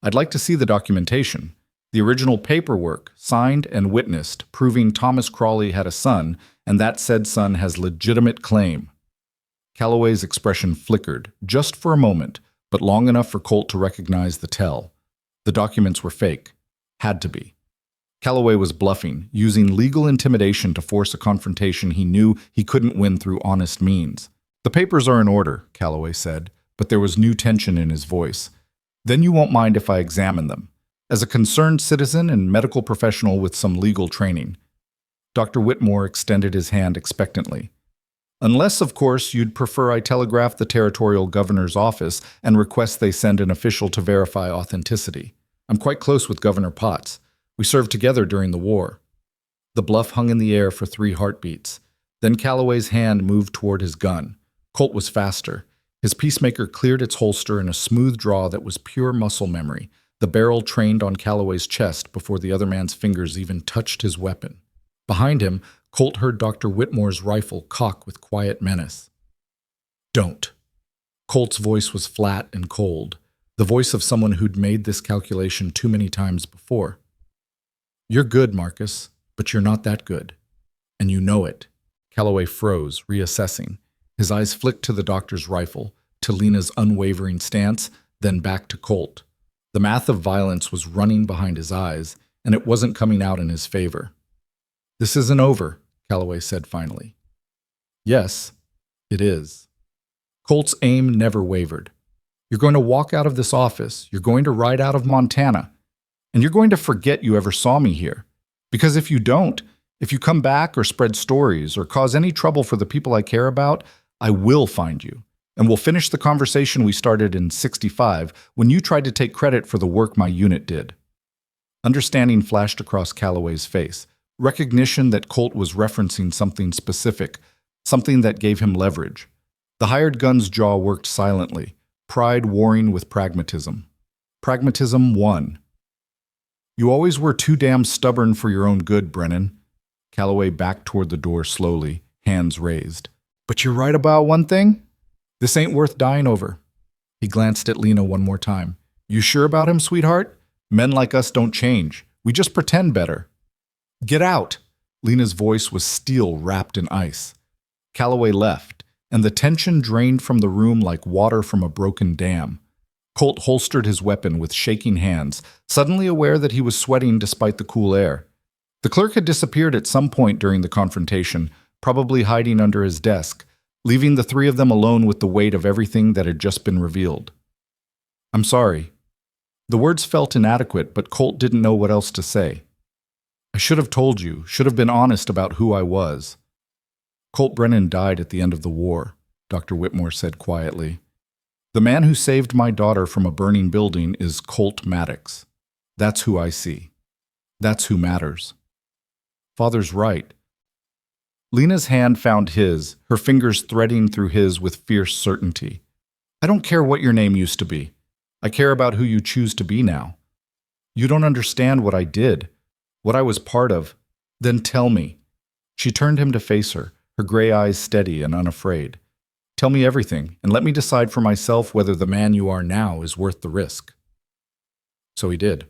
I'd like to see the documentation. The original paperwork, signed and witnessed, proving Thomas Crawley had a son, and that said son has legitimate claim. Calloway's expression flickered, just for a moment, but long enough for Colt to recognize the tell. The documents were fake. Had to be. Calloway was bluffing, using legal intimidation to force a confrontation he knew he couldn't win through honest means. The papers are in order, Calloway said, but there was new tension in his voice. Then you won't mind if I examine them. As a concerned citizen and medical professional with some legal training. Dr. Whitmore extended his hand expectantly. Unless, of course, you'd prefer I telegraph the territorial governor's office and request they send an official to verify authenticity. I'm quite close with Governor Potts. We served together during the war. The bluff hung in the air for 3 heartbeats. Then Calloway's hand moved toward his gun. Colt was faster. His peacemaker cleared its holster in a smooth draw that was pure muscle memory. The barrel trained on Calloway's chest before the other man's fingers even touched his weapon. Behind him, Colt heard Dr. Whitmore's rifle cock with quiet menace. Don't. Colt's voice was flat and cold, the voice of someone who'd made this calculation too many times before. You're good, Marcus, but you're not that good. And you know it. Calloway froze, reassessing. His eyes flicked to the doctor's rifle, to Lena's unwavering stance, then back to Colt. The math of violence was running behind his eyes, and it wasn't coming out in his favor. This isn't over, Calloway said finally. Yes, it is. Colt's aim never wavered. You're going to walk out of this office, you're going to ride out of Montana, and you're going to forget you ever saw me here. Because if you don't, if you come back or spread stories or cause any trouble for the people I care about, I will find you. And we'll finish the conversation we started in '65 when you tried to take credit for the work my unit did. Understanding flashed across Calloway's face, recognition that Colt was referencing something specific, something that gave him leverage. The hired gun's jaw worked silently, pride warring with pragmatism. Pragmatism won. You always were too damn stubborn for your own good, Brennan. Calloway backed toward the door slowly, hands raised. But you're right about one thing? This ain't worth dying over. He glanced at Lena one more time. You sure about him, sweetheart? Men like us don't change. We just pretend better. Get out! Lena's voice was steel wrapped in ice. Calloway left, and the tension drained from the room like water from a broken dam. Colt holstered his weapon with shaking hands, suddenly aware that he was sweating despite the cool air. The clerk had disappeared at some point during the confrontation, probably hiding under his desk, leaving the 3 of them alone with the weight of everything that had just been revealed. I'm sorry. The words felt inadequate, but Colt didn't know what else to say. I should have told you, should have been honest about who I was. Colt Brennan died at the end of the war, Dr. Whitmore said quietly. The man who saved my daughter from a burning building is Colt Maddox. That's who I see. That's who matters. Father's right. Lena's hand found his, her fingers threading through his with fierce certainty. I don't care what your name used to be. I care about who you choose to be now. You don't understand what I did, what I was part of. Then tell me. She turned him to face her, her gray eyes steady and unafraid. Tell me everything, and let me decide for myself whether the man you are now is worth the risk. So he did.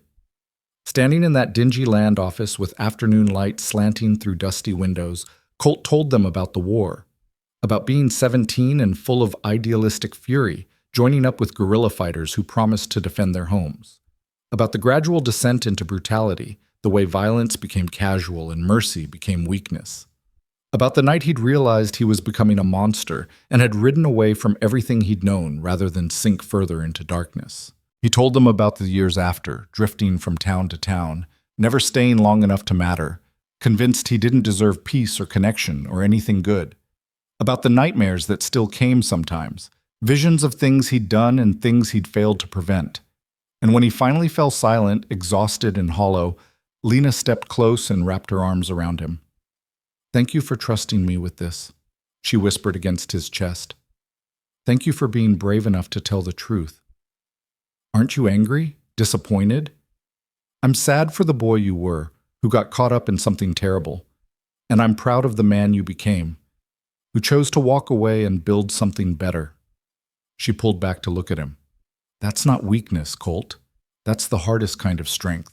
Standing in that dingy land office with afternoon light slanting through dusty windows, Colt told them about the war, about being 17 and full of idealistic fury, joining up with guerrilla fighters who promised to defend their homes, about the gradual descent into brutality, the way violence became casual and mercy became weakness, about the night he'd realized he was becoming a monster and had ridden away from everything he'd known rather than sink further into darkness. He told them about the years after, drifting from town to town, never staying long enough to matter, convinced he didn't deserve peace or connection or anything good. About the nightmares that still came sometimes, visions of things he'd done and things he'd failed to prevent. And when he finally fell silent, exhausted and hollow, Lena stepped close and wrapped her arms around him. "Thank you for trusting me with this," she whispered against his chest. "Thank you for being brave enough to tell the truth. Aren't you angry? Disappointed? I'm sad for the boy you were, who got caught up in something terrible. And I'm proud of the man you became, who chose to walk away and build something better." She pulled back to look at him. "That's not weakness, Colt. That's the hardest kind of strength."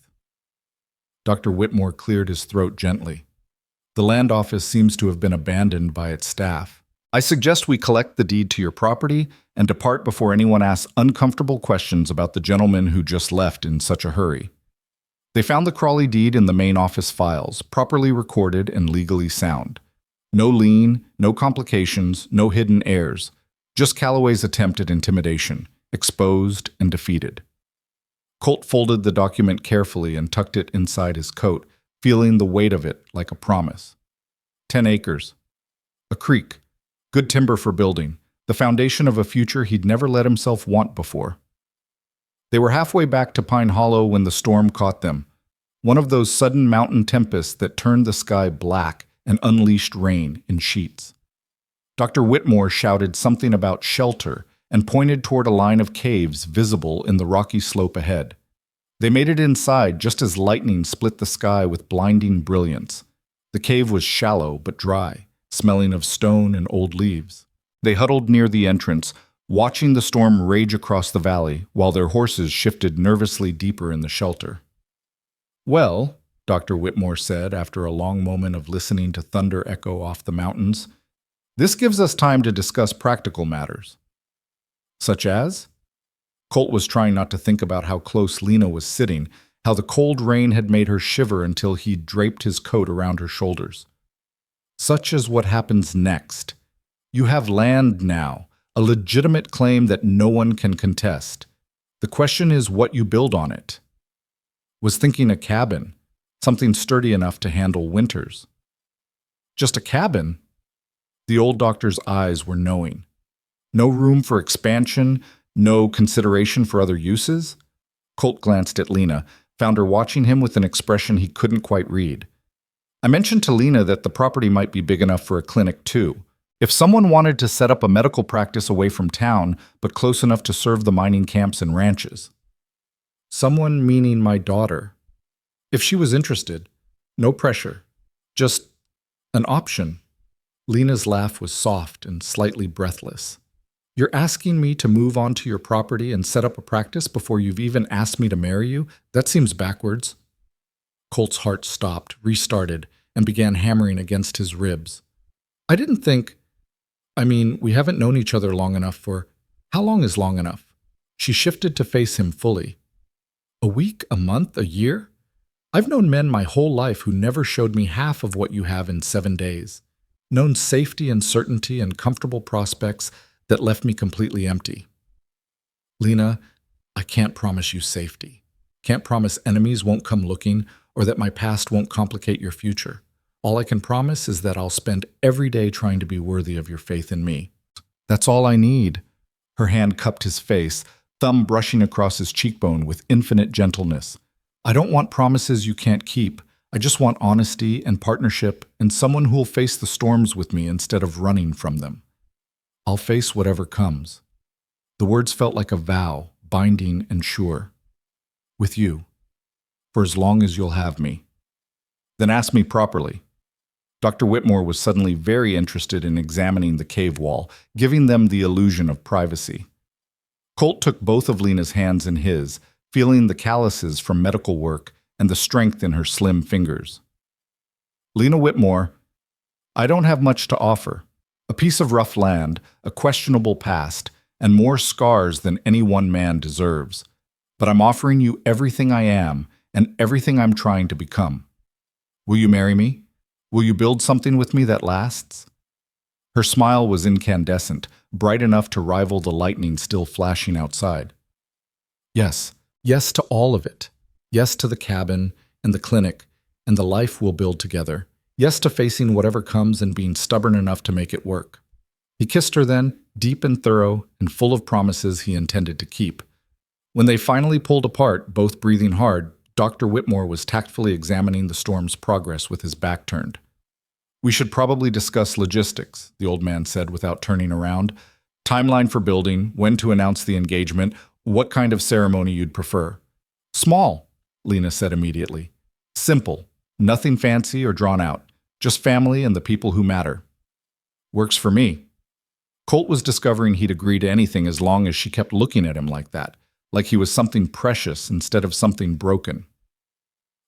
Dr. Whitmore cleared his throat gently. "The land office seems to have been abandoned by its staff. I suggest we collect the deed to your property and depart before anyone asks uncomfortable questions about the gentleman who just left in such a hurry." They found the Crawley deed in the main office files, properly recorded and legally sound. No lien, no complications, no hidden heirs. Just Calloway's attempt at intimidation, exposed and defeated. Colt folded the document carefully and tucked it inside his coat, feeling the weight of it like a promise. 10 acres. A creek. Good timber for building. The foundation of a future he'd never let himself want before. They were halfway back to Pine Hollow when the storm caught them. One of those sudden mountain tempests that turned the sky black and unleashed rain in sheets. Dr. Whitmore shouted something about shelter and pointed toward a line of caves visible in the rocky slope ahead. They made it inside just as lightning split the sky with blinding brilliance. The cave was shallow but dry, smelling of stone and old leaves. They huddled near the entrance, watching the storm rage across the valley while their horses shifted nervously deeper in the shelter. "Well," Dr. Whitmore said after a long moment of listening to thunder echo off the mountains, "this gives us time to discuss practical matters." "Such as?" Colt was trying not to think about how close Lena was sitting, how the cold rain had made her shiver until he'd draped his coat around her shoulders. "Such as what happens next. You have land now, a legitimate claim that no one can contest. The question is what you build on it." Was thinking a cabin, something sturdy enough to handle winters. "Just a cabin?" The old doctor's eyes were knowing. No room for expansion, no consideration for other uses? Colt glanced at Lena, found her watching him with an expression he couldn't quite read. "I mentioned to Lena that the property might be big enough for a clinic too. If someone wanted to set up a medical practice away from town, but close enough to serve the mining camps and ranches." Someone meaning my daughter. If she was interested, no pressure, just an option. Lena's laugh was soft and slightly breathless. "You're asking me to move onto your property and set up a practice before you've even asked me to marry you? That seems backwards." Colt's heart stopped, restarted, and began hammering against his ribs. "I didn't think... we haven't known each other long enough for... How long is long enough?" She shifted to face him fully. "A week, a month, a year? I've known men my whole life who never showed me half of what you have in 7 days. Known safety and certainty and comfortable prospects that left me completely empty. Lena, I can't promise you safety. Can't promise enemies won't come looking or that my past won't complicate your future. All I can promise is that I'll spend every day trying to be worthy of your faith in me. That's all I need." Her hand cupped his face, thumb brushing across his cheekbone with infinite gentleness. "I don't want promises you can't keep. I just want honesty and partnership and someone who'll face the storms with me instead of running from them. I'll face whatever comes." The words felt like a vow, binding and sure. "With you. For as long as you'll have me." Then ask me properly. Dr. Whitmore was suddenly very interested in examining the cave wall, giving them the illusion of privacy. Colt took both of Lena's hands in his, feeling the calluses from medical work and the strength in her slim fingers. Lena Whitmore, I don't have much to offer. A piece of rough land, a questionable past, and more scars than any one man deserves. But I'm offering you everything I am and everything I'm trying to become. Will you marry me? Will you build something with me that lasts? Her smile was incandescent, bright enough to rival the lightning still flashing outside. Yes, yes to all of it. Yes to the cabin and the clinic and the life we'll build together. Yes to facing whatever comes and being stubborn enough to make it work. He kissed her then, deep and thorough and full of promises he intended to keep. When they finally pulled apart, both breathing hard, Dr. Whitmore was tactfully examining the storm's progress with his back turned. We should probably discuss logistics, the old man said without turning around. Timeline for building, when to announce the engagement, what kind of ceremony you'd prefer. Small, Lena said immediately. Simple, nothing fancy or drawn out. Just family and the people who matter. Works for me. Colt was discovering he'd agree to anything as long as she kept looking at him like that, like he was something precious instead of something broken.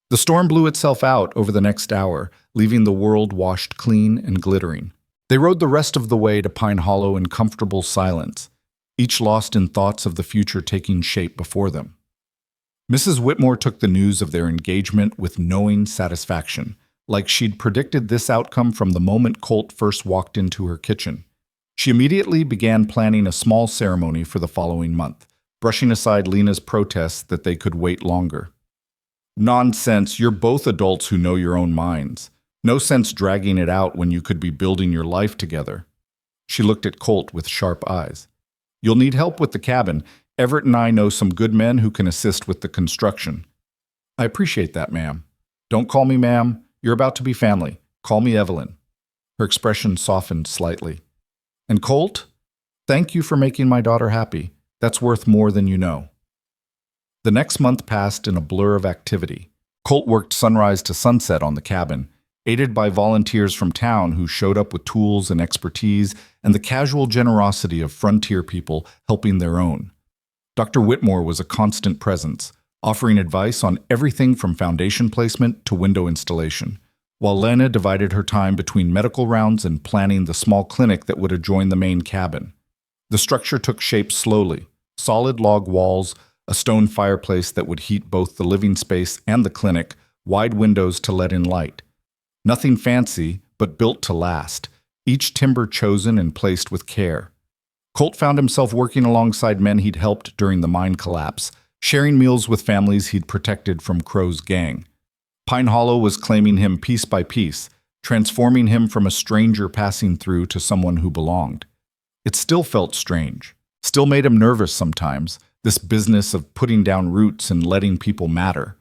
The storm blew itself out over the next hour, leaving the world washed clean and glittering. They rode the rest of the way to Pine Hollow in comfortable silence, each lost in thoughts of the future taking shape before them. Mrs. Whitmore took the news of their engagement with knowing satisfaction, like she'd predicted this outcome from the moment Colt first walked into her kitchen. She immediately began planning a small ceremony for the following month, brushing aside Lena's protests that they could wait longer. Nonsense, you're both adults who know your own minds. No sense dragging it out when you could be building your life together. She looked at Colt with sharp eyes. You'll need help with the cabin. Everett and I know some good men who can assist with the construction. I appreciate that, ma'am. Don't call me ma'am. You're about to be family. Call me Evelyn. Her expression softened slightly. And Colt, thank you for making my daughter happy. That's worth more than you know. The next month passed in a blur of activity. Colt worked sunrise to sunset on the cabin, aided by volunteers from town who showed up with tools and expertise and the casual generosity of frontier people helping their own. Dr. Whitmore was a constant presence, offering advice on everything from foundation placement to window installation, while Lena divided her time between medical rounds and planning the small clinic that would adjoin the main cabin. The structure took shape slowly, solid log walls, a stone fireplace that would heat both the living space and the clinic, wide windows to let in light. Nothing fancy, but built to last, each timber chosen and placed with care. Colt found himself working alongside men he'd helped during the mine collapse, sharing meals with families he'd protected from Crow's gang. Pine Hollow was claiming him piece by piece, transforming him from a stranger passing through to someone who belonged. It still felt strange, still made him nervous sometimes, this business of putting down roots and letting people matter.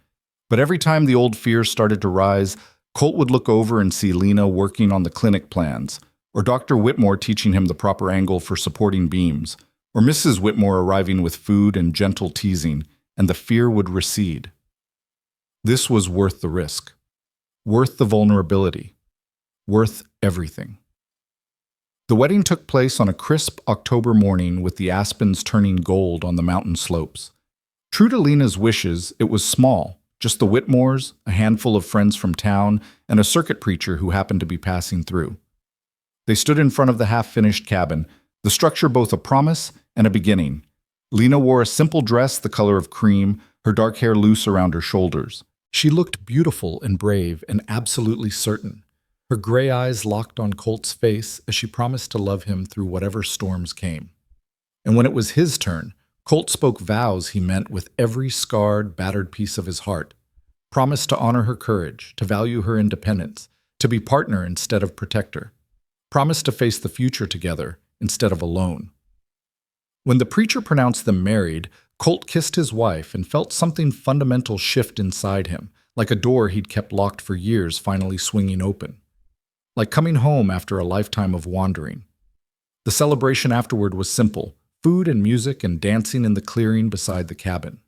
But every time the old fears started to rise, Colt would look over and see Lena working on the clinic plans, or Dr. Whitmore teaching him the proper angle for supporting beams, or Mrs. Whitmore arriving with food and gentle teasing, and the fear would recede. This was worth the risk, worth the vulnerability, worth everything. The wedding took place on a crisp October morning with the aspens turning gold on the mountain slopes. True to Lena's wishes, it was small, just the Whitmores, a handful of friends from town, and a circuit preacher who happened to be passing through. They stood in front of the half-finished cabin, the structure both a promise and a beginning. Lena wore a simple dress the color of cream, her dark hair loose around her shoulders. She looked beautiful and brave and absolutely certain. Her gray eyes locked on Colt's face as she promised to love him through whatever storms came. And when it was his turn, Colt spoke vows he meant with every scarred, battered piece of his heart. Promised to honor her courage, to value her independence, to be partner instead of protector. Promised to face the future together instead of alone. When the preacher pronounced them married, Colt kissed his wife and felt something fundamental shift inside him, like a door he'd kept locked for years finally swinging open. Like coming home after a lifetime of wandering. The celebration afterward was simple, food and music and dancing in the clearing beside the cabin.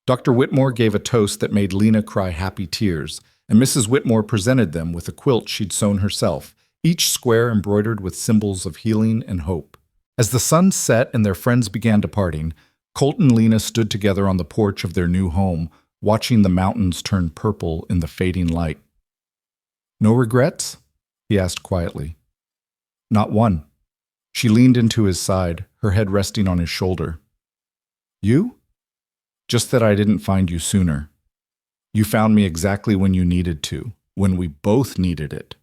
Dr. Whitmore gave a toast that made Lena cry happy tears, and Mrs. Whitmore presented them with a quilt she'd sewn herself, each square embroidered with symbols of healing and hope. As the sun set and their friends began departing, Colt and Lena stood together on the porch of their new home, watching the mountains turn purple in the fading light. "No regrets?" he asked quietly. "Not one." She leaned into his side, her head resting on his shoulder. "You?" "Just that I didn't find you sooner. You found me exactly when you needed to, when we both needed it."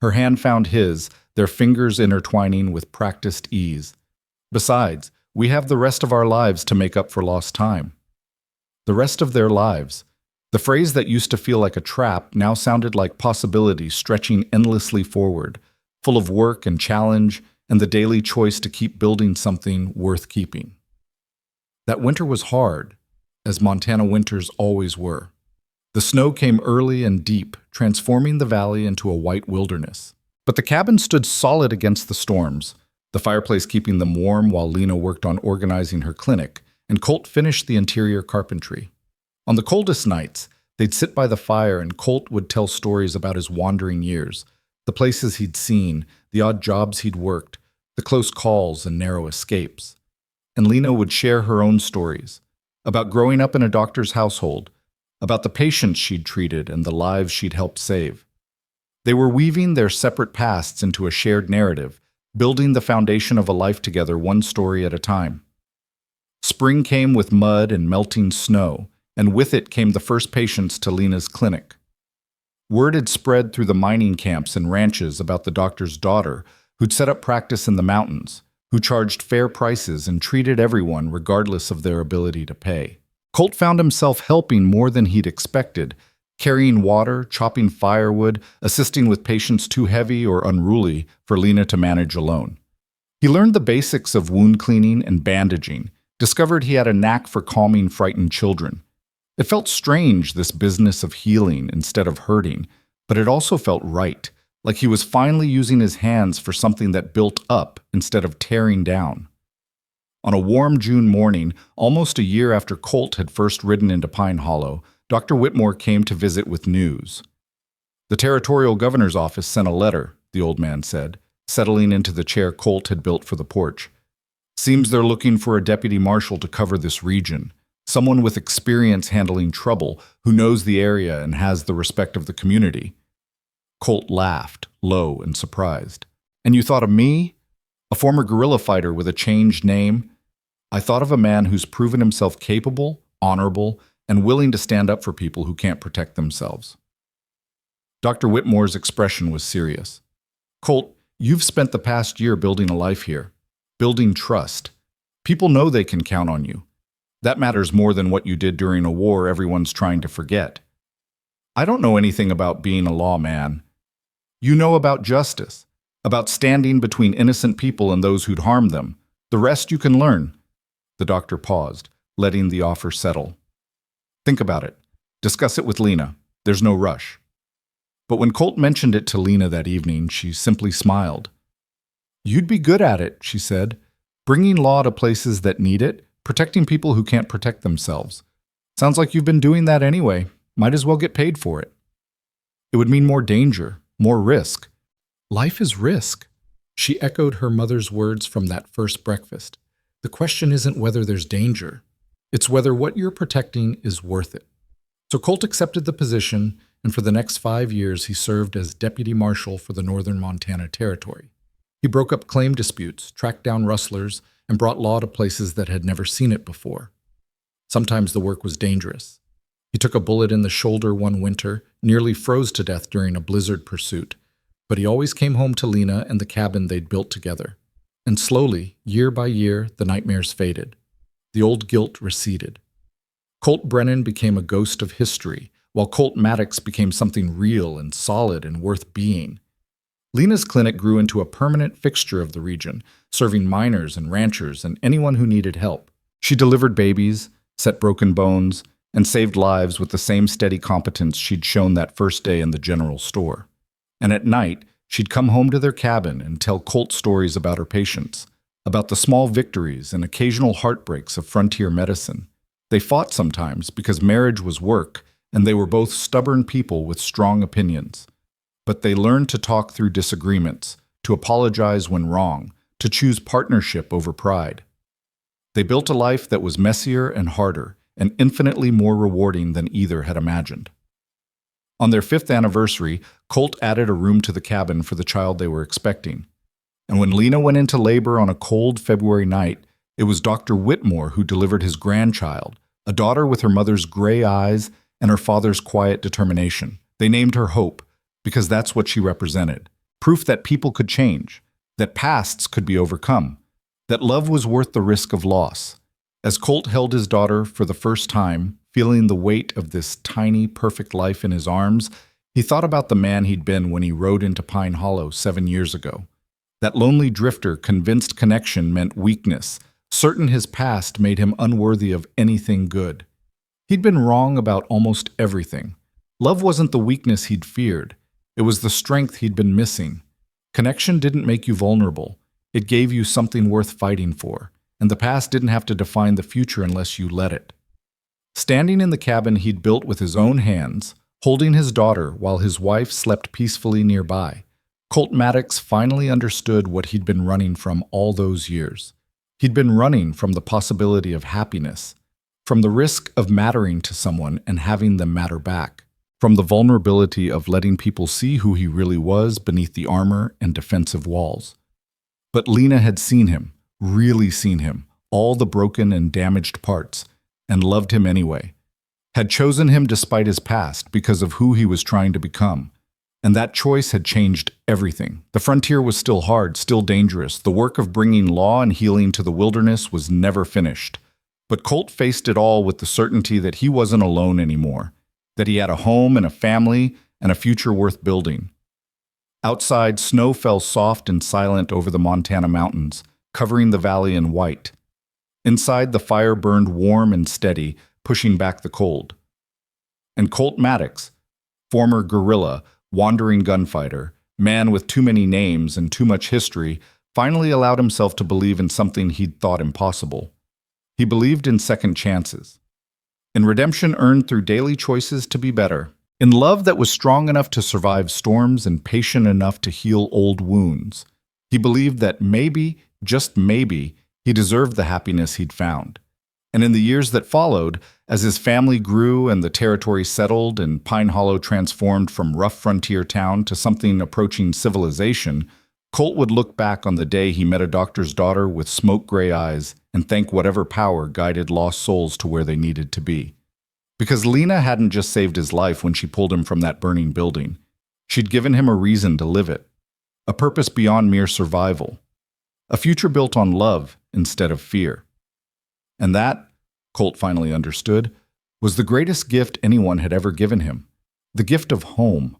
Her hand found his, their fingers intertwining with practiced ease. "Besides, we have the rest of our lives to make up for lost time." The rest of their lives. The phrase that used to feel like a trap now sounded like possibility stretching endlessly forward, full of work and challenge and the daily choice to keep building something worth keeping. That winter was hard, as Montana winters always were. The snow came early and deep, transforming the valley into a white wilderness. But the cabin stood solid against the storms, the fireplace keeping them warm while Lena worked on organizing her clinic, and Colt finished the interior carpentry. On the coldest nights, they'd sit by the fire and Colt would tell stories about his wandering years, the places he'd seen, the odd jobs he'd worked, the close calls and narrow escapes. And Lena would share her own stories, about growing up in a doctor's household, about the patients she'd treated and the lives she'd helped save. They were weaving their separate pasts into a shared narrative, building the foundation of a life together one story at a time. Spring came with mud and melting snow, and with it came the first patients to Lena's clinic. Word had spread through the mining camps and ranches about the doctor's daughter, who'd set up practice in the mountains, who charged fair prices and treated everyone regardless of their ability to pay. Colt found himself helping more than he'd expected, carrying water, chopping firewood, assisting with patients too heavy or unruly for Lena to manage alone. He learned the basics of wound cleaning and bandaging, discovered he had a knack for calming frightened children. It felt strange, this business of healing instead of hurting, but it also felt right, like he was finally using his hands for something that built up instead of tearing down. On a warm June morning, almost a year after Colt had first ridden into Pine Hollow, Dr. Whitmore came to visit with news. "The territorial governor's office sent a letter," the old man said, settling into the chair Colt had built for the porch. "Seems they're looking for a deputy marshal to cover this region, someone with experience handling trouble, who knows the area and has the respect of the community." Colt laughed, low and surprised. "And you thought of me? A former guerrilla fighter with a changed name? I thought of a man who's proven himself capable, honorable, and willing to stand up for people who can't protect themselves." Dr. Whitmore's expression was serious. "Colt, you've spent the past year building a life here, building trust. People know they can count on you. That matters more than what you did during a war everyone's trying to forget. I don't know anything about being a lawman. You know about justice, about standing between innocent people and those who'd harmed them. The rest you can learn." The doctor paused, letting the offer settle. "Think about it. Discuss it with Lena. There's no rush." But when Colt mentioned it to Lena that evening, she simply smiled. "You'd be good at it," she said, "bringing law to places that need it, protecting people who can't protect themselves. Sounds like you've been doing that anyway. Might as well get paid for it." "It would mean more danger, more risk." "Life is risk." She echoed her mother's words from that first breakfast. "The question isn't whether there's danger. It's whether what you're protecting is worth it." So Colt accepted the position, and for the next 5 years he served as deputy marshal for the northern Montana Territory. He broke up claim disputes, tracked down rustlers, and brought law to places that had never seen it before. Sometimes the work was dangerous. He took a bullet in the shoulder one winter, nearly froze to death during a blizzard pursuit, but he always came home to Lena and the cabin they'd built together. And slowly, year by year, the nightmares faded. The old guilt receded. Colt Brennan became a ghost of history, while Colt Maddox became something real and solid and worth being. Lena's clinic grew into a permanent fixture of the region, serving miners and ranchers and anyone who needed help. She delivered babies, set broken bones, and saved lives with the same steady competence she'd shown that first day in the general store. And at night, she'd come home to their cabin and tell Colt stories about her patients, about the small victories and occasional heartbreaks of frontier medicine. They fought sometimes because marriage was work, and they were both stubborn people with strong opinions. But they learned to talk through disagreements, to apologize when wrong, to choose partnership over pride. They built a life that was messier and harder, and infinitely more rewarding than either had imagined. On their 5th anniversary, Colt added a room to the cabin for the child they were expecting. And when Lena went into labor on a cold February night, it was Dr. Whitmore who delivered his grandchild, a daughter with her mother's gray eyes and her father's quiet determination. They named her Hope, because that's what she represented. Proof that people could change, that pasts could be overcome, that love was worth the risk of loss. As Colt held his daughter for the first time, feeling the weight of this tiny, perfect life in his arms, he thought about the man he'd been when he rode into Pine Hollow 7 years ago. That lonely drifter convinced connection meant weakness, certain his past made him unworthy of anything good. He'd been wrong about almost everything. Love wasn't the weakness he'd feared. It was the strength he'd been missing. Connection didn't make you vulnerable. It gave you something worth fighting for, and the past didn't have to define the future unless you let it. Standing in the cabin he'd built with his own hands, holding his daughter while his wife slept peacefully nearby, Colt Maddox finally understood what he'd been running from all those years. He'd been running from the possibility of happiness, from the risk of mattering to someone and having them matter back, from the vulnerability of letting people see who he really was beneath the armor and defensive walls. But Lena had seen him, really seen him, all the broken and damaged parts, and loved him anyway, had chosen him despite his past because of who he was trying to become. And that choice had changed everything. The frontier was still hard, still dangerous. The work of bringing law and healing to the wilderness was never finished. But Colt faced it all with the certainty that he wasn't alone anymore, that he had a home and a family and a future worth building. Outside, snow fell soft and silent over the Montana mountains, covering the valley in white. Inside, the fire burned warm and steady, pushing back the cold. And Colt Maddox, former guerrilla, wandering gunfighter, man with too many names and too much history, finally allowed himself to believe in something he'd thought impossible. He believed in second chances, in redemption earned through daily choices to be better, in love that was strong enough to survive storms and patient enough to heal old wounds. He believed that maybe, just maybe, he deserved the happiness he'd found. And in the years that followed, as his family grew and the territory settled and Pine Hollow transformed from rough frontier town to something approaching civilization, Colt would look back on the day he met a doctor's daughter with smoke-gray eyes and thank whatever power guided lost souls to where they needed to be. Because Lena hadn't just saved his life when she pulled him from that burning building. She'd given him a reason to live it, a purpose beyond mere survival, a future built on love instead of fear. And that, Colt finally understood, was the greatest gift anyone had ever given him, the gift of home,